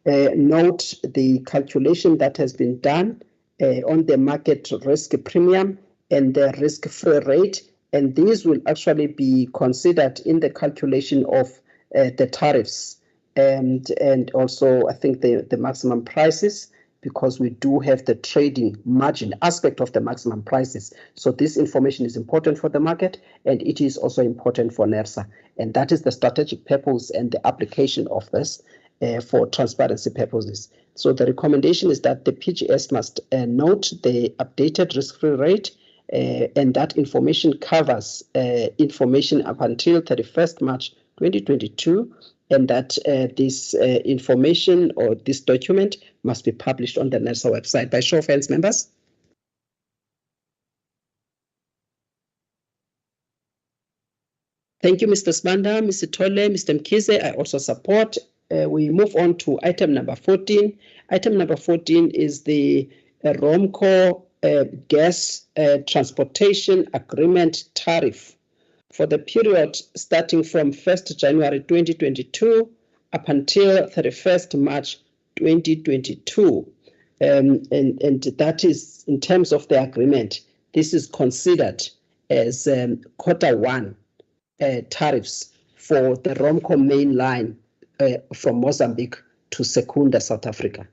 Speaker 1: note the calculation that has been done on the market risk premium and the risk-free rate, and these will actually be considered in the calculation of the tariffs and also I think the maximum prices, because we do have the trading margin aspect of the maximum prices. So this information is important for the market, and it is also important for NERSA. And that is the strategic purpose and the application of this for transparency purposes. So the recommendation is that the PGS must note the updated risk-free rate, and that information covers information up until 31st March 2022, and that this information or this document must be published on the NERSA website. By show of hands, members. Thank you, Mr. Sibanda, Mr. Tole, Mr. Mkhize. I also support. We move on to item number 14. Item number 14 is the ROMCO gas transportation agreement tariff for the period starting from 1st January 2022 up until 31st March 2022. And that is, in terms of the agreement, this is considered as quarter one tariffs for the ROMCO main line from Mozambique to Secunda, South Africa.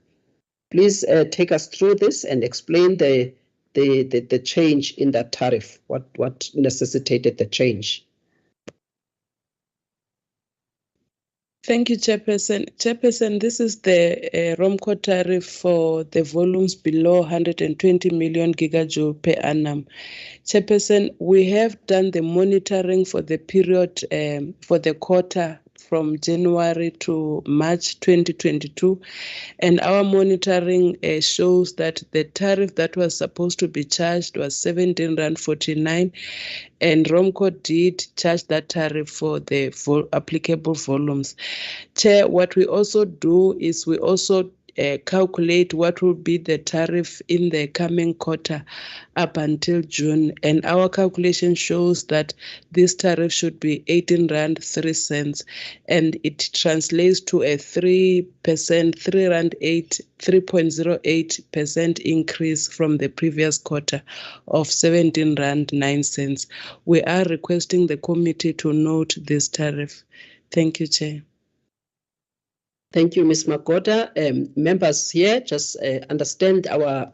Speaker 1: Please take us through this and explain the change in that tariff. What necessitated the change?
Speaker 13: Thank you, Chairperson. Chairperson, this is the ROMCO tariff for the volumes below 120 million gigajoule per annum. Chairperson, we have done the monitoring for the period for the quarter from January to March 2022, and our monitoring shows that the tariff that was supposed to be charged was 17.49 rand, and ROMCO did charge that tariff for the applicable volumes. Chair, what we also do is we also calculate what will be the tariff in the coming quarter up until June, and our calculation shows that this tariff should be 18.03 rand, and it translates to a 3.08% increase from the previous quarter of 17.09 rand. We are requesting the committee to note this tariff. Thank you, Chair.
Speaker 1: Thank you, Ms. Magoda. Members here just understand our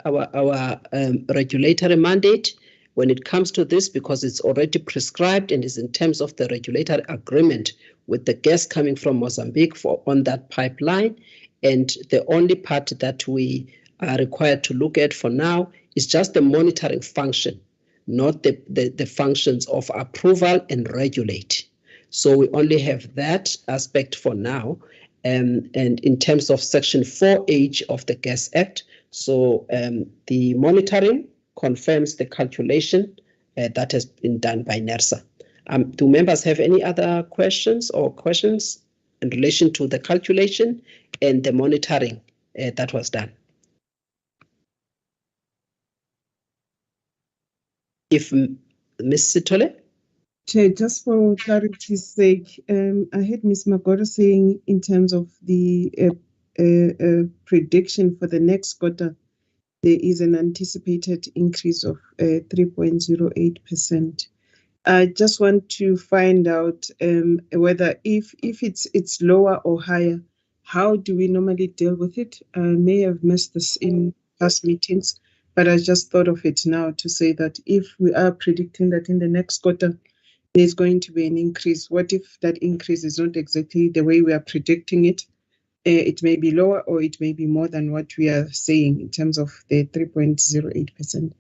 Speaker 1: regulatory mandate when it comes to this, because it's already prescribed and is in terms of the regulatory agreement with the gas coming from Mozambique on that pipeline. And the only part that we are required to look at for now is just the monitoring function, not the functions of approval and regulate. So we only have that aspect for now. And in terms of Section 4H of the Gas Act, so the monitoring confirms the calculation that has been done by NERSA. Do members have any other questions in relation to the calculation and the monitoring that was done? If Ms. Sitole?
Speaker 11: Chair, just for clarity's sake, I heard Ms. Magoda saying in terms of the prediction for the next quarter, there is an anticipated increase of 3.08%. I just want to find out whether if it's lower or higher, how do we normally deal with it? I may have missed this in past meetings, but I just thought of it now to say that if we are predicting that in the next quarter, there's going to be an increase. What if that increase is not exactly the way we are predicting it? It may be lower or it may be more than what we are saying in terms of the 3.08%.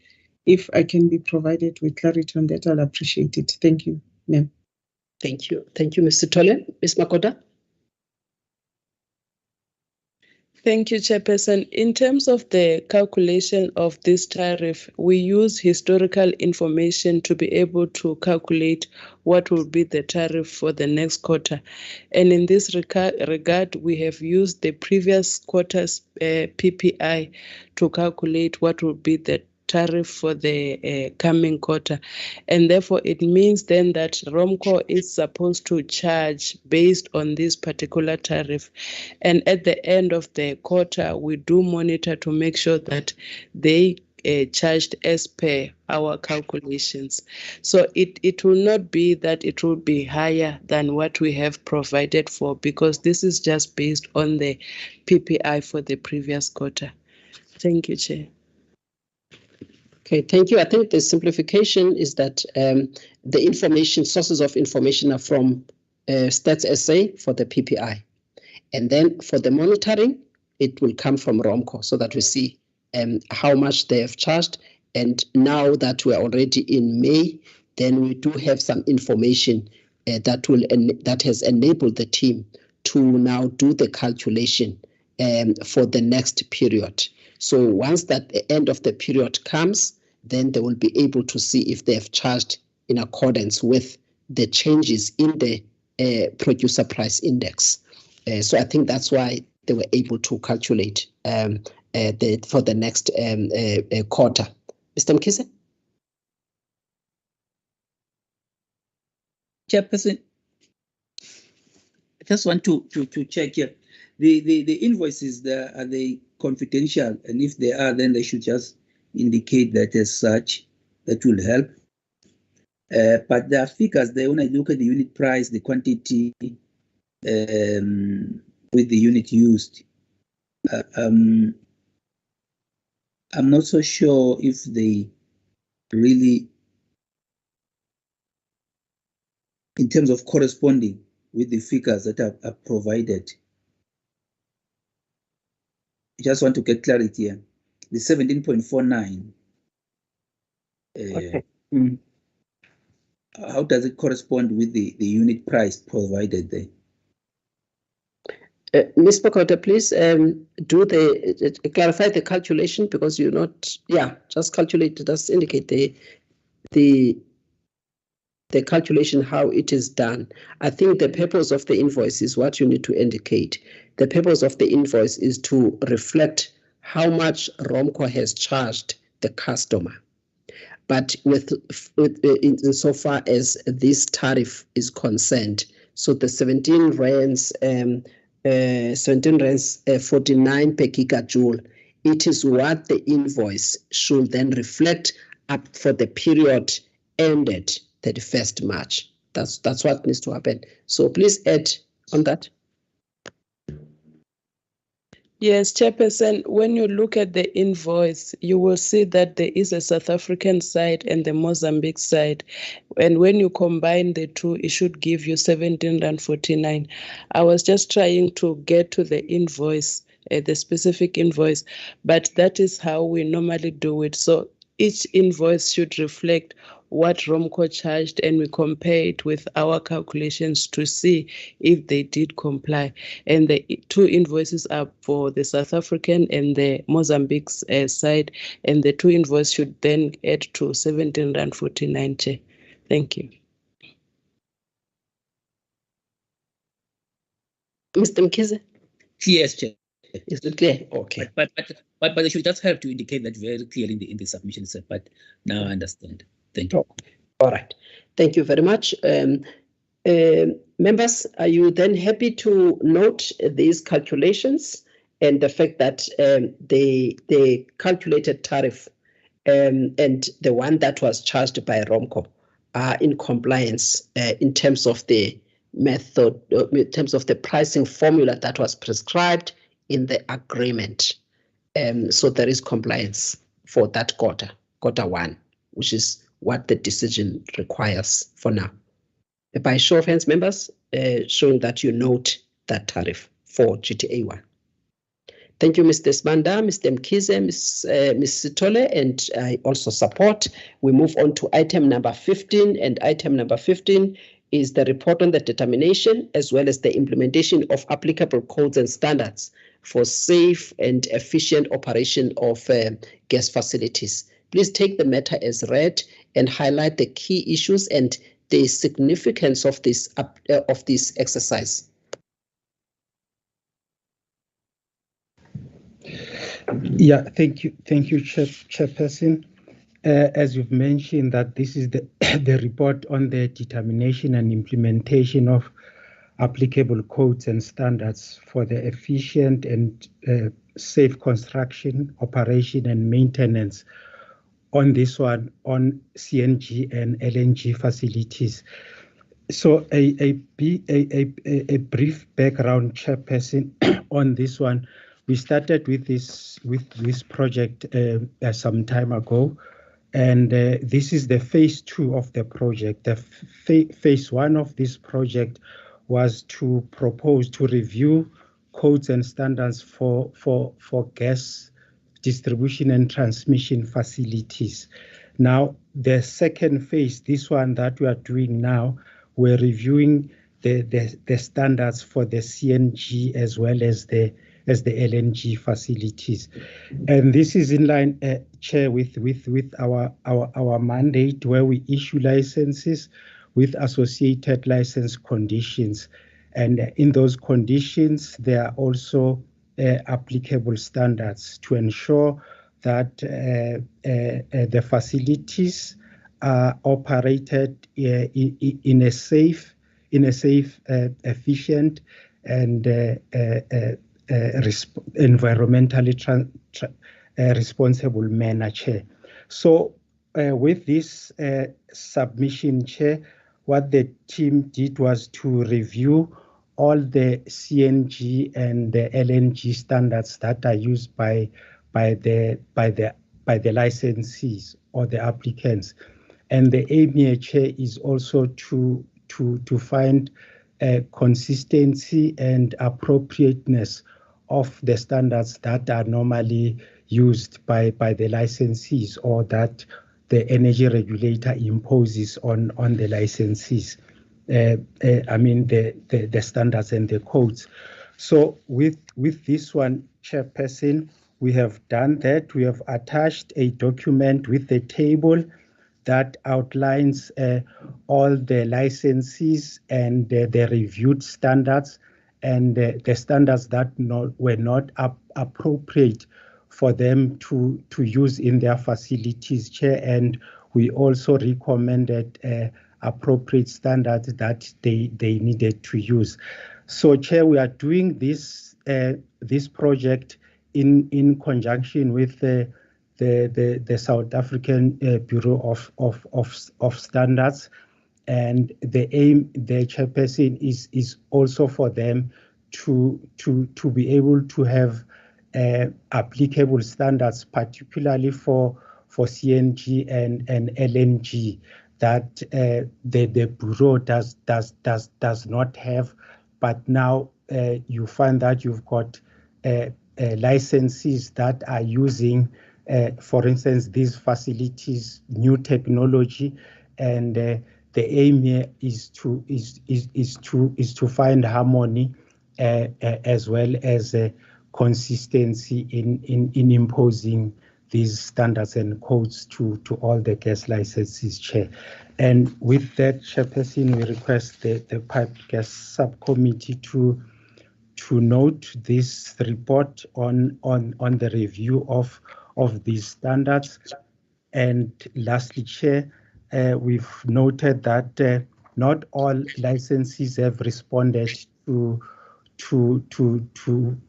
Speaker 11: If I can be provided with clarity on that, I'll appreciate it. Thank you, ma'am.
Speaker 1: Thank you. Thank you, Mr. Tole. Ms. Magoda?
Speaker 13: Thank you, Chairperson. In terms of the calculation of this tariff, we use historical information to be able to calculate what will be the tariff for the next quarter. And in this regard, we have used the previous quarter's PPI to calculate what will be the tariff for the coming quarter. And therefore, it means then that ROMCO is supposed to charge based on this particular tariff. And at the end of the quarter, we do monitor to make sure that they charged as per our calculations. So it will not be that it will be higher than what we have provided for, because this is just based on the PPI for the previous quarter. Thank you, Chair.
Speaker 1: Okay, thank you. I think the simplification is that the information, sources of information are from Stats SA for the PPI. And then for the monitoring, it will come from ROMCO so that we see how much they have charged. And now that we are already in May, then we do have some information that has enabled the team to now do the calculation for the next period. So once that the end of the period comes, then they will be able to see if they have charged in accordance with the changes in the producer price index. So I think that's why they were able to calculate for the next quarter. Mr. Mkhize?
Speaker 8: Chairperson, I just want to check here. The invoices there, are they confidential? And if they are, then they should just indicate that as such. That will help. But there are figures there when I look at the unit price, the quantity with the unit used. I'm not so sure if they really, in terms of corresponding with the figures that are provided. I just want to get clarity here. The 17.49.
Speaker 1: Okay.
Speaker 8: How does it correspond with the unit price provided there?
Speaker 1: Ms. Pokota, please clarify the calculation, because you're not, just calculate, just indicate the calculation, how it is done. I think the purpose of the invoice is what you need to indicate. The purpose of the invoice is to reflect how much ROMCO has charged the customer. But so far as this tariff is concerned, so the 17 rands 49 per gigajoule, it is what the invoice should then reflect up for the period ended 31st March. That's what needs to happen. So please add on that.
Speaker 13: Yes, Chairperson, when you look at the invoice, you will see that there is a South African side and the Mozambique side. And when you combine the two, it should give you 17.49. I was just trying to get to the invoice, the specific invoice, but that is how we normally do it. So each invoice should reflect what ROMCO charged, and we compare it with our calculations to see if they did comply. And the two invoices are for the South African and the Mozambique side, and the two invoices should then add to 17.49. Chair. Thank you.
Speaker 1: Mr. Mkhize?
Speaker 8: Yes, Chair.
Speaker 1: Is it clear? Okay.
Speaker 8: But they should just have to indicate that very clearly in the submission itself. But now I understand. Thank you.
Speaker 1: All right. Thank you very much. Members, are you then happy to note these calculations and the fact that the calculated tariff and the one that was charged by ROMCO are in compliance in terms of the method, in terms of the pricing formula that was prescribed in the agreement? So there is compliance for that quarter one, which is what the decision requires for now. By show of hands, members, showing that you note that tariff for GTA1. Thank you, Mr. Smanda, Mr. Mkhize, Ms. Sitole, and I also support. We move on to item number 15, and item number 15 is the report on the determination as well as the implementation of applicable codes and standards for safe and efficient operation of gas facilities. Please take the matter as read and highlight the key issues and the significance of this exercise.
Speaker 7: Yeah, thank you, Chairperson. as you've mentioned, that this is the, the report on the determination and implementation of applicable codes and standards for the efficient and safe construction, operation, and maintenance on this one, on CNG and LNG facilities. So a brief background, Chairperson, on this one. We started with this project some time ago, and this is the phase 2 of the project. The phase 1 of this project was to propose to review codes and standards for gas distribution and transmission facilities. Now, the second phase, this one that we are doing now, we're reviewing the standards for the CNG as well as the LNG facilities. And this is in line, Chair, with our mandate, where we issue licenses with associated license conditions. And in those conditions, there are also applicable standards to ensure that the facilities are operated in a safe, efficient, and environmentally responsible manner, Chair. So with this submission, Chair, what the team did was to review all the CNG and the LNG standards that are used by the licensees or the applicants. And the aim here, Chair, is also to find consistency and appropriateness of the standards that are normally used by the licensees or that the energy regulator imposes on the licensees. I mean the standards and the codes. So with this one, Chairperson, we have done that. We have attached a document with a table that outlines all the licenses and the reviewed standards and the standards that were not appropriate for them to use in their facilities, Chair. And we also recommended appropriate standards that they needed to use. So, Chair, we are doing this project in conjunction with the South African Bureau of Standards, and the aim, the Chairperson, is also for them to be able to have applicable standards, particularly for CNG and LNG, that the Bureau does not have. But now you find that you've got licenses that are using, for instance, these facilities, new technology, and the aim here is to find harmony as well as consistency in imposing these standards and codes to all the gas licenses, Chair. And with that, Chairperson, we request the Pipe Gas Subcommittee to note this report on the review of these standards. And lastly, Chair, we've noted that not all licensees have responded to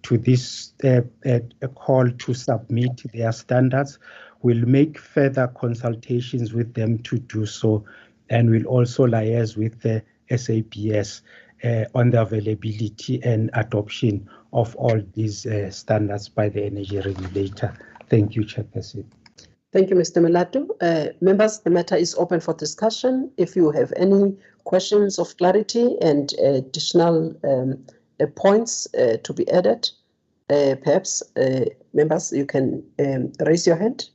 Speaker 7: this call to submit their standards. We'll make further consultations with them to do so, and we'll also liaise with the SAPS on the availability and adoption of all these standards by the energy regulator. Thank you, Chairperson.
Speaker 1: Thank you, Mr. Melatu. Members, the matter is open for discussion. If you have any questions of clarity and additional points to be added, perhaps, members, you can raise your hand.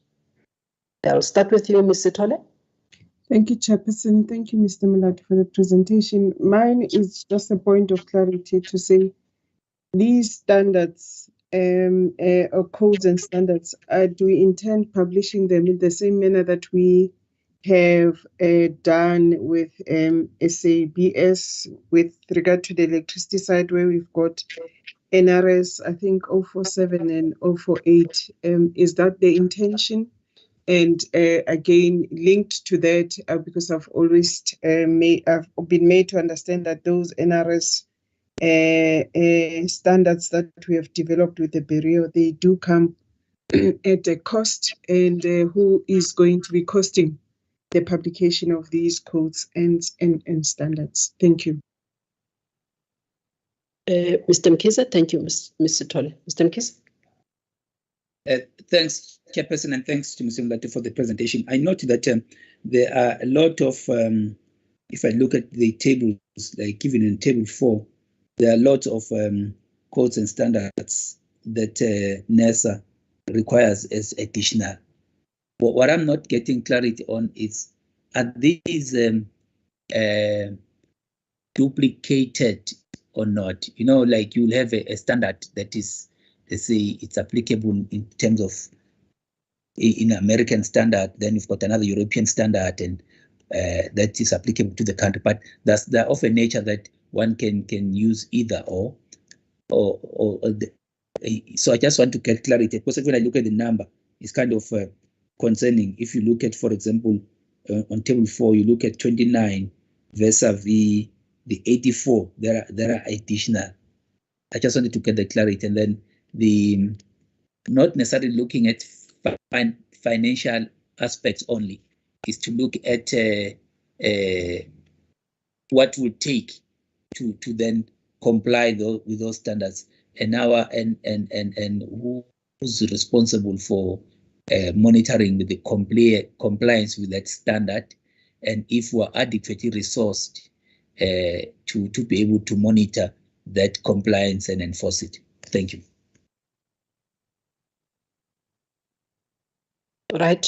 Speaker 1: I'll start with you, Ms. Sithole.
Speaker 11: Thank you, Chairperson. Thank you, Mr. Melatu, for the presentation. Mine is just a point of clarity to say these standards or codes and standards, do we intend publishing them in the same manner that we have done with SABS with regard to the electricity side, where we've got NRS, I think 047 and 048. Is that the intention? And again, linked to that, because I've always I've been made to understand that those NRS standards that we have developed with the Bureau, they do come at a cost, and who is going to be costing the publication of these codes and standards. Thank you.
Speaker 1: Mr. Mkhize, thank you, Mr. Tole. Mr. Mkhize.
Speaker 8: Thanks, Chairperson, and thanks to Mr. Mlate for the presentation. I note that there are a lot of, if I look at the tables, like even in table 4, there are lots of codes and standards that NERSA requires as additional. But what I'm not getting clarity on is, are these duplicated or not? You know, like you'll have a standard that is, let's say, it's applicable in terms of in American standard, then you've got another European standard, and that is applicable to the country. But they're of a nature that one can use either or so I just want to get clarity, because when I look at the number, it's kind of concerning. If you look at, for example, on table 4, you look at 29 vis-a-vis the 84, there are additional. I just wanted to get the clarity, and then the not necessarily looking at financial aspects only, is to look at what would take to then comply with those standards, and who's responsible for monitoring the compliance with that standard, and if we're adequately resourced to be able to monitor that compliance and enforce it. Thank you.
Speaker 1: Right.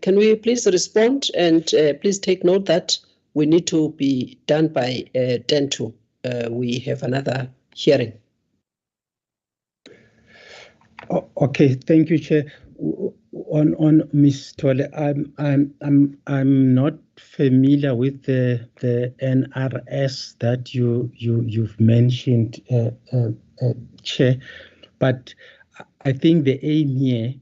Speaker 1: Can we please respond, and please take note that we need to be done by 10 to. We have another hearing.
Speaker 7: Okay, thank you, Chair. On Ms. Tole, I'm not familiar with the NRS that you've mentioned, Chair, but I think the aim here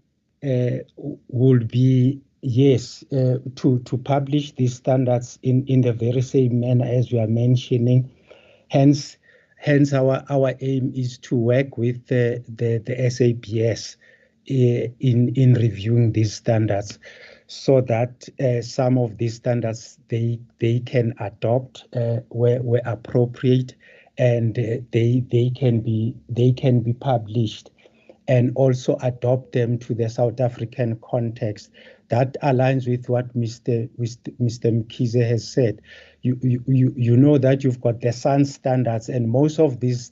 Speaker 7: would be, yes, to publish these standards in the very same manner as you are mentioning. Hence our aim is to work with the SABS in reviewing these standards, so that some of these standards they can adopt where appropriate, and they can be published, and also adopt them to the South African context. That aligns with what Mr. Mkhize has said. You know that you've got the SAN standards, and most of these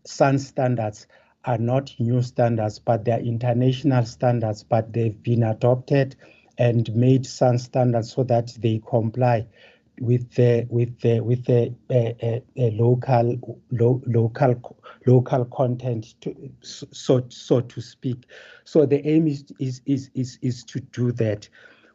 Speaker 7: SAN standards are not new standards, but they're international standards, but they've been adopted and made SAN standards so that they comply with the local content, so to speak. So the aim is to do that.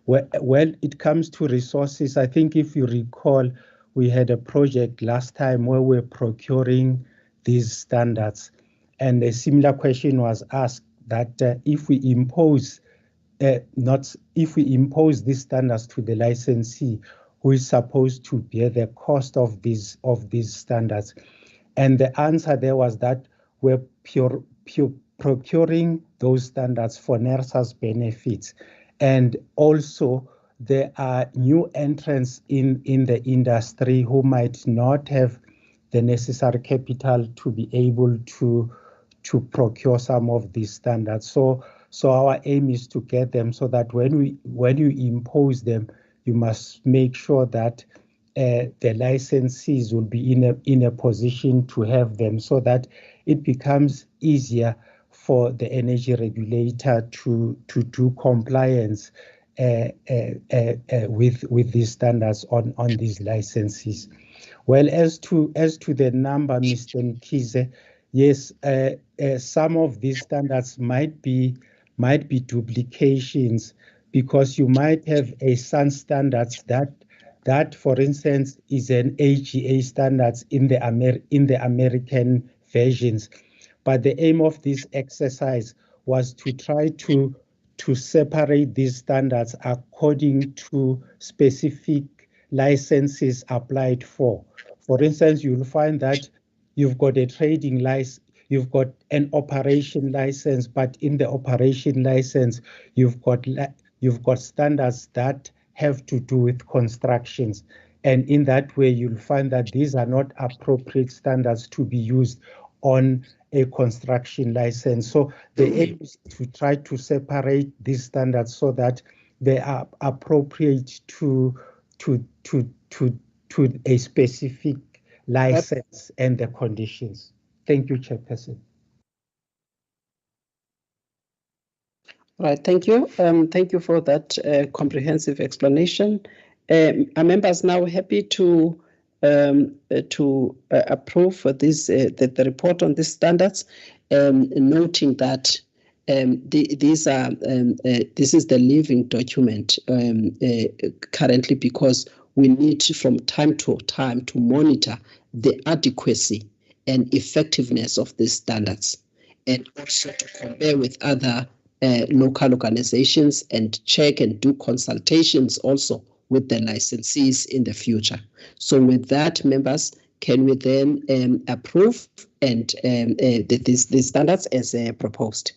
Speaker 7: Well, it comes to resources, I think if you recall, we had a project last time where we're procuring these standards, and a similar question was asked that if we impose these standards to the licensee, who is supposed to bear the cost of these standards? And the answer there was that we're procuring those standards for NERSA's benefits. And also there are new entrants in the industry who might not have the necessary capital to be able to procure some of these standards. So our aim is to get them, so that when you impose them, you must make sure that the licensees will be in a position to have them, so that it becomes easier for the energy regulator to do compliance with these standards on these licenses. Well, as to the number, Mr. Mkhize, yes, some of these standards might be duplications, because you might have a SAN standards that, for instance, is an AGA standards in the American versions. But the aim of this exercise was to try to separate these standards according to specific licenses applied for. For instance, you'll find that you've got a trading license, you've got an operation license, but in the operation license, you've got standards that have to do with constructions. And in that way, you'll find that these are not appropriate standards to be used on a construction license. So the aim is to try to separate these standards so that they are appropriate to a specific license and the conditions. Thank you, Chairperson.
Speaker 1: Right, thank you. Thank you for that comprehensive explanation. Are members now happy to approve this the report on these standards, noting that this is the living document currently, because we need from time to time to monitor the adequacy and effectiveness of these standards, and also to compare with other local organizations and check and do consultations also with the licensees in the future. So with that, members, can we then approve and these standards as proposed?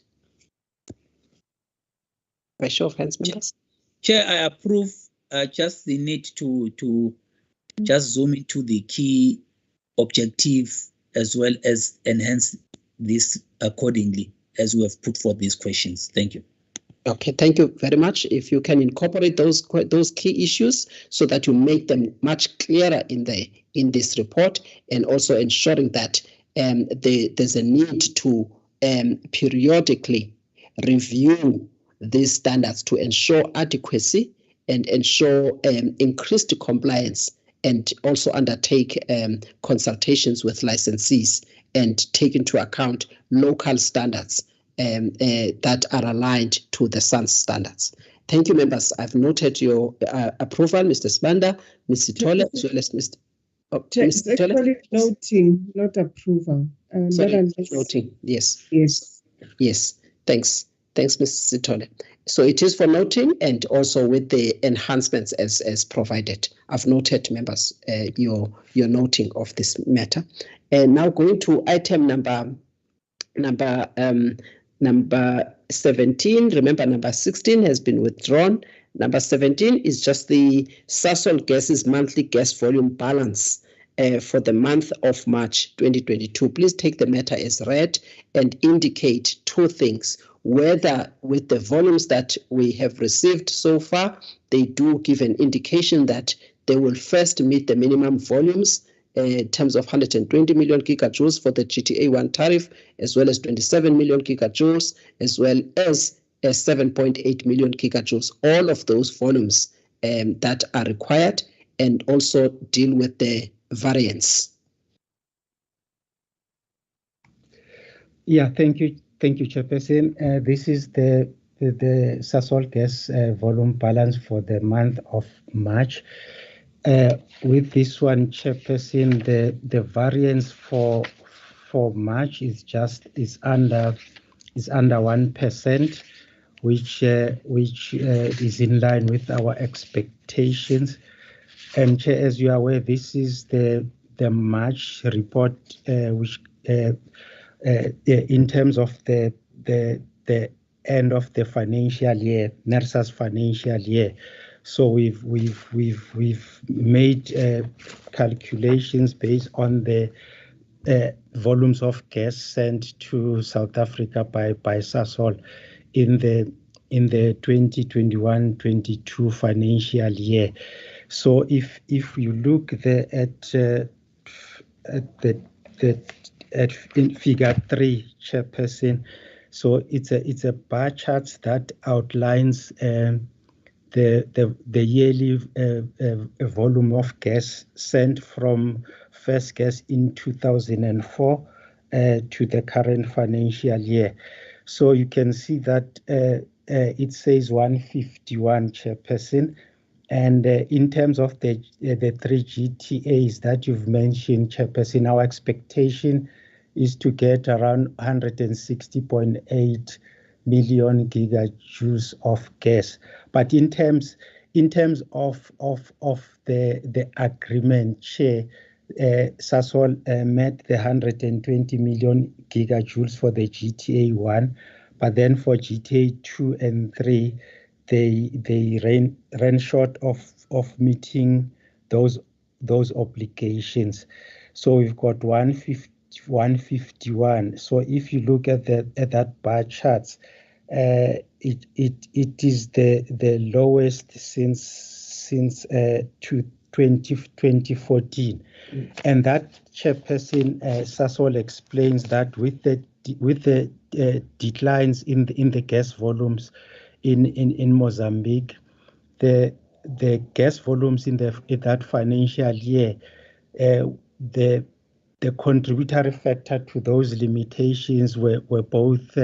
Speaker 1: By show of hands, members.
Speaker 8: Chair, I approve just the need to just zoom into the key objective as well as enhance this accordingly as we have put forth these questions. Thank you.
Speaker 1: Okay, thank you very much. If you can incorporate those key issues so that you make them much clearer in this report, and also ensuring that there's a need to periodically review these standards to ensure adequacy and ensure increased compliance, and also undertake consultations with licensees and take into account local standards that are aligned to the SANS standards. Thank you, members. I've noted your approval, Mr. Sibanda, Ms. Sithole, as well as Mr.
Speaker 11: It's actually noting, not approval.
Speaker 1: Sorry, noting. Yes.
Speaker 11: Yes.
Speaker 1: Yes. Thanks. Thanks, Ms. Sithole. So it is for noting, and also with the enhancements as provided. I've noted, members, your noting of this matter. And now going to item number 17. Remember, number 16 has been withdrawn. Number 17 is just the Sasol Gas's monthly gas volume balance for the month of March 2022. Please take the matter as read and indicate two things: whether with the volumes that we have received so far, they do give an indication that they will first meet the minimum volumes in terms of 120 million gigajoules for the GTA1 tariff, as well as 27 million gigajoules, as well as 7.8 million gigajoules. All of those volumes that are required, and also deal with the variance.
Speaker 7: Yeah, thank you, Chairperson. This is the Sasol gas volume balance for the month of March. With this one, Chairperson, the variance for March is under 1%, which is in line with our expectations. And Chair, as you are aware, this is the March report, which in terms of the end of the financial year, NERSA's financial year. So we've made calculations based on the volumes of gas sent to South Africa by Sasol in the 2021-22 financial year. So if you look there at in figure 3, Chairperson, so it's a bar chart that outlines the yearly volume of gas sent from first gas in 2004 to the current financial year. So you can see that it says 151, Chairperson. And in terms of the 3 GTAs that you've mentioned, Chairperson, our expectation is to get around 160.8 million gigajoules of gas. But in terms of the agreement, Chair, Sasol met the 120 million gigajoules for the GTA 1, but then for GTA 2 and 3, they ran short of meeting those obligations. So we've got 151. So if you look at that bar charts, it is the lowest since 2014. And that chairperson Sasol explains that with the declines in the gas volumes in Mozambique, the gas volumes in that financial year, the contributory factor to those limitations were both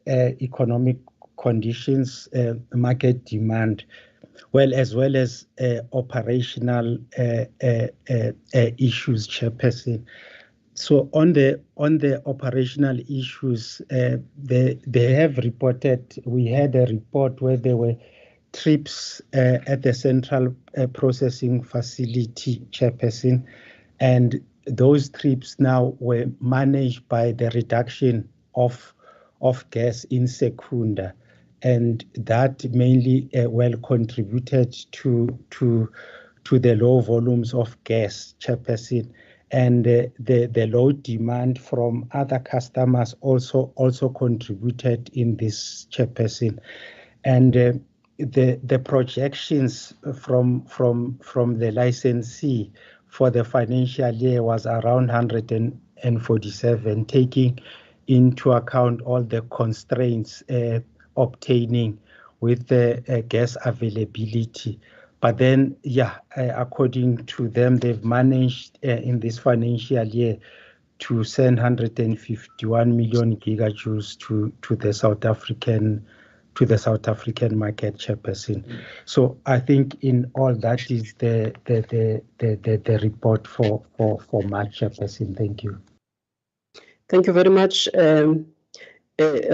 Speaker 7: economic conditions, market demand, as well as operational issues, Chairperson. So on the operational issues, they have reported. We had a report where there were trips at the central processing facility, Chairperson, and those trips now were managed by the reduction of gas in Secunda, and that mainly contributed to the low volumes of gas, Chairperson, and the low demand from other customers also contributed in this, Chairperson, and the projections from the licensee for the financial year was around 147, taking into account all the constraints obtaining with the gas availability. But then, according to them, they've managed in this financial year to send 151 million gigajoules to the South African market, Chairperson. So I think in all that is the report for March, Chairperson. Thank you.
Speaker 1: Thank you very much. I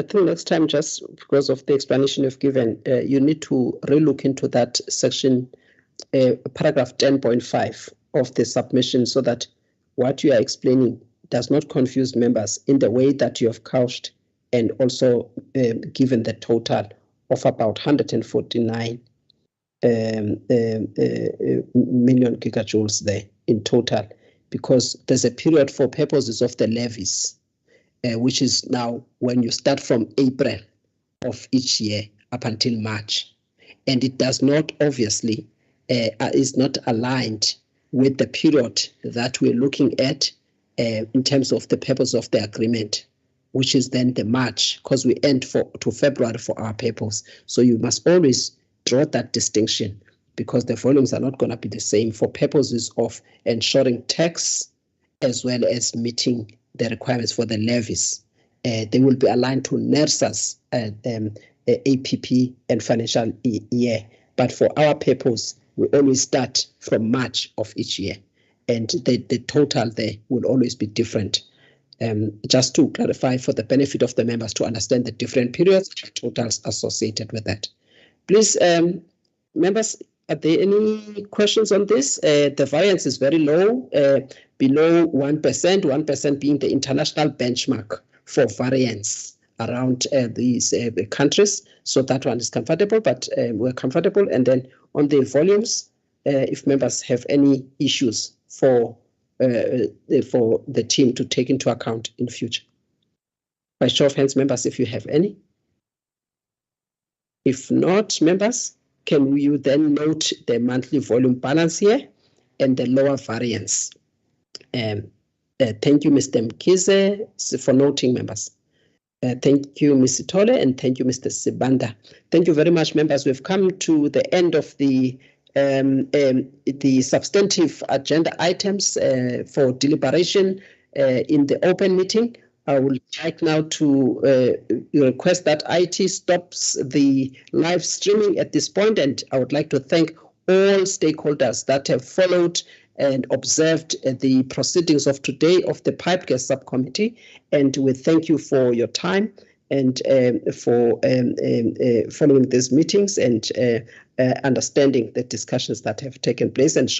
Speaker 1: think next time, just because of the explanation you've given, you need to relook into that section, paragraph 10.5 of the submission, so that what you are explaining does not confuse members in the way that you have couched, and also given the total of about 149 million gigajoules there in total, because there's a period for purposes of the levies, which is now when you start from April of each year up until March. And it does not, obviously, is not aligned with the period that we're looking at in terms of the purpose of the agreement, which is then the March, because we end to February for our purpose. So you must always draw that distinction, because the volumes are not going to be the same for purposes of ensuring tax as well as meeting the requirements for the levies. They will be aligned to NERSA's APP and financial year. But for our purpose, we always start from March of each year, and the total there will always be different. Just to clarify for the benefit of the members to understand the different periods and totals associated with that. Please, members, are there any questions on this? The variance is very low, below 1%, 1% being the international benchmark for variance around these countries. So that one is comfortable, but we're comfortable. And then on the volumes, if members have any issues for the team to take into account in future. By show of hands, members, if you have any. If not, members, can you then note the monthly volume balance here and the lower variance? Thank you, Mr. Mkize, for noting, members. Thank you, Ms. Tole, and thank you, Mr. Sibanda. Thank you very much, members. We've come to the end of the substantive agenda items for deliberation in the open meeting. I would like now to request that IT stops the live streaming at this point, and I would like to thank all stakeholders that have followed and observed the proceedings of today of the Pipe Gas Subcommittee, and we thank you for your time and for following these meetings and understanding the discussions that have taken place and